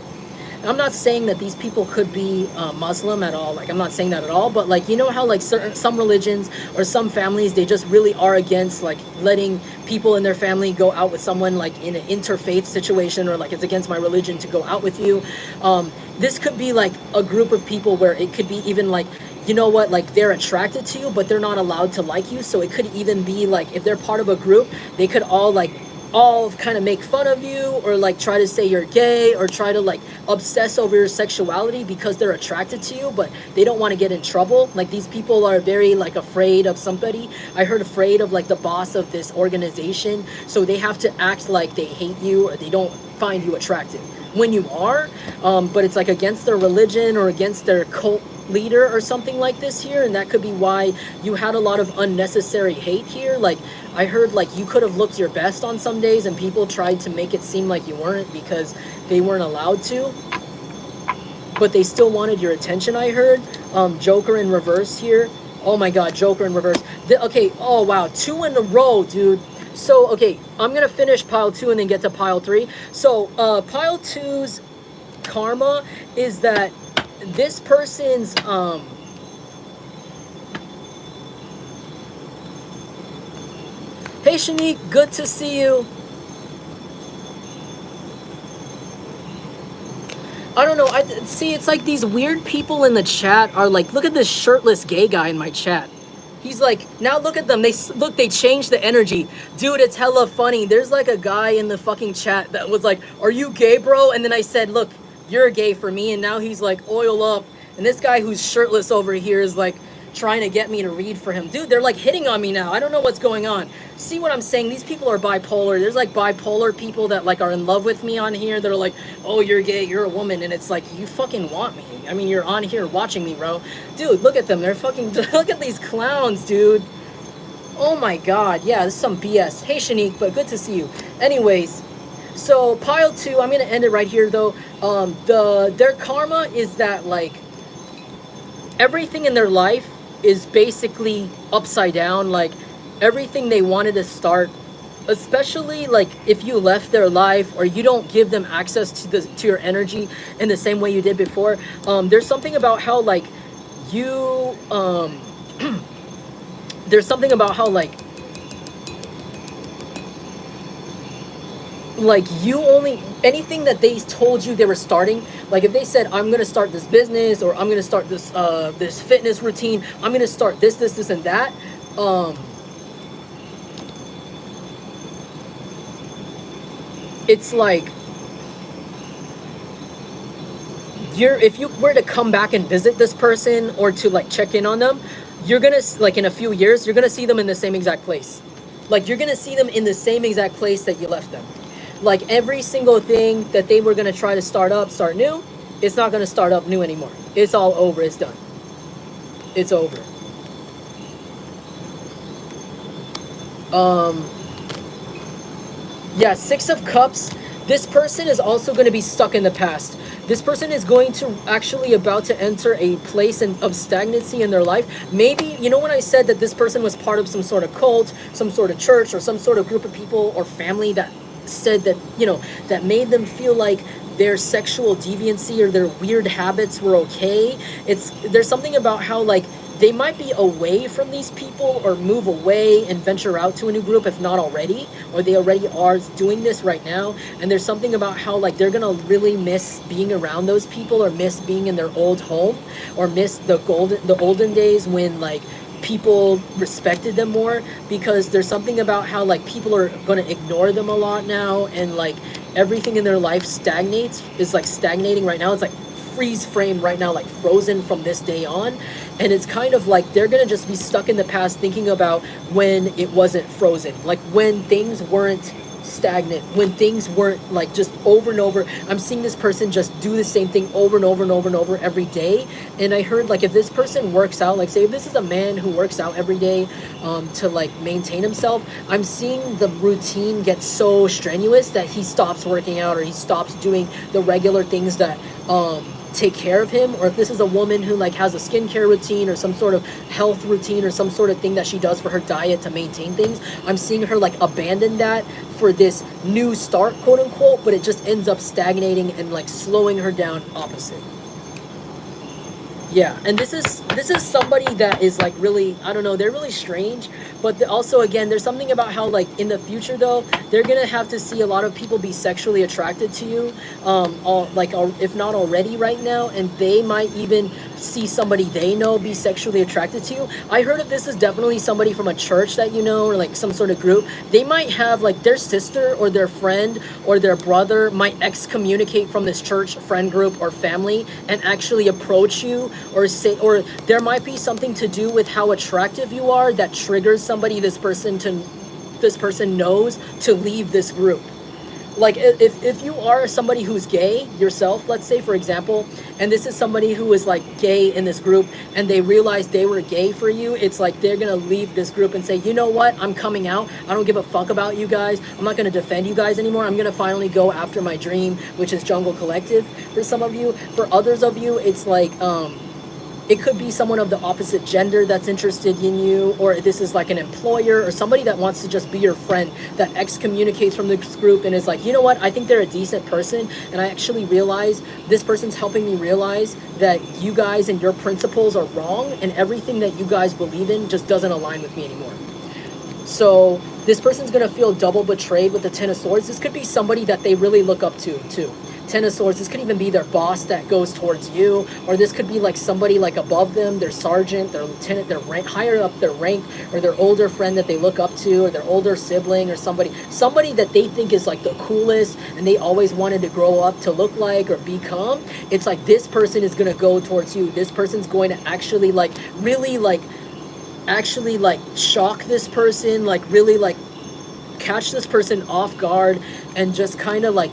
I'm not saying that these people could be Muslim at all. Like, I'm not saying that at all. But like, you know how like some religions or some families, they just really are against like letting people in their family go out with someone like in an interfaith situation, or like it's against my religion to go out with you. This could be like a group of people where it could be even like, you know what, like they're attracted to you, but they're not allowed to like you. So it could even be like, if they're part of a group, they could all kind of make fun of you, or like try to say you're gay, or try to like obsess over your sexuality because they're attracted to you, but they don't want to get in trouble. Like, these people are very like afraid of somebody. I heard afraid of like the boss of this organization, so they have to act like they hate you or they don't find you attractive when you are, but it's like against their religion or against their cult leader or something like this here. And that could be why you had a lot of unnecessary hate here. Like, I heard like you could have looked your best on some days and people tried to make it seem like you weren't because they weren't allowed to, but they still wanted your attention. I heard Joker in reverse here. Oh my god, Joker in reverse. Okay, oh wow, 2 in a row, dude. So okay, I'm gonna finish pile 2 and then get to pile 3. So pile 2's karma is that this person's hey Shanique, good to see you. I don't know, see, it's like these weird people in the chat are like, look at this shirtless gay guy in my chat. He's like, now look at them, they changed the energy. Dude, it's hella funny. There's like a guy in the fucking chat that was like, are you gay, bro? And then I said, look, you're gay for me. And now he's like oil up. And this guy who's shirtless over here is like trying to get me to read for him. Dude, they're like hitting on me now. I don't know what's going on. See what I'm saying? These people are bipolar. There's like bipolar people that like are in love with me on here. They're like, oh, you're gay, you're a woman. And it's like, you fucking want me. I mean, you're on here watching me, bro. Dude, look at them. They're fucking, look at these clowns, dude. Oh my god. Yeah, this is some BS. Hey, Shanique, but good to see you. Anyways, so pile 2, I'm gonna end it right here though. Their karma is that like everything in their life is basically upside down. Like, everything they wanted to start especially like if you left their life or you don't give them access to your energy in the same way you did before. There's something about how like you there's something about how like you only, anything that they told you they were starting, like if they said I'm gonna start this business, or I'm gonna start this this fitness routine, I'm gonna start this and that, it's like if you were to come back and visit this person or to like check in on them, you're gonna, like in a few years, you're gonna see them in the same exact place. Like you're gonna see them in the same exact place that you left them. Like every single thing that they were gonna try to start new, it's not gonna start up new anymore. It's all over. It's done. It's over. Yeah, Six of Cups. This person is also going to be stuck in the past. This person is going to actually about to enter a place of stagnancy in their life. Maybe, you know, when I said that this person was part of some sort of cult, some sort of church, or some sort of group of people or family that said that, you know, that made them feel like their sexual deviancy or their weird habits were okay. There's something about how like they might be away from these people or move away and venture out to a new group if not already, or they already are doing this right now. And there's something about how like they're gonna really miss being around those people, or miss being in their old home, or miss the olden days when like people respected them more, because there's something about how like people are going to ignore them a lot now, and like everything in their life is like stagnating right now. It's like freeze frame right now, like frozen from this day on. And it's kind of like they're gonna just be stuck in the past, thinking about when it wasn't frozen, like when things weren't stagnant, when things weren't like just over and over. I'm seeing this person just do the same thing over and over and over and over every day. And I heard like if this person works out, like say if this is a man who works out every day to like maintain himself, I'm seeing the routine get so strenuous that he stops working out, or he stops doing the regular things that take care of him. Or if this is a woman who like has a skincare routine or some sort of health routine or some sort of thing that she does for her diet to maintain things, I'm seeing her like abandon that for this new start, quote unquote, but it just ends up stagnating and like slowing her down opposite. Yeah, and this is somebody that is like really, I don't know, they're really strange, but also again, there's something about how like in the future though, they're gonna have to see a lot of people be sexually attracted to you, if not already right now, and they might even see somebody they know be sexually attracted to you. I heard if this is definitely somebody from a church that you know, or like some sort of group, they might have like their sister or their friend or their brother might excommunicate from this church, friend group, or family, and actually approach you, or say, or there might be something to do with how attractive you are that triggers somebody this person knows to leave this group. Like if you are somebody who's gay yourself, let's say for example, and this is somebody who is like gay in this group, and they realize they were gay for you, it's like they're gonna leave this group and say, you know what, I'm coming out, I don't give a fuck about you guys, I'm not gonna defend you guys anymore, I'm gonna finally go after my dream, which is Jungle Collective. For some of you, for others of you, it's like it could be someone of the opposite gender that's interested in you, or this is like an employer or somebody that wants to just be your friend that excommunicates from this group and is like, you know what, I think they're a decent person, and I actually realize this person's helping me realize that you guys and your principles are wrong, and everything that you guys believe in just doesn't align with me anymore. So this person's gonna feel double betrayed with the Ten of Swords. This could be somebody that they really look up to too. Ten of Swords, this could even be their boss that goes towards you, or this could be like somebody like above them, their sergeant, their lieutenant, their rank, higher up their rank, or their older friend that they look up to, or their older sibling, or somebody that they think is like the coolest and they always wanted to grow up to look like or become. It's like this person is going to go towards you. This person's going to actually like really like actually like shock this person, like really like catch this person off guard, and just kind of like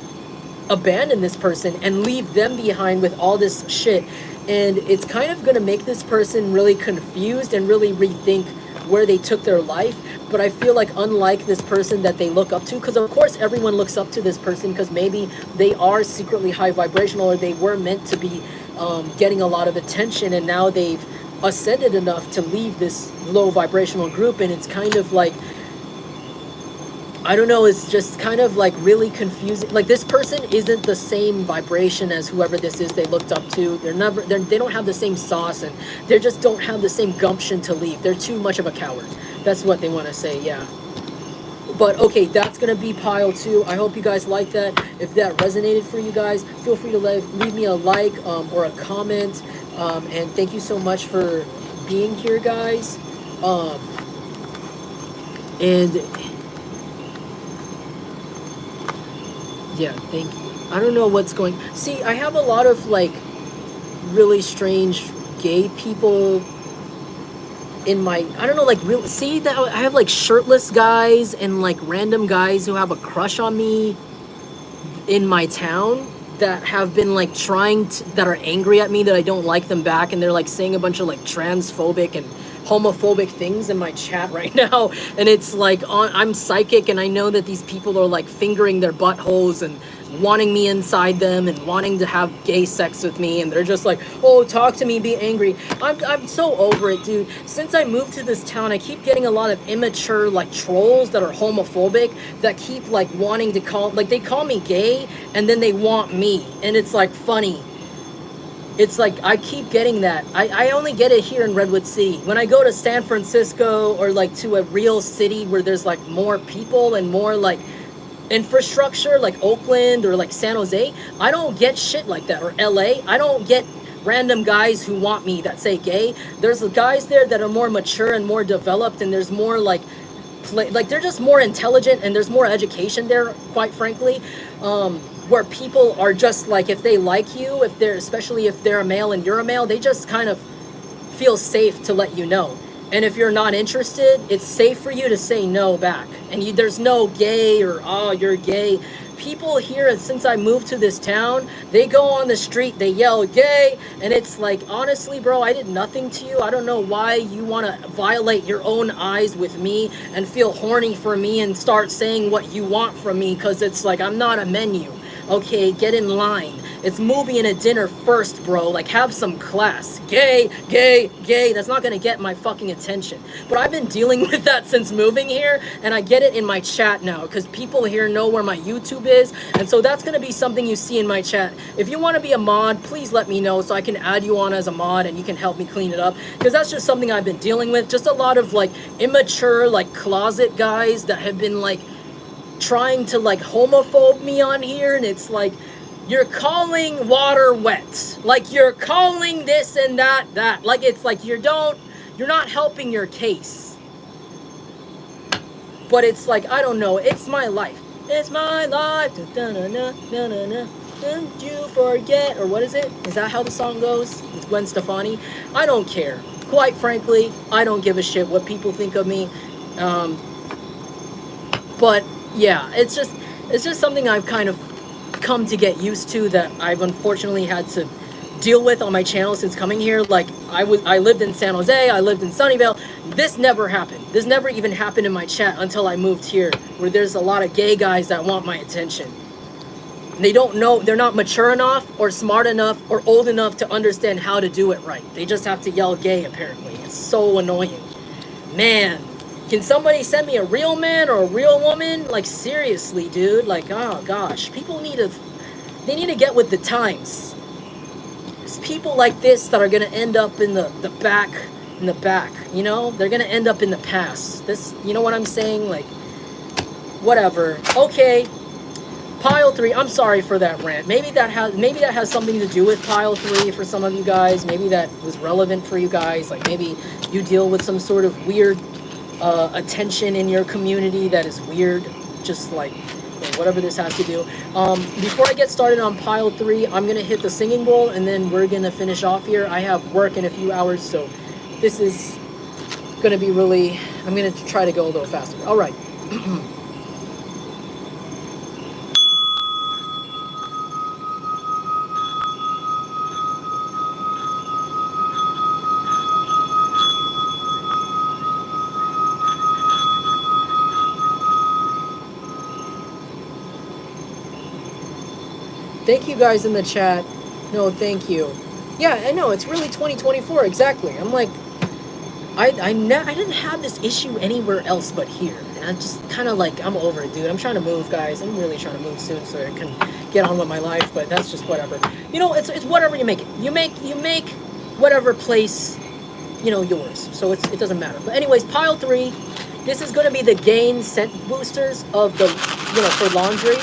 abandon this person and leave them behind with all this shit. And it's kind of going to make this person really confused and really rethink where they took their life. But I feel like unlike this person that they look up to, because of course everyone looks up to this person because maybe they are secretly high vibrational, or they were meant to be getting a lot of attention, and now they've ascended enough to leave this low vibrational group. And it's kind of like I don't know, it's just kind of like really confusing. Like this person isn't the same vibration as whoever this is they looked up to. They don't have the same sauce, and they just don't have the same gumption to leave. They're too much of a coward. That's what they want to say, yeah. But okay, that's gonna be pile 2. I hope you guys like that. If that resonated for you guys, feel free to leave me a like or a comment. And thank you so much for being here, guys. And yeah, thank you. I don't know what's going. See, I have a lot of like really strange gay people in my, I don't know, like real. See that I have like shirtless guys and like random guys who have a crush on me in my town that have been like that are angry at me that I don't like them back, and they're like saying a bunch of like transphobic and homophobic things in my chat right now. And it's like I'm psychic, and I know that these people are like fingering their buttholes and wanting me inside them and wanting to have gay sex with me, and they're just like, oh, talk to me, be angry. I'm so over it, dude. Since I moved to this town, I keep getting a lot of immature like trolls that are homophobic that keep like wanting to they call me gay and then they want me, and it's like funny. It's like I keep getting that. I only get it here in Redwood City. When I go to San Francisco or like to a real city where there's like more people and more like infrastructure, like Oakland or like San Jose, I don't get shit like that. Or LA, I don't get random guys who want me that say gay. There's guys there that are more mature and more developed, and there's more like they're just more intelligent, and there's more education there, quite frankly, where people are just like, if they like you, especially if they're a male and you're a male, they just kind of feel safe to let you know. And if you're not interested, it's safe for you to say no back. And there's no gay or, oh, you're gay. People here, since I moved to this town, they go on the street, they yell gay, and it's like, honestly, bro, I did nothing to you. I don't know why you want to violate your own eyes with me and feel horny for me and start saying what you want from me, because it's like, I'm not a menu. Okay, get in line. It's movie and a dinner first, bro. Like, have some class. Gay, gay, gay. That's not gonna get my fucking attention. But I've been dealing with that since moving here, and I get it in my chat now, because people here know where my YouTube is, and so that's gonna be something you see in my chat. If you wanna be a mod, please let me know so I can add you on as a mod and you can help me clean it up, because that's just something I've been dealing with. Just a lot of, like, immature, like, closet guys that have been, like, trying to like homophobe me on here, and it's like, you're calling water wet, like you're calling this and that, like it's like you're not helping your case. But it's like, I don't know, it's my life, don't you forget, or what is it? Is that how the song goes with Gwen Stefani? I don't care, quite frankly. I don't give a shit what people think of me. But yeah, it's just something I've kind of come to get used to, that I've unfortunately had to deal with on my channel since coming here. Like, I lived in San Jose, I lived in Sunnyvale. This never happened. This never even happened in my chat until I moved here, where there's a lot of gay guys that want my attention. They don't know, they're not mature enough or smart enough or old enough to understand how to do it right. They just have to yell gay, apparently. It's so annoying. Man. Can somebody send me a real man or a real woman? Like, seriously, dude. Like, oh gosh, people need to get with the times. It's people like this that are gonna end up in the back, you know? They're gonna end up in the past. This, you know what I'm saying? Like, whatever. Okay, pile 3. I'm sorry for that rant. Maybe that has something to do with pile 3 for some of you guys. Maybe that was relevant for you guys. Like, maybe you deal with some sort of weird attention in your community that is weird, just like whatever this has to do. Before I get started on pile 3, I'm gonna hit the singing bowl, and then we're gonna finish off here. I have work in a few hours, so this is gonna be really, I'm gonna try to go a little faster. All right. Thank you guys in the chat. No, thank you. Yeah, I know, it's really 2024, exactly. I'm like, I didn't have this issue anywhere else but here, and I just kind of like, I'm over it, dude. I'm trying to move, guys. I'm really trying to move soon so I can get on with my life. But that's just whatever. You know, it's whatever you make it. You make whatever place, you know, yours. So it doesn't matter. But anyways, pile 3. This is going to be the gain scent boosters of the, you know, for laundry.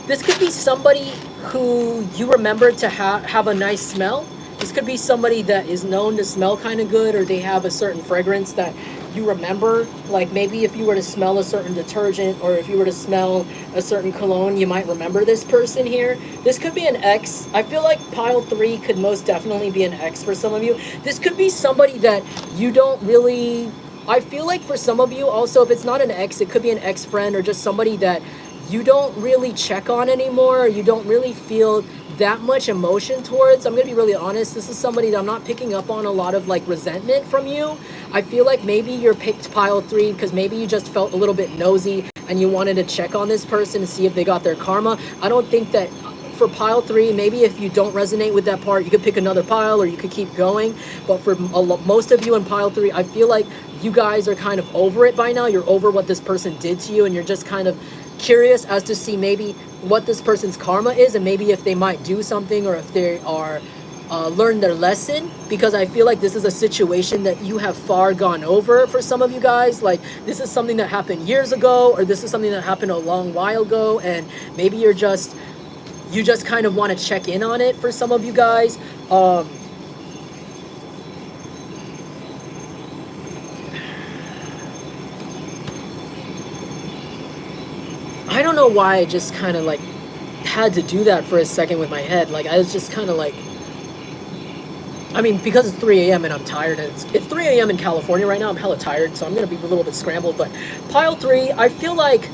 This could be somebody who you remember to have a nice smell. This could be somebody that is known to smell kind of good, or they have a certain fragrance that you remember. Like maybe if you were to smell a certain detergent, or if you were to smell a certain cologne, you might remember this person here. This could be an ex. I feel like pile 3 could most definitely be an ex for some of you. This could be somebody that you don't really... I feel like for some of you also, if it's not an ex, it could be an ex-friend or just somebody that you don't really check on anymore, or you don't really feel that much emotion towards. I'm gonna be really honest, this is somebody that I'm not picking up on a lot of like resentment from you. I feel like maybe you're picked pile 3 because maybe you just felt a little bit nosy and you wanted to check on this person to see if they got their karma. I don't think that for pile 3, maybe if you don't resonate with that part, you could pick another pile or you could keep going. But for most of you in pile 3, I feel like you guys are kind of over it by now. You're over what this person did to you, and you're just kind of curious as to see maybe what this person's karma is, and maybe if they might do something, or if they are learn their lesson, because I feel like this is a situation that you have far gone over for some of you guys. Like this is something that happened years ago, or this is something that happened a long while ago, and maybe you just kind of want to check in on it for some of you guys. I don't know why I just kind of like had to do that for a second with my head. Like I was just kind of like, I mean, because it's 3 a.m. and I'm tired, and it's 3 a.m. in California right now. I'm hella tired, so I'm gonna be a little bit scrambled. But pile 3, I feel like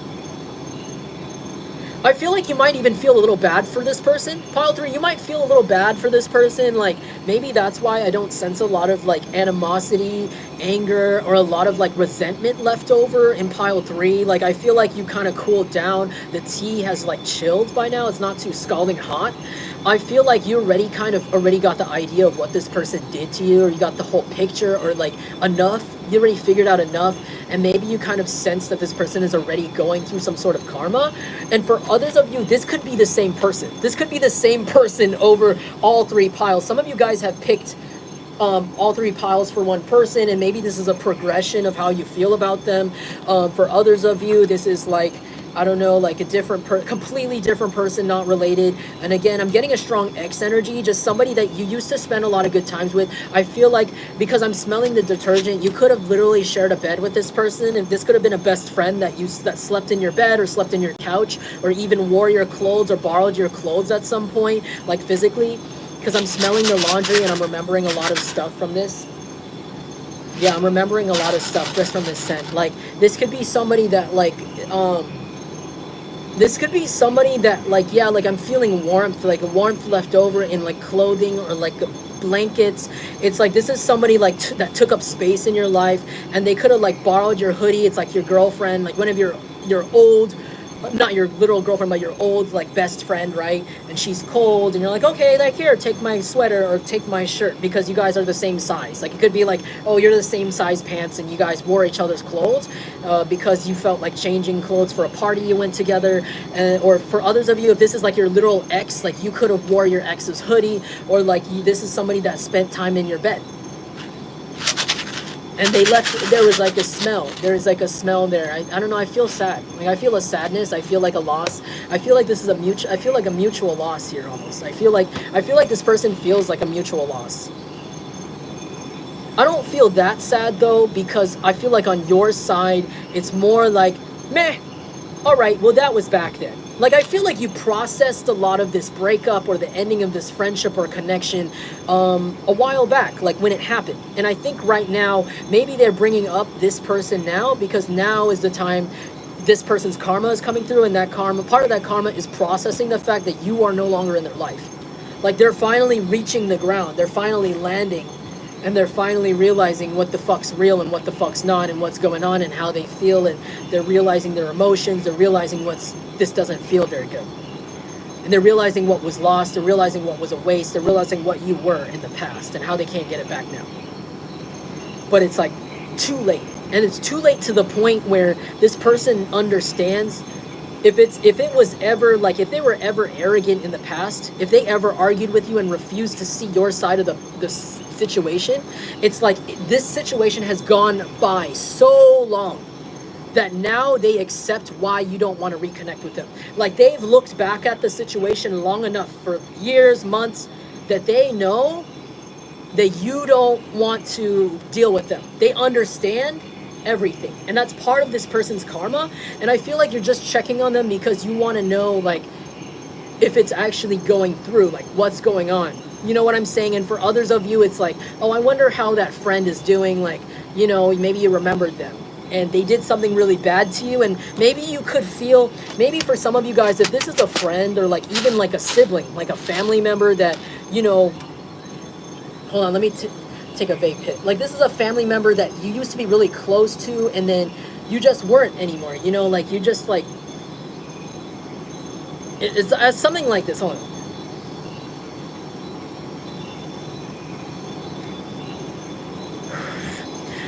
you might even feel a little bad for this person. Pile 3, you might feel a little bad for this person. Like maybe that's why I don't sense a lot of like animosity, anger, or a lot of like resentment left over in pile 3. Like I feel like you kind of cooled down. The tea has like chilled by now. It's not too scalding hot. I feel like you already got the idea of what this person did to you, or you got the whole picture, or like enough. You already figured out enough, and maybe you kind of sense that this person is already going through some sort of karma. And for others of you, this could be the same person. This could be the same person over all 3 piles. Some of you guys have picked all 3 piles for one person, and maybe this is a progression of how you feel about them. For others of you, this is like, I don't know, like a completely different person, not related. And again, I'm getting a strong X energy, just somebody that you used to spend a lot of good times with. I feel like because I'm smelling the detergent, you could have literally shared a bed with this person, and this could have been a best friend that slept in your bed, or slept in your couch, or even wore your clothes or borrowed your clothes at some point, like physically, because I'm smelling the laundry and I'm remembering a lot of stuff from this. Yeah, I'm remembering a lot of stuff just from this scent. Like this could be somebody that like this could be somebody that like, yeah, like I'm feeling warmth, like warmth left over in like clothing or like blankets. It's like this is somebody like that took up space in your life, and they could have like borrowed your hoodie. It's like your girlfriend, like one of your old, not your literal girlfriend, but your old like best friend, right? And she's cold, and you're like, okay, like here, take my sweater or take my shirt, because you guys are the same size. Like it could be like, oh, you're the same size pants, and you guys wore each other's clothes because you felt like changing clothes for a party you went together. Or for others of you, if this is like your literal ex, like you could have wore your ex's hoodie, or like this is somebody that spent time in your bed. And they left, there was like a smell. There is like a smell there. I don't know, I feel sad. Like I feel a sadness, I feel like a loss. I feel like this is I feel like a mutual loss here almost. I feel like this person feels like a mutual loss. I don't feel that sad though, because I feel like on your side, it's more like, meh, all right, well that was back then. Like I feel like you processed a lot of this breakup or the ending of this friendship or connection a while back, like when it happened. And I think right now, maybe they're bringing up this person now, because now is the time this person's karma is coming through, and that karma, part of that karma is processing the fact that you are no longer in their life. Like they're finally reaching the ground, they're finally landing, and they're finally realizing what the fuck's real and what the fuck's not, and what's going on and how they feel, and they're realizing their emotions, they're realizing this doesn't feel very good. And they're realizing what was lost, they're realizing what was a waste, they're realizing what you were in the past and how they can't get it back now. But it's like too late. And it's too late to the point where this person understands if it was ever like, if they were ever arrogant in the past, if they ever argued with you and refused to see your side of the situation, it's like this situation has gone by so long that now they accept why you don't want to reconnect with them. Like they've looked back at the situation long enough for years, months, that they know that you don't want to deal with them. They understand everything, and that's part of this person's karma. And I feel like you're just checking on them because you want to know like if it's actually going through, like what's going on, you know what I'm saying? And for others of you, it's like, oh, I wonder how that friend is doing, like, you know, maybe you remembered them and they did something really bad to you, and maybe you could feel, maybe for some of you guys, if this is a friend or like even like a sibling, like a family member that, you know, hold on, let me take a vape hit. Like this is a family member that you used to be really close to, and then you just weren't anymore, you know, like you just like, it's something like this. Hold on.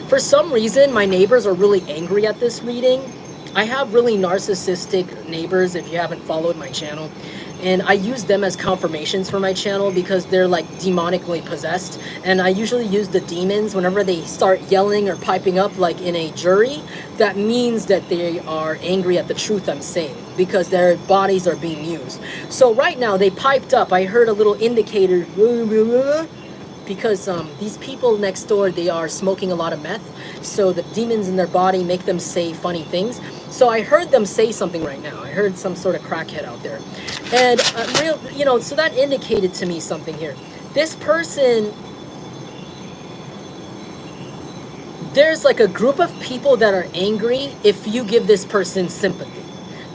For some reason, my neighbors are really angry at this reading. I have really narcissistic neighbors, if you haven't followed my channel. And I use them as confirmations for my channel because they're like demonically possessed. And I usually use the demons whenever they start yelling or piping up like in a jury. That means that they are angry at the truth I'm saying because their bodies are being used. So right now they piped up. I heard a little indicator because these people next door, they are smoking a lot of meth. So the demons in their body make them say funny things. So I heard them say something right now. I heard some sort of crackhead out there. And, you know, so that indicated to me something here. This person, there's like a group of people that are angry if you give this person sympathy.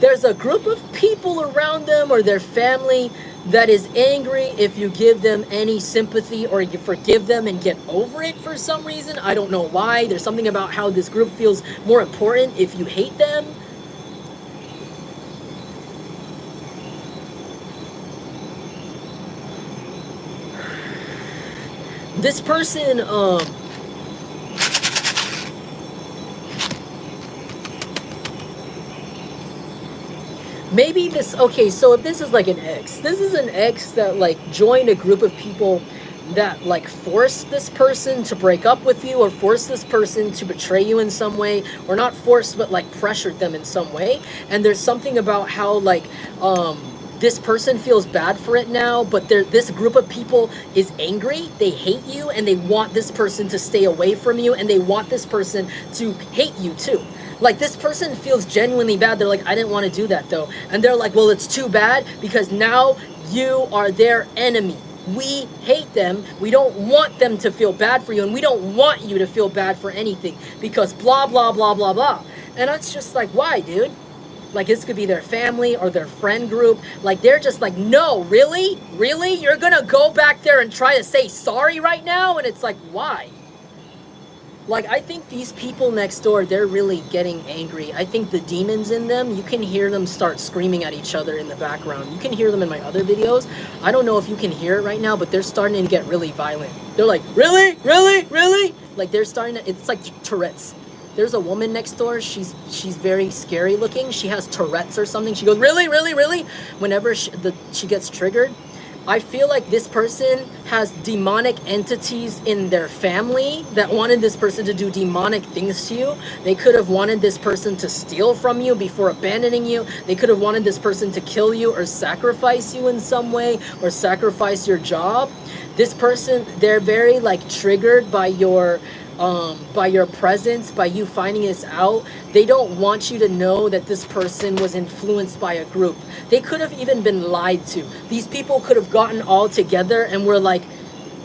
There's a group of people around them or their family that is angry if you give them any sympathy or you forgive them and get over it for some reason. I don't know why. There's something about how this group feels more important if you hate them. This person, maybe this, okay, so if this is like an ex, this is an ex that like joined a group of people that like forced this person to break up with you or forced this person to betray you in some way, or not forced, but like pressured them in some way. And there's something about how like, this person feels bad for it now, but this group of people is angry, they hate you, and they want this person to stay away from you, and they want this person to hate you too. Like this person feels genuinely bad. They're like, I didn't want to do that though. And they're like, well, it's too bad because now you are their enemy. We hate them. We don't want them to feel bad for you, and we don't want you to feel bad for anything because blah, blah, blah, blah, blah. And it's just like, why, dude? Like this could be their family or their friend group. Like they're just like, no, really? Really? You're gonna go back there and try to say sorry right now? And it's like, why? Like, I think these people next door, they're really getting angry. I think the demons in them, you can hear them start screaming at each other in the background. You can hear them in my other videos. I don't know if you can hear it right now, but they're starting to get really violent. They're like, really? Really? Really? Like they're starting to, it's like Tourette's. There's a woman next door. She's very scary looking. She has Tourette's or something. She goes, really, really, really? Whenever she gets triggered. I feel like this person has demonic entities in their family that wanted this person to do demonic things to you. They could have wanted this person to steal from you before abandoning you. They could have wanted this person to kill you or sacrifice you in some way or sacrifice your job. This person, they're very like triggered by your presence, by you finding this out. They don't want you to know that this person was influenced by a group. They could have even been lied to. These people could have gotten all together and were like,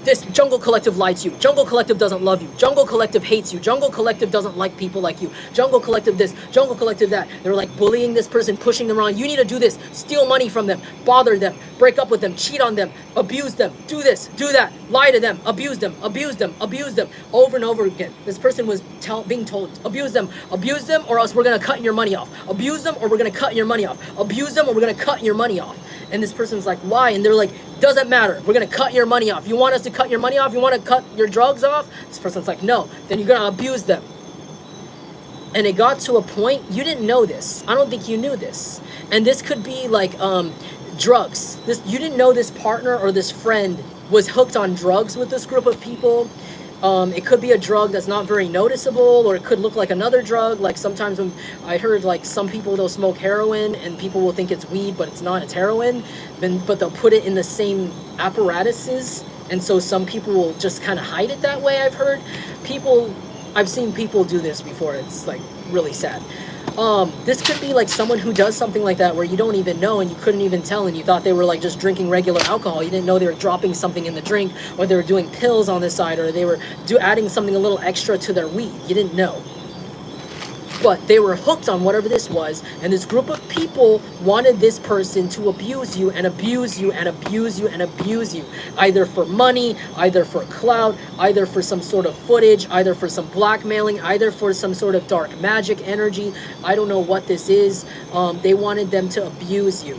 this Jungle Collective lied to you. Jungle Collective doesn't love you. Jungle Collective hates you. Jungle Collective doesn't like people like you. Jungle Collective this, Jungle Collective that. They're like bullying this person, pushing them around. You need to do this. Steal money from them. Bother them. Break up with them. Cheat on them. Abuse them. Do this. Do that. Lie to them. Abuse them. Abuse them. Abuse them. Over and over again. This person was being told, abuse them, or else we're going to cut your money off. Abuse them or we're going to cut your money off. Abuse them or we're going to cut your money off. And this person's like, why? And they're like, doesn't matter. We're going to cut your money off. You want us to cut your money off? You want to cut your drugs off? This person's like, no. Then you're going to abuse them. And it got to a point, you didn't know this. I don't think you knew this. And this could be like drugs. You didn't know this partner or this friend was hooked on drugs with this group of people. It could be a drug that's not very noticeable, or it could look like another drug. Like sometimes when I heard like some people, they'll smoke heroin and people will think it's weed, but it's not, it's heroin. But they'll put it in the same apparatuses. And so some people will just kind of hide it that way. I've seen people do this before. It's like really sad. This could be like someone who does something like that where you don't even know and you couldn't even tell, and you thought they were like just drinking regular alcohol. You didn't know they were dropping something in the drink, or they were doing pills on the side, or they were adding something a little extra to their weed. You didn't know. But they were hooked on whatever this was, and this group of people wanted this person to abuse you and abuse you and abuse you and abuse you, either for money, either for clout, either for some sort of footage, either for some blackmailing, either for some sort of dark magic energy. I don't know what this is. They wanted them to abuse you.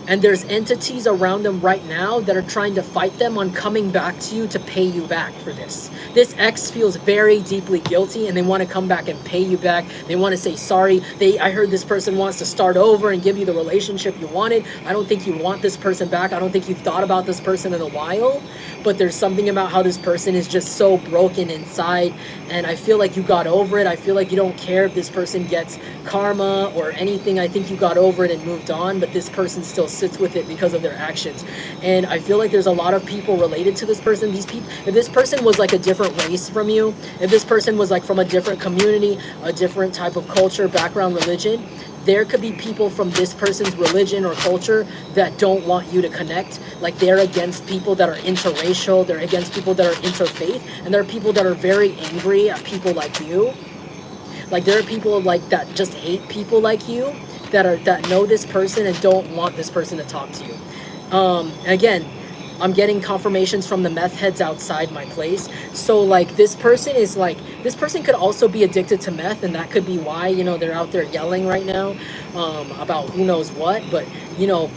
And there's entities around them right now that are trying to fight them on coming back to you to pay you back for this. This ex feels very deeply guilty and they want to come back and pay you back. They want to say sorry. I heard this person wants to start over and give you the relationship you wanted. I don't think you want this person back. I don't think you've thought about this person in a while. But there's something about how this person is just so broken inside. And I feel like you got over it. I feel like you don't care if this person gets karma or anything. I think you got over it and moved on. But this person still sits with it because of their actions. And I feel like there's a lot of people related to this person. These people, if this person was like a different race from you, if this person was like from a different community, a different type of culture, background, religion, there could be people from this person's religion or culture that don't want you to connect. Like they're against people that are interracial, they're against people that are interfaith, and there are people that are very angry at people like you. Like there are people like that just hate people like you, that know this person and don't want this person to talk to you. Again, I'm getting confirmations from the meth heads outside my place. So like this person could also be addicted to meth, and that could be why, you know, they're out there yelling right now about who knows what. But, you know,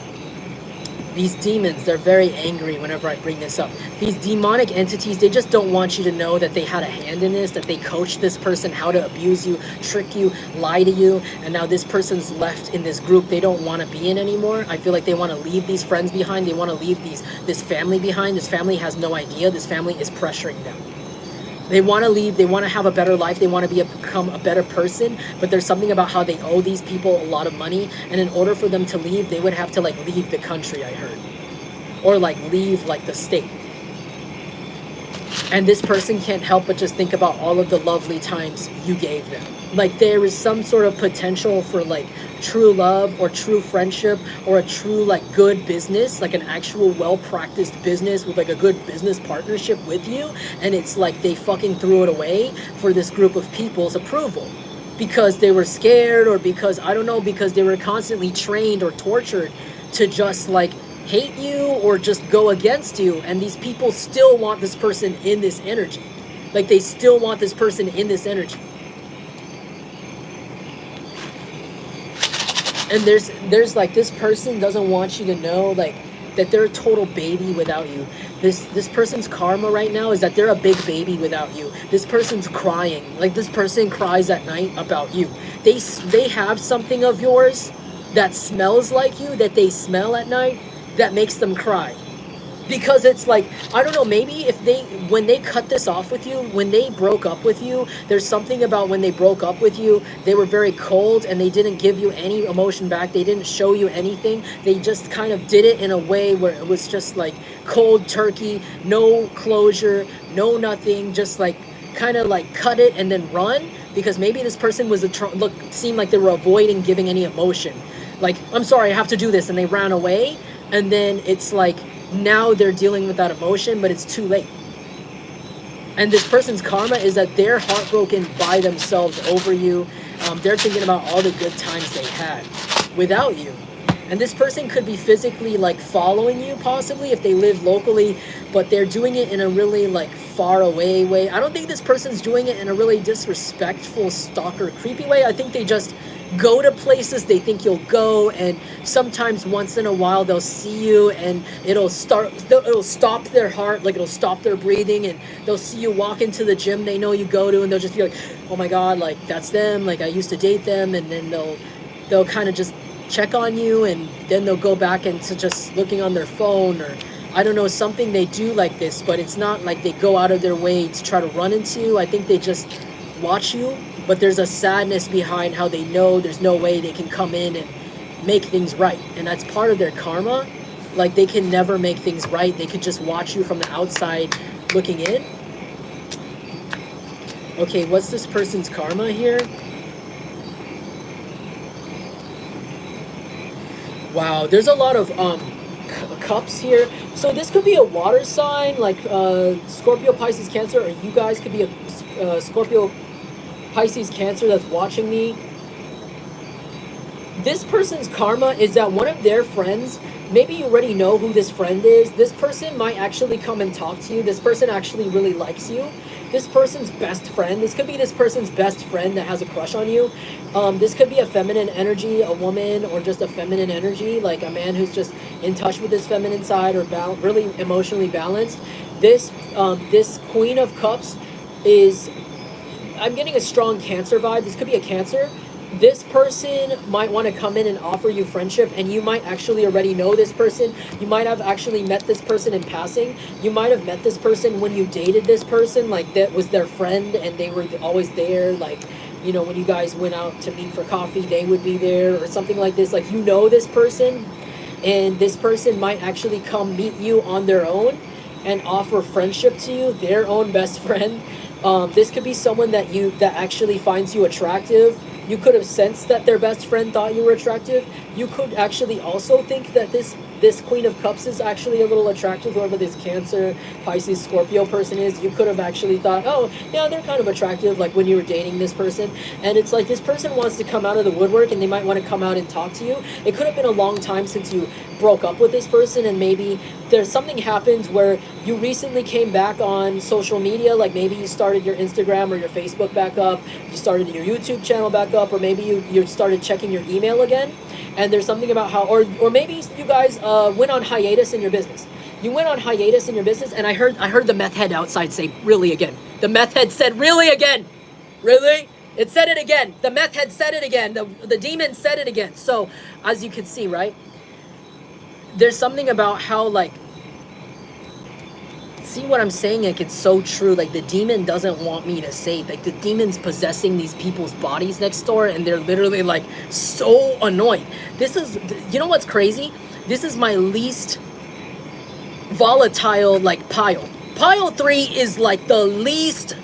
these demons, they're very angry whenever I bring this up. These demonic entities, they just don't want you to know that they had a hand in this, that they coached this person how to abuse you, trick you, lie to you, and now this person's left in this group they don't want to be in anymore. I feel like they want to leave these friends behind. They want to leave this family behind. This family has no idea. This family is pressuring them. They want to leave. They want to have a better life. They want to become a better person. But there's something about how they owe these people a lot of money. And in order for them to leave, they would have to like leave the country, I heard. Or like leave like the state. And this person can't help but just think about all of the lovely times you gave them. Like there is some sort of potential for like true love or true friendship or a true like good business, like an actual well-practiced business with like a good business partnership with you, and it's like they fucking threw it away for this group of people's approval because they were scared, or because I don't know, because they were constantly trained or tortured to just like hate you or just go against you. And these people still want this person in this energy. Like they still want this person in this energy. And there's like, this person doesn't want you to know like that they're a total baby without you. This person's karma right now is that they're a big baby without you. This person's crying. Like this person cries at night about you. They have something of yours that smells like you, that they smell at night, that makes them cry. Because it's like, I don't know, maybe when they cut this off with you, when they broke up with you, there's something about when they broke up with you, they were very cold and they didn't give you any emotion back. They didn't show you anything. They just kind of did it in a way where it was just like cold turkey, no closure, no nothing, just like kind of like cut it and then run. Because maybe this person seemed like they were avoiding giving any emotion. Like, I'm sorry, I have to do this. And they ran away. And then it's like, now they're dealing with that emotion, but it's too late. And this person's karma is that they're heartbroken by themselves over you. They're thinking about all the good times they had without you. And this person could be physically like following you possibly if they live locally, but they're doing it in a really like far away way. I don't think this person's doing it in a really disrespectful, stalker, creepy way. I think they just go to places they think you'll go, and sometimes once in a while they'll see you and it'll stop their heart, like it'll stop their breathing, and they'll see you walk into the gym they know you go to, and they'll just be like, oh my god, like that's them, like I used to date them. And then they'll kind of just check on you, and then they'll go back into just looking on their phone, or I don't know, something they do like this. But it's not like they go out of their way to try to run into you. I think they just watch you, but there's a sadness behind how they know there's no way they can come in and make things right, and that's part of their karma. Like they can never make things right. They could just watch you from the outside looking in. Okay, what's this person's karma here? Wow, there's a lot of cups here. So this could be a water sign, like Scorpio, Pisces, Cancer, or you guys could be a Scorpio, Pisces, Cancer that's watching me. This person's karma is that one of their friends, maybe you already know who this friend is. This person might actually come and talk to you. This person actually really likes you. This person's best friend, this could be this person's best friend that has a crush on you. This could be a feminine energy, a woman, or just a feminine energy, like a man who's just in touch with his feminine side, or really emotionally balanced. This Queen of Cups is, I'm getting a strong Cancer vibe. This could be a Cancer. This person might want to come in and offer you friendship, and you might actually already know this person. You might have actually met this person in passing. You might have met this person when you dated this person, like that was their friend and they were always there. Like, you know, when you guys went out to meet for coffee, they would be there, or something like this. Like, you know this person, and this person might actually come meet you on their own and offer friendship to you, their own best friend. This could be someone that actually finds you attractive. You could have sensed that their best friend thought you were attractive. You could actually also think that this Queen of Cups is actually a little attractive, whoever this Cancer, Pisces, Scorpio person is. You could have actually thought, oh, yeah, they're kind of attractive, like when you were dating this person. And it's like this person wants to come out of the woodwork, and they might want to come out and talk to you. It could have been a long time since you broke up with this person, and maybe there's something happened where you recently came back on social media, like maybe you started your Instagram or your Facebook back up, you started your YouTube channel back up, or maybe you started checking your email again. And there's something about how, or maybe you guys went on hiatus in your business. You went on hiatus in your business, and I heard the meth head outside say, really again. The meth head said, really again. Really? It said it again. The meth head said it again. The demon said it again. So, as you can see, right? There's something about how, like, see what I'm saying? Like, it's so true. Like, the demon doesn't want me to say, like, the demon's possessing these people's bodies next door, and they're literally, like, so annoyed. This is, you know what's crazy? This is my least volatile, like, pile. Pile 3 is, like, the least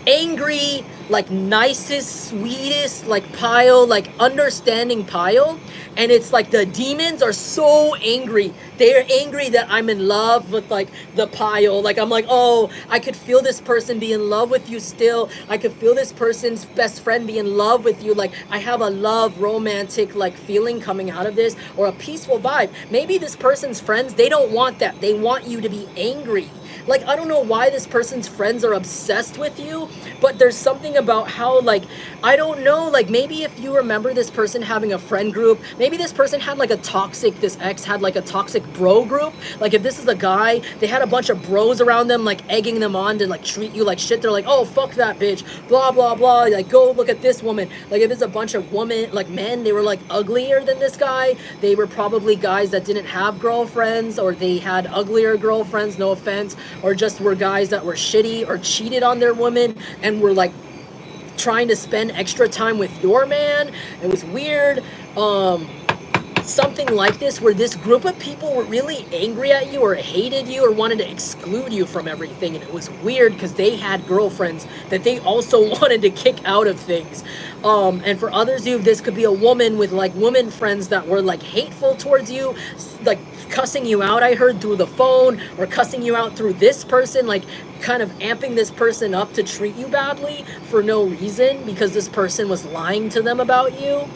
angry, like, nicest, sweetest, like, pile, like, understanding pile. And it's like the demons are so angry. They're angry that I'm in love with, like, the pile. Like, I'm like, oh, I could feel this person be in love with you still. I could feel this person's best friend be in love with you. Like, I have a love, romantic, like, feeling coming out of this, or a peaceful vibe. Maybe this person's friends, they don't want that. They want you to be angry. Like, I don't know why this person's friends are obsessed with you, but there's something about how, like, I don't know, like, maybe if you remember this person having a friend group, maybe this person had, like, this ex had, like, a toxic bro group. Like, if this is a guy, they had a bunch of bros around them, like, egging them on to, like, treat you like shit. They're like, oh, fuck that bitch, blah, blah, blah, like, go look at this woman. Like, if it's a bunch of men, they were, like, uglier than this guy. They were probably guys that didn't have girlfriends, or they had uglier girlfriends, no offense, or just were guys that were shitty or cheated on their women and were, like, trying to spend extra time with your man. It was weird. Something like this, where this group of people were really angry at you, or hated you, or wanted to exclude you from everything. And it was weird because they had girlfriends that they also wanted to kick out of things. And for others of you, this could be a woman with, like, woman friends that were, like, hateful towards you, like, cussing you out, I heard, through the phone, or cussing you out through this person, like kind of amping this person up to treat you badly for no reason because this person was lying to them about you.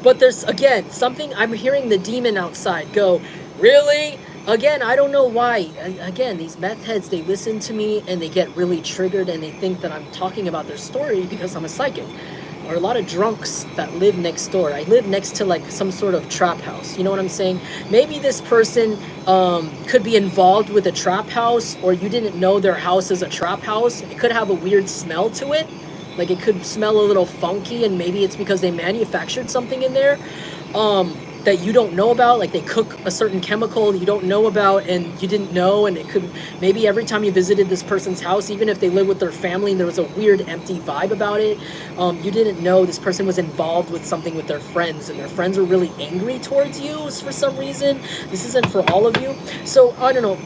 But there's, again, something, I'm hearing the demon outside go, really? Again, I don't know why. Again, these meth heads, they listen to me and they get really triggered and they think that I'm talking about their story because I'm a psychic. Or a lot of drunks that live next door. I live next to like some sort of trap house. You know what I'm saying? Maybe this person could be involved with a trap house, or you didn't know their house is a trap house. It could have a weird smell to it. Like it could smell a little funky, and maybe it's because they manufactured something in there that you don't know about. Like they cook a certain chemical you don't know about and you didn't know, and it could, maybe every time you visited this person's house, even if they live with their family and there was a weird empty vibe about it, you didn't know this person was involved with something with their friends, and their friends were really angry towards you for some reason. This isn't for all of you. So I don't know,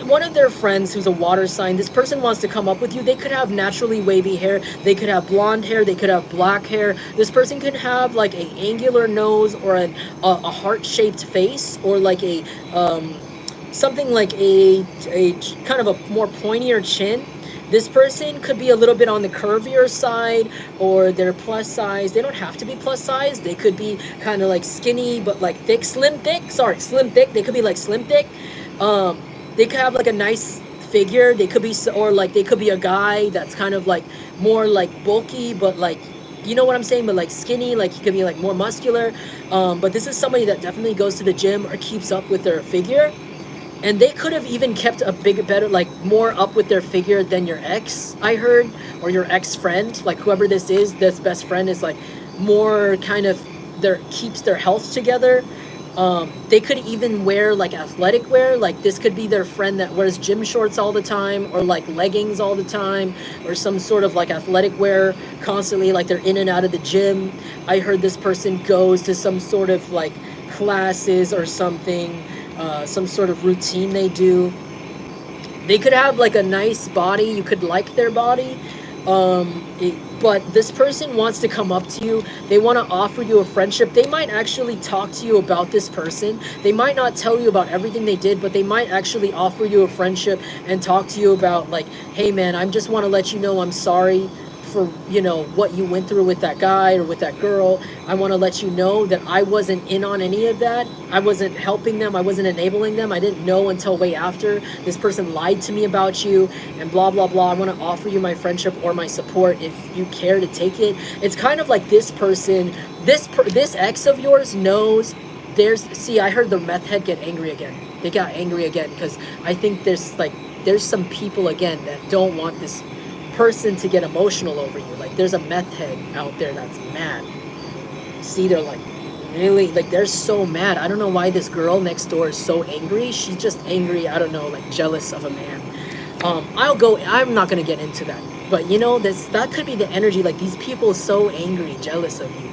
one of their friends who's a water sign, this person wants to come up with you. They could have naturally wavy hair, they could have blonde hair, they could have black hair. This person could have like a angular nose, or a heart-shaped face, or like a something like a kind of a more pointier chin. This person could be a little bit on the curvier side, or they're plus size. They don't have to be plus size. They could be kind of like skinny but like thick, slim thick. Sorry, slim thick. They could be like slim thick. They could have like a nice figure. They could be, or like they could be a guy that's kind of like more like bulky, but like, you know what I'm saying, but like skinny, like he could be like more muscular. But this is somebody that definitely goes to the gym or keeps up with their figure. And they could have even kept a better, like more up with their figure than your ex, I heard, or your ex-friend. Like whoever this is, this best friend is like more kind of, keeps their health together. They could even wear like athletic wear. Like this could be their friend that wears gym shorts all the time, or like leggings all the time, or some sort of like athletic wear constantly, like they're in and out of the gym. I heard this person goes to some sort of like classes or something, some sort of routine they do. They could have like a nice body. You could like their body. But this person wants to come up to you. They want to offer you a friendship. They might actually talk to you about this person. They might not tell you about everything they did, but they might actually offer you a friendship and talk to you about like, hey man, I just want to let you know I'm sorry for, you know, what you went through with that guy or with that girl. I want to let you know that I wasn't in on any of that. I wasn't helping them. I wasn't enabling them. I didn't know until way after. This person lied to me about you and blah, blah, blah. I want to offer you my friendship or my support if you care to take it. It's kind of like this person, this ex of yours knows see, I heard the meth head get angry again. They got angry again because I think there's some people again that don't want this person to get emotional over you. Like there's a meth head out there that's mad. See, they're like really, like they're so mad. I don't know why this girl next door is so angry. She's just angry, I don't know, like jealous of a man. I'm not gonna get into that, but you know, that could be the energy. Like these people are so angry, jealous of you.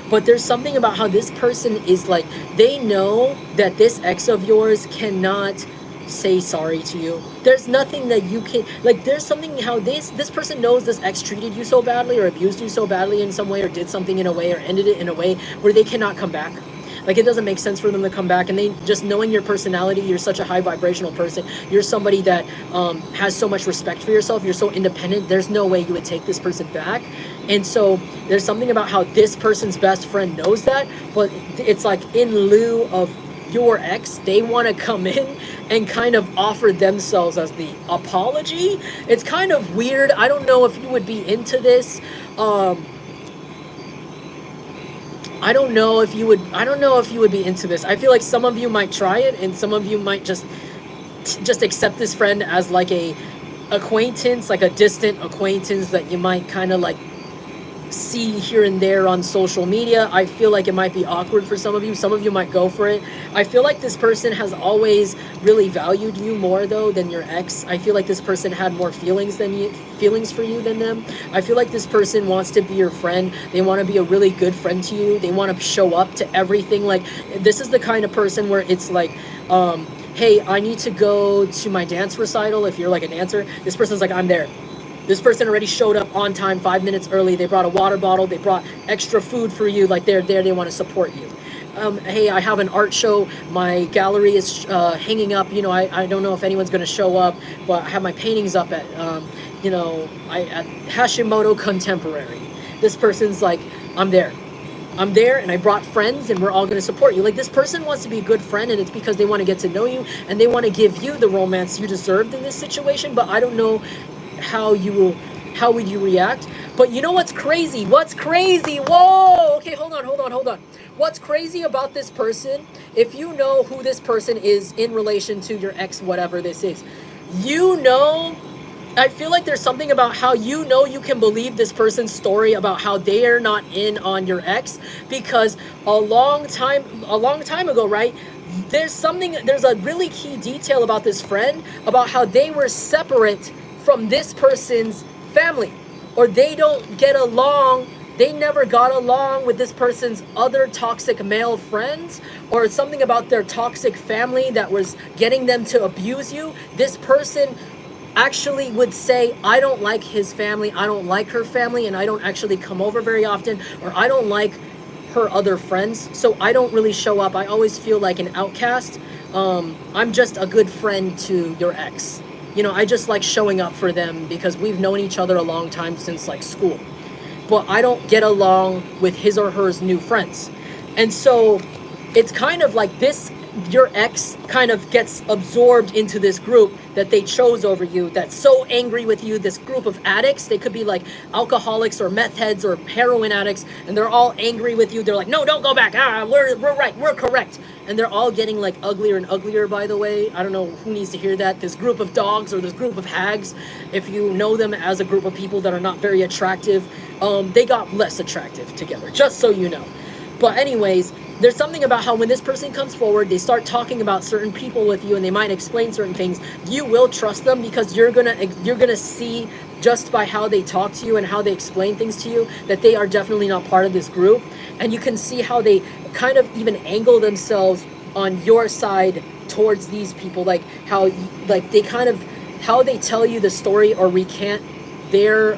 But there's something about how this person is like, they know that this ex of yours cannot say sorry to you. There's nothing that you can, like there's something how this person knows this ex treated you so badly or abused you so badly in some way, or did something in a way, or ended it in a way where they cannot come back. Like it doesn't make sense for them to come back. And they, just knowing your personality, you're such a high vibrational person, you're somebody that has so much respect for yourself, you're so independent, there's no way you would take this person back. And so there's something about how this person's best friend knows that, but it's like in lieu of your ex, they want to come in and kind of offer themselves as the apology. It's kind of weird. I don't know if you would be into this. I don't know if you would be into this. I feel like some of you might try it, and some of you might just accept this friend as like a acquaintance, like a distant acquaintance that you might kind of like see here and there on social media. I feel like it might be awkward for some of you. Some of you might go for it. I feel like this person has always really valued you more though than your ex. I feel like this person had more feelings for you than them. I feel like this person wants to be your friend. They want to be a really good friend to you. They want to show up to everything. Like this is the kind of person where it's like, hey, I need to go to my dance recital. If you're like a dancer, this person's like, I'm there. This person already showed up on time, 5 minutes early. They brought a water bottle. They brought extra food for you. Like they're there. They want to support you. hey, I have an art show. My gallery is hanging up. You know, I don't know if anyone's going to show up, but I have my paintings up at, you know, at Hashimoto Contemporary. This person's like, I'm there. I'm there, and I brought friends, and we're all going to support you. Like, this person wants to be a good friend, and it's because they want to get to know you, and they want to give you the romance you deserved in this situation. But I don't know how would you react. But you know what's crazy? What's crazy? Whoa! Okay, hold on. What's crazy about this person? If you know who this person is in relation to your ex, whatever this is, you know, I feel like there's something about how you know you can believe this person's story about how they are not in on your ex, because a long time ago, right? There's a really key detail about this friend about how they were separate from this person's family, or they don't get along. They never got along with this person's other toxic male friends, or something about their toxic family that was getting them to abuse you. This person actually would say, I don't like his family, I don't like her family, and I don't actually come over very often, or I don't like her other friends, so I don't really show up. I always feel like an outcast. I'm just a good friend to your ex. You know, I just like showing up for them because we've known each other a long time, since like school. But I don't get along with his or her new friends. And so it's kind of like this, your ex kind of gets absorbed into this group that they chose over you, that's so angry with you, this group of addicts. They could be like alcoholics or meth heads or heroin addicts, and they're all angry with you. They're like, no, don't go back. We're right, we're correct. And they're all getting like uglier and uglier, by the way. I don't know who needs to hear that. This group of dogs, or this group of hags, if you know them as a group of people that are not very attractive, they got less attractive together, just so you know. But anyways, there's something about how when this person comes forward, they start talking about certain people with you, and they might explain certain things. You will trust them because you're gonna see just by how they talk to you and how they explain things to you that they are definitely not part of this group. And you can see how they kind of even angle themselves on your side towards these people, like how they kind of, how they tell you the story or recant their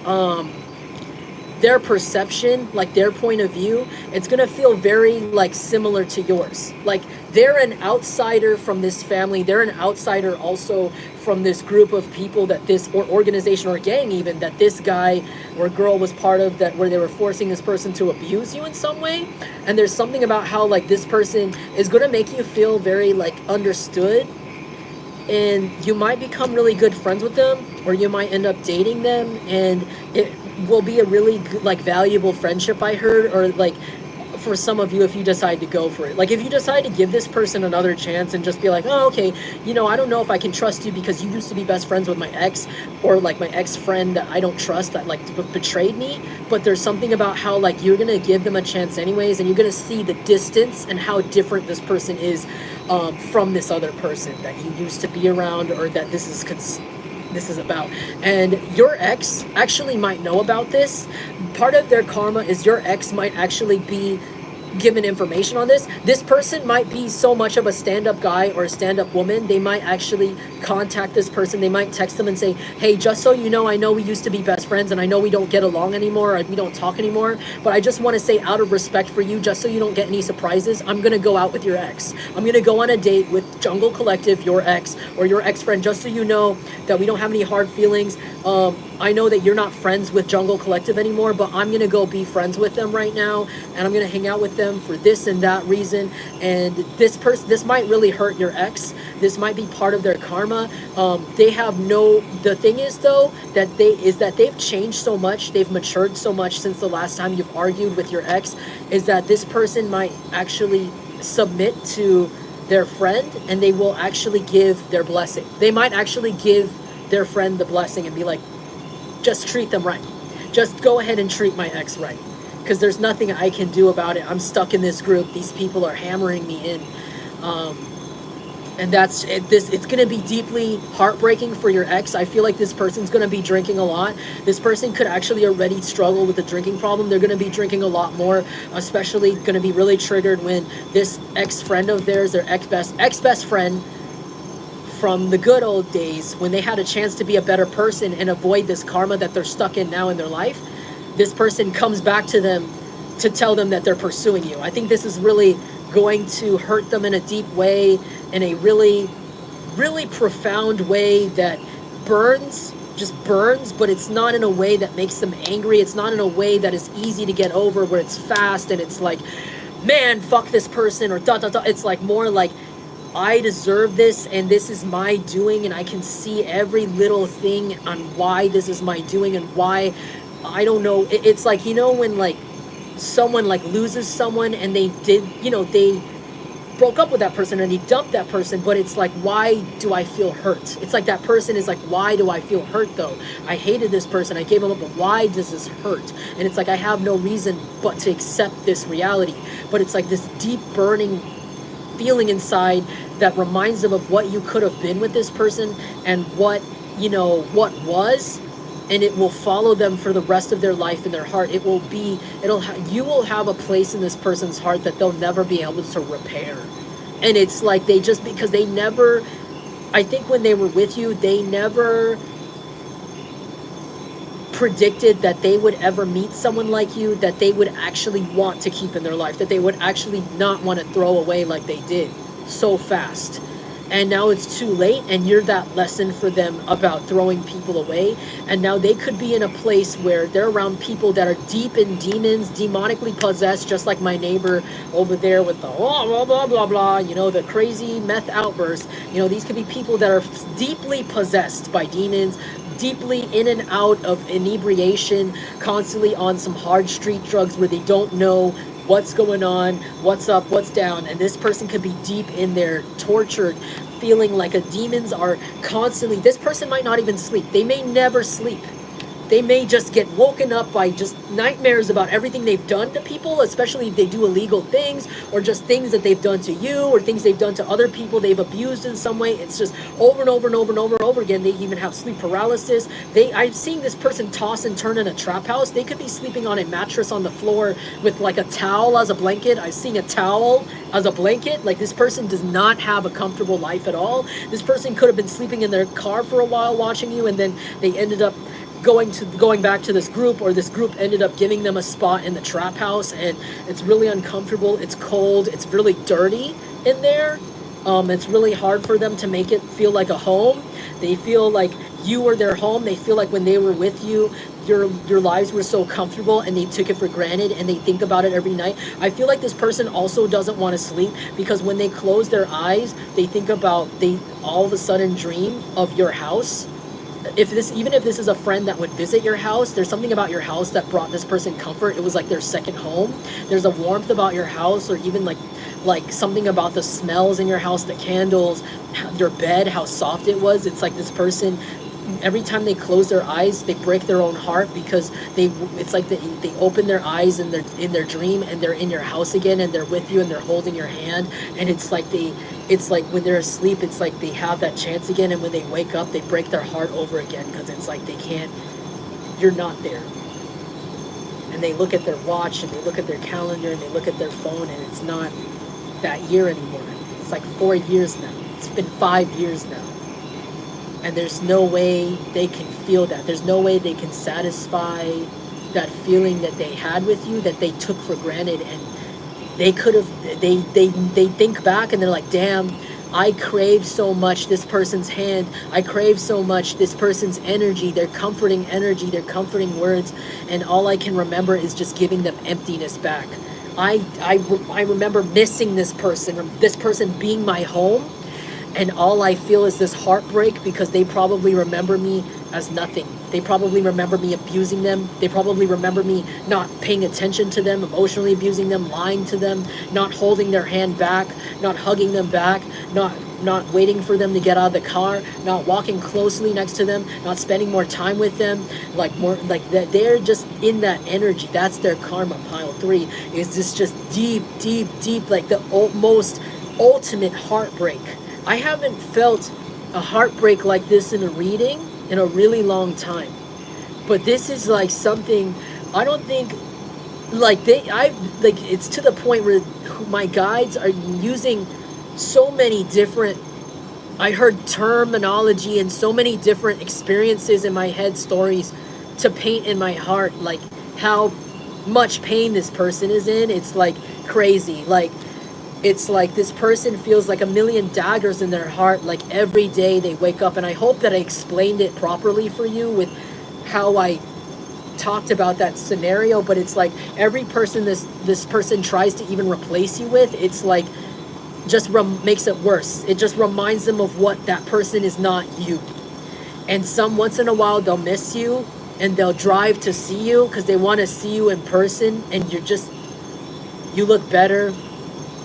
perception, like their point of view. It's gonna feel very like similar to yours. Like they're an outsider from this family. They're an outsider also from this group of people that this, or organization or gang even, that this guy or girl was part of, that where they were forcing this person to abuse you in some way. And there's something about how like this person is gonna make you feel very like understood, and you might become really good friends with them, or you might end up dating them, and it will be a really good, like valuable friendship, I heard. Or like for some of you, if you decide to go for it, like if you decide to give this person another chance and just be like, oh, okay, you know, I don't know if I can trust you because you used to be best friends with my ex, or like my ex-friend that I don't trust that like betrayed me. But there's something about how like you're gonna give them a chance anyways, and you're gonna see the distance and how different this person is from this other person that you used to be around, or that this is about. And your ex actually might know about this. Part of their karma is your ex might actually be given information on this. This person might be so much of a stand-up guy or a stand-up woman, they might actually contact this person. They might text them and say, hey, just so you know, I know we used to be best friends, and I know we don't get along anymore, or we don't talk anymore, but I just want to say, out of respect for you, just so you don't get any surprises, I'm gonna go out with your ex. I'm gonna go on a date with Jungle Collective, your ex, or your ex-friend, just so you know that we don't have any hard feelings. I know that you're not friends with Jungle Collective anymore, but I'm gonna go be friends with them right now, and I'm gonna hang out with them for this and that reason. And this might really hurt your ex. This might be part of their karma. The thing is though, that they've changed so much, they've matured so much since the last time you've argued with your ex, is that this person might actually submit to their friend, and they will actually give their blessing. They might actually give their friend the blessing and be like, just treat them right. Just go ahead and treat my ex right, because there's nothing I can do about it. I'm stuck in this group. These people are hammering me in. And that's it. It's going to be deeply heartbreaking for your ex. I feel like this person's going to be drinking a lot. This person could actually already struggle with a drinking problem. They're going to be drinking a lot more, especially going to be really triggered when this ex-friend of theirs, their ex-best friend from the good old days, when they had a chance to be a better person and avoid this karma that they're stuck in now in their life, this person comes back to them to tell them that they're pursuing you. I think this is really going to hurt them in a deep way, in a really, really profound way that burns, just burns, but it's not in a way that makes them angry. It's not in a way that is easy to get over, where it's fast and it's like, man, fuck this person, or da da da. It's like more like, I deserve this, and this is my doing, and I can see every little thing on why this is my doing, and why, I don't know. It's like, you know, when like someone like loses someone, and they did, you know, they broke up with that person and he dumped that person, but it's like, why do I feel hurt? It's like that person is like, why do I feel hurt though? I hated this person, I gave him up, but why does this hurt? And it's like, I have no reason but to accept this reality. But it's like this deep burning feeling inside that reminds them of what you could have been with this person, and what, you know, what was, and it will follow them for the rest of their life in their heart. It will be, you will have a place in this person's heart that they'll never be able to repair. And it's like, they just, because they never, I think when they were with you, they never predicted that they would ever meet someone like you, that they would actually want to keep in their life, that they would actually not want to throw away like they did so fast. And now it's too late, and you're that lesson for them about throwing people away. And now they could be in a place where they're around people that are deep in demons, demonically possessed, just like my neighbor over there with the blah, blah, blah, blah, blah, you know, the crazy meth outburst. You know, these could be people that are deeply possessed by demons, deeply in and out of inebriation, constantly on some hard street drugs where they don't know what's going on, what's up, what's down. And this person could be deep in there, tortured, feeling like demons are constantly, this person might not even sleep. They may never sleep. They may just get woken up by just nightmares about everything they've done to people, especially if they do illegal things, or just things that they've done to you, or things they've done to other people they've abused in some way. It's just over and over and over and over and over again. They even have sleep paralysis. I've seen this person toss and turn in a trap house. They could be sleeping on a mattress on the floor with like a towel as a blanket. I've seen a towel as a blanket. Like, this person does not have a comfortable life at all. This person could have been sleeping in their car for a while watching you, and then they ended up going back to this group, or this group ended up giving them a spot in the trap house, and it's really uncomfortable, it's cold, it's really dirty in there. It's really hard for them to make it feel like a home. They feel like you were their home. They feel like when they were with you, your lives were so comfortable, and they took it for granted, and they think about it every night. I feel like this person also doesn't want to sleep, because when they close their eyes, they think about, they all of a sudden dream of your house. Even if this is a friend that would visit your house, there's something about your house that brought this person comfort. It was like their second home. There's a warmth about your house, or even like something about the smells in your house, the candles, your bed, how soft it was. It's like this person, every time they close their eyes, they break their own heart, because it's like they open their eyes in their dream, and they're in your house again, and they're with you, and they're holding your hand, and it's like when they're asleep, it's like they have that chance again, and when they wake up, they break their heart over again, because it's like you're not there. And they look at their watch, and they look at their calendar, and they look at their phone, and it's not that year anymore. It's like 4 years now. It's been 5 years now. And there's no way they can feel that. There's no way they can satisfy that feeling that they had with you, that they took for granted. And they could have, they think back, and they're like, damn, I crave so much this person's hand. I crave so much this person's energy, their comforting energy, their comforting words. And all I can remember is just giving them emptiness back. I remember missing this person, or this person being my home. And all I feel is this heartbreak, because they probably remember me as nothing. They probably remember me abusing them. They probably remember me not paying attention to them, emotionally abusing them, lying to them, not holding their hand back, not hugging them back, not waiting for them to get out of the car, not walking closely next to them, not spending more time with them, they're just in that energy. That's their karma. Pile 3 is this just deep, like the most ultimate heartbreak. I haven't felt a heartbreak like this in a reading in a really long time. But this is like something, I don't think, it's to the point where my guides are using so many different, I heard terminology and so many different experiences in my head, stories to paint in my heart, like how much pain this person is in. It's like crazy. Like, it's like this person feels like a million daggers in their heart, like every day they wake up. And I hope that I explained it properly for you with how I talked about that scenario. But it's like every person this person tries to even replace you with, it's like just makes it worse. It just reminds them of what that person is not you. And some once in a while they'll miss you and they'll drive to see you because they want to see you in person, and you look better.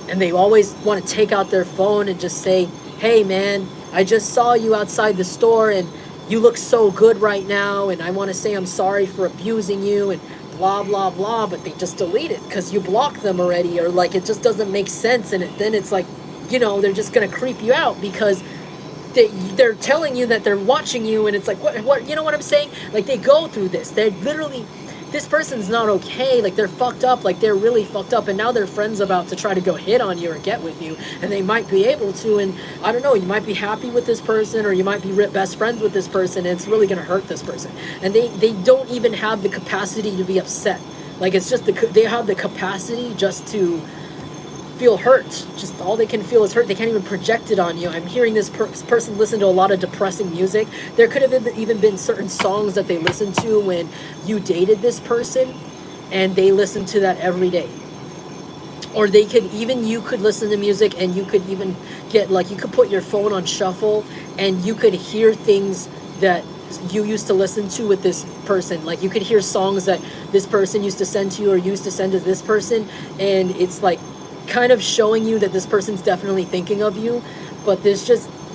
And they always want to take out their phone and just say, hey man, I just saw you outside the store and you look so good right now, and I want to say I'm sorry for abusing you and blah blah blah. But they just delete it because you blocked them already, or like it just doesn't make sense. And then it's like, they're just gonna creep you out because they're telling you that they're watching you, and it's like, what you know what I'm saying? Like, they go through this. They're literally, this person's not okay. Like, they're fucked up. Like, they're really fucked up. And now their friend's about to try to go hit on you or get with you. And they might be able to. And I don't know, you might be happy with this person, or you might be best friends with this person. And it's really going to hurt this person. And they don't even have the capacity to be upset. Like, it's just they have the capacity just to feel hurt. Just all they can feel is hurt. They can't even project it on you. I'm hearing this person listen to a lot of depressing music. There could have even been certain songs that they listened to when you dated this person, and they listened to that every day. Or you could listen to music, and you could even get, like, you could put your phone on shuffle and you could hear things that you used to listen to with this person. Like, you could hear songs that this person used to send to you or used to send to this person, and it's like kind of showing you that this person's definitely thinking of you. But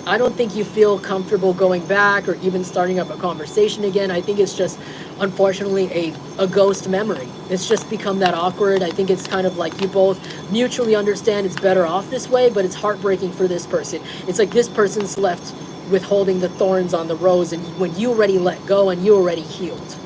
I don't think you feel comfortable going back or even starting up a conversation again. I think it's just, unfortunately, a ghost memory. It's just become that awkward. I think it's kind of like you both mutually understand it's better off this way, but it's heartbreaking for this person. It's like this person's left with holding the thorns on the rose, and when you already let go and you already healed.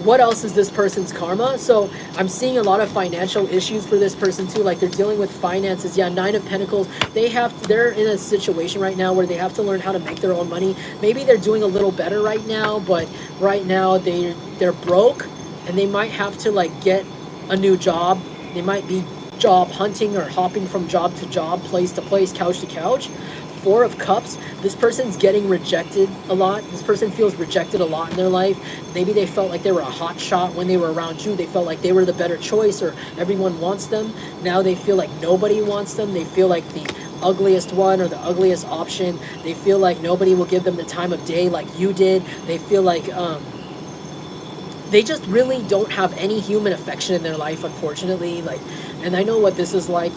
What else is this person's karma? So I'm seeing a lot of financial issues for this person too. Like, they're dealing with finances. Yeah, 9 of Pentacles. They're in a situation right now where they have to learn how to make their own money. Maybe they're doing a little better right now, but right now they're broke, and they might have to, like, get a new job. They might be job hunting or hopping from job to job, place to place, couch to couch. 4 of Cups, this person's getting rejected a lot. This person feels rejected a lot in their life. Maybe they felt like they were a hot shot when they were around you. They felt like they were the better choice, or everyone wants them. Now they feel like nobody wants them. They feel like the ugliest one or the ugliest option. They feel like nobody will give them the time of day like you did. They feel like they just really don't have any human affection in their life, unfortunately. Like, and I know what this is like.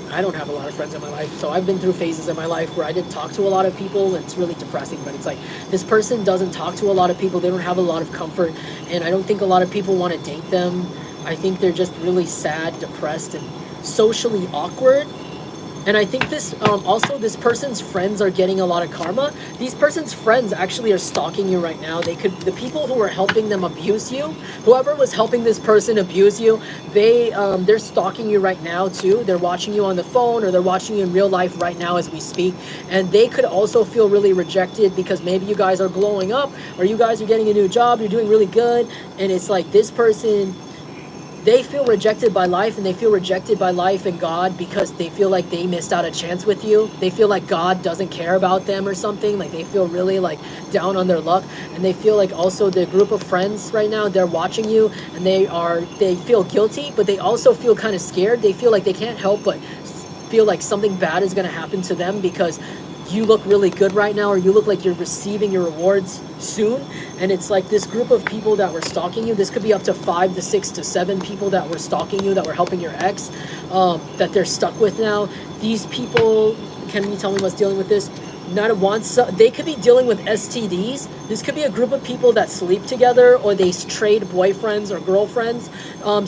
I don't have a lot of friends in my life, so I've been through phases in my life where I didn't talk to a lot of people, and it's really depressing. But it's like, this person doesn't talk to a lot of people. They don't have a lot of comfort, and I don't think a lot of people want to date them. I think they're just really sad, depressed, and socially awkward. And I think this this person's friends are getting a lot of karma. These person's friends actually are stalking you right now. The people who are helping them abuse you, whoever was helping this person abuse you, they're stalking you right now too. They're watching you on the phone, or they're watching you in real life right now as we speak. And they could also feel really rejected because maybe you guys are glowing up, or you guys are getting a new job, you're doing really good, and it's like this person, they feel rejected by life, and they feel rejected by life and God because they feel like they missed out a chance with you. They feel like God doesn't care about them or something. Like, they feel really, like, down on their luck. And they feel like also the group of friends right now, they're watching you, and they feel guilty, but they also feel kind of scared. They feel like they can't help but feel like something bad is going to happen to them because you look really good right now, or you look like you're receiving your rewards soon. And it's like this group of people that were stalking you, this could be up to 5 to 6 to 7 people that were stalking you, that were helping your ex, that they're stuck with now. These people, can you tell me what's dealing with this? They could be dealing with STDs. This could be a group of people that sleep together, or they trade boyfriends or girlfriends.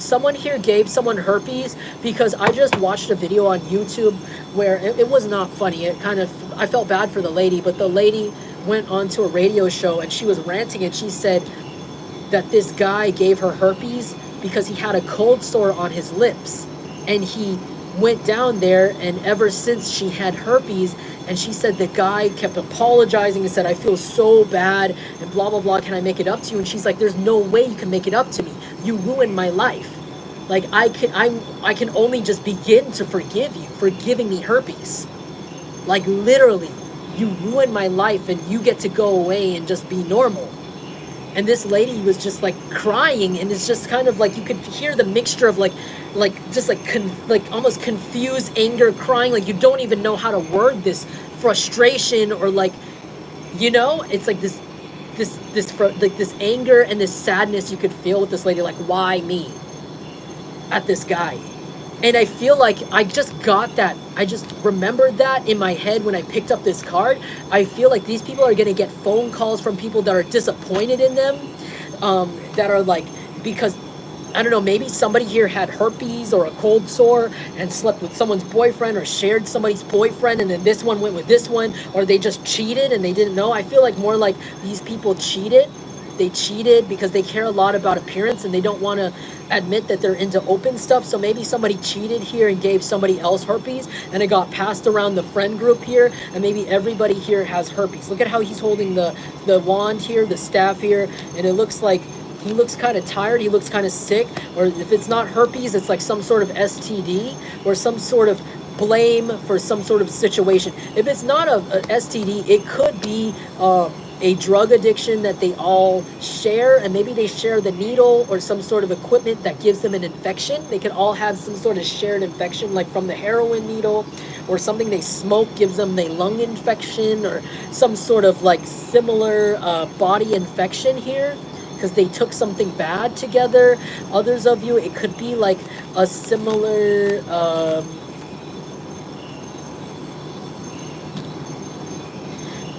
Someone here gave someone herpes, because I just watched a video on YouTube where it was not funny. I felt bad for the lady, but the lady went on to a radio show and she was ranting, and she said that this guy gave her herpes because he had a cold sore on his lips, and he went down there, and ever since she had herpes. And she said the guy kept apologizing and said, I feel so bad and blah, blah, blah. Can I make it up to you? And she's like, there's no way you can make it up to me. You ruined my life. Like I can only just begin to forgive you for giving me herpes. Like literally, you ruined my life and you get to go away and just be normal. And this lady was just like crying, and it's just kind of like you could hear the mixture of like just like almost confused anger, crying, like you don't even know how to word this, frustration, or like, you know, it's like this like this anger and this sadness you could feel with this lady, like why me at this guy. And I feel like I just got that. I just remembered that in my head when I picked up this card. I feel like these people are going to get phone calls from people that are disappointed in them. That are like, because, I don't know, maybe somebody here had herpes or a cold sore and slept with someone's boyfriend or shared somebody's boyfriend, and then this one went with this one, or they just cheated and they didn't know. I feel like more like these people cheated. They cheated because they care a lot about appearance and they don't want to admit that they're into open stuff. So maybe somebody cheated here and gave somebody else herpes, and it got passed around the friend group here, and maybe everybody here has herpes. Look at how he's holding the wand here, the staff here, and it looks like he looks kind of tired, he looks kind of sick, or if it's not herpes, it's like some sort of STD or some sort of blame for some sort of situation. If it's not a STD, it could be a drug addiction that they all share, and maybe they share the needle or some sort of equipment that gives them an infection. They could all have some sort of shared infection, like from the heroin needle, or something they smoke gives them a lung infection, or some sort of like similar body infection here, because they took something bad together. Others of you, it could be like a similar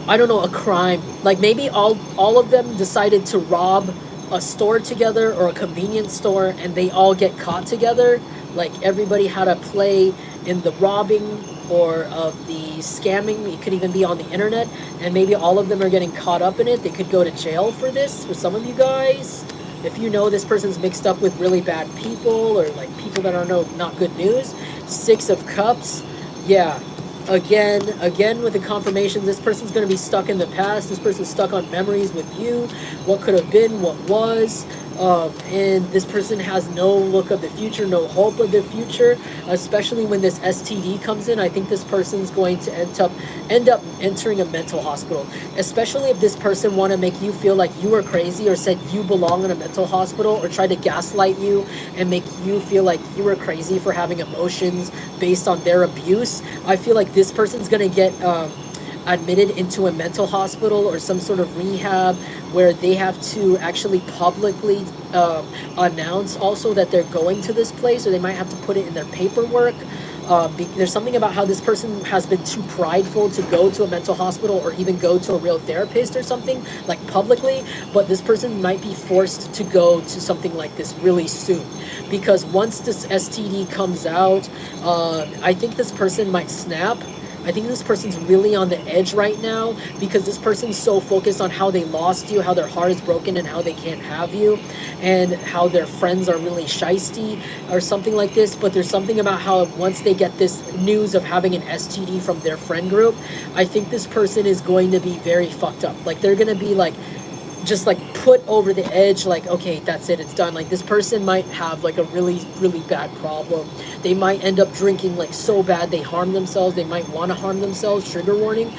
I don't know, a crime. Like maybe all of them decided to rob a store together, or a convenience store, and they all get caught together. Like everybody had a play in the robbing or of the scamming. It could even be on the internet, and maybe all of them are getting caught up in it. They could go to jail for this, for some of you guys. If you know this person's mixed up with really bad people, or like people that are not good news. 6 of Cups. Yeah. Again with the confirmation, this person's going to be stuck in the past. This person's stuck on memories with you, what could have been, what was, and this person has no look of the future, no hope of the future, especially when this STD comes in. I think this person's going to end up entering a mental hospital, especially if this person want to make you feel like you are crazy, or said you belong in a mental hospital, or try to gaslight you and make you feel like you were crazy for having emotions based on their abuse. I feel like this person's going to get admitted into a mental hospital or some sort of rehab, where they have to actually publicly announce also that they're going to this place, or they might have to put it in their paperwork. There's something about how this person has been too prideful to go to a mental hospital, or even go to a real therapist or something, like publicly, but this person might be forced to go to something like this really soon, because once this STD comes out, I think this person might snap. I think this person's really on the edge right now, because this person's so focused on how they lost you, how their heart is broken, and how they can't have you, and how their friends are really shisty or something like this. But there's something about how once they get this news of having an STD from their friend group, I think this person is going to be very fucked up. Like they're going to be like, just like put over the edge, like, okay, that's it, it's done. Like this person might have like a really bad problem. They might end up drinking like so bad they harm themselves. They might want to harm themselves. Trigger warning.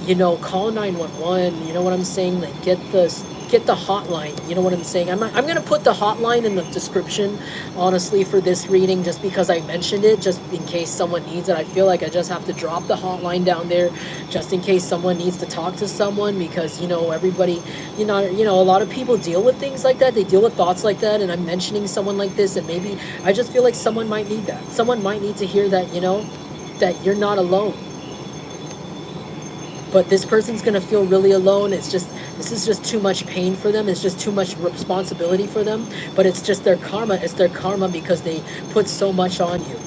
You know, call 911. You know what I'm saying? Like get the hotline. You know what I'm saying? I'm gonna put the hotline in the description, honestly, for this reading, just because I mentioned it, just in case someone needs it. I feel like I just have to drop the hotline down there, just in case someone needs to talk to someone, because you know everybody, you know a lot of people deal with things like that. They deal with thoughts like that, and I'm mentioning someone like this, and maybe I just feel like someone might need that. Someone might need to hear that, you know, that you're not alone. But this person's gonna feel really alone. This is just too much pain for them. It's just too much responsibility for them. But it's just their karma. It's their karma because they put so much on you.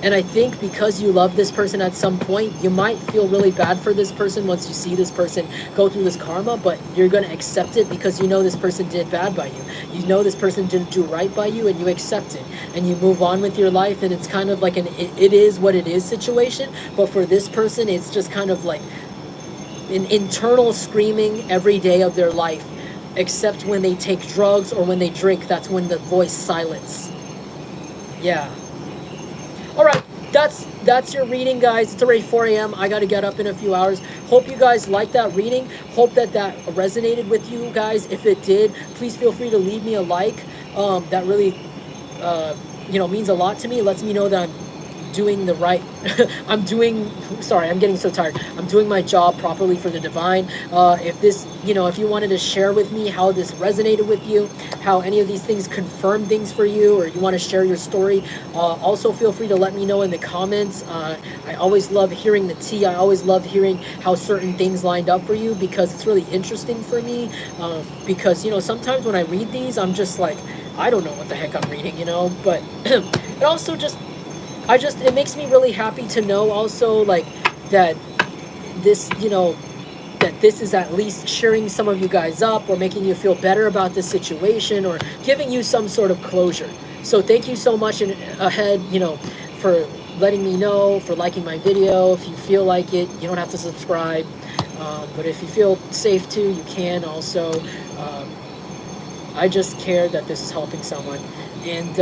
And I think because you love this person at some point, you might feel really bad for this person once you see this person go through this karma, but you're going to accept it because you know this person did bad by you. You know this person didn't do right by you, and you accept it. And you move on with your life, and it's kind of like it is what it is situation. But for this person, it's just kind of like an internal screaming every day of their life, except when they take drugs or when they drink. That's when the voice silence. Yeah. All right, that's your reading, guys. It's already 4 a.m. I got to get up in a few hours. Hope you guys liked that reading. Hope that resonated with you guys. If it did, please feel free to leave me a like. That really, means a lot to me. It lets me know that I'm doing the right I'm getting so tired. I'm doing my job properly for the divine. If this, if you wanted to share with me how this resonated with you, how any of these things confirm things for you, or you want to share your story, also feel free to let me know in the comments. I always love hearing the tea. I always love hearing how certain things lined up for you, because it's really interesting for me. Because sometimes when I read these, I'm just like, I don't know what the heck I'm reading, but it also it makes me really happy to know also, like, that this, that this is at least cheering some of you guys up, or making you feel better about this situation, or giving you some sort of closure. So thank you so much ahead, for letting me know, for liking my video. If you feel like it, you don't have to subscribe. But if you feel safe to, you can also. I just care that this is helping someone. And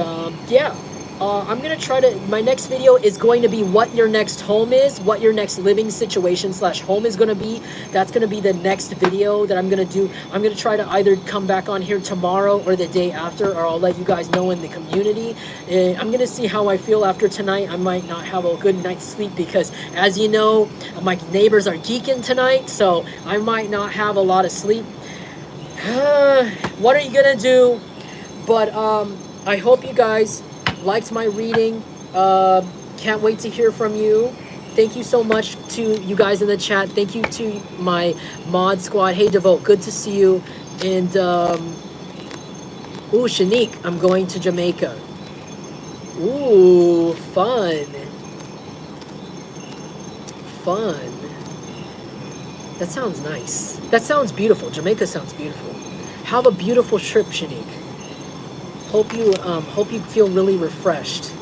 yeah. I'm going to try to, my next video is going to be what your next home is, what your next living situation / home is going to be. That's going to be the next video that I'm going to do. I'm going to try to either come back on here tomorrow or the day after, or I'll let you guys know in the community. I'm going to see how I feel after tonight. I might not have a good night's sleep because, as you know, my neighbors are geeking tonight, so I might not have a lot of sleep. What are you going to do? But I hope you guys liked my reading. Can't wait to hear from you. Thank you so much to you guys in the chat. Thank you to my mod squad. Hey Devote, good to see you. And ooh, Shanique, I'm going to Jamaica. Ooh, fun. That sounds nice. That sounds beautiful. Jamaica sounds beautiful. Have a beautiful trip, Shanique. Hope you feel really refreshed.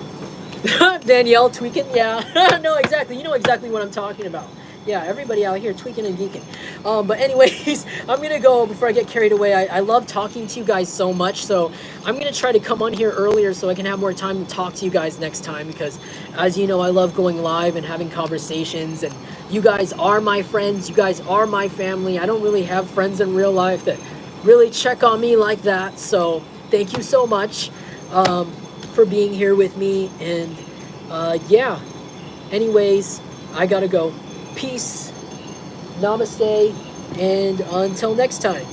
Danielle tweaking, yeah. No, exactly. You know exactly what I'm talking about. Yeah, everybody out here tweaking and geeking. But anyways, I'm gonna go before I get carried away. I love talking to you guys so much, so I'm gonna try to come on here earlier so I can have more time to talk to you guys next time, because as you know, I love going live and having conversations, and you guys are my friends. You guys are my family. I don't really have friends in real life that really check on me like that, so thank you so much for being here with me. And yeah, anyways, I gotta go. Peace, namaste, and until next time.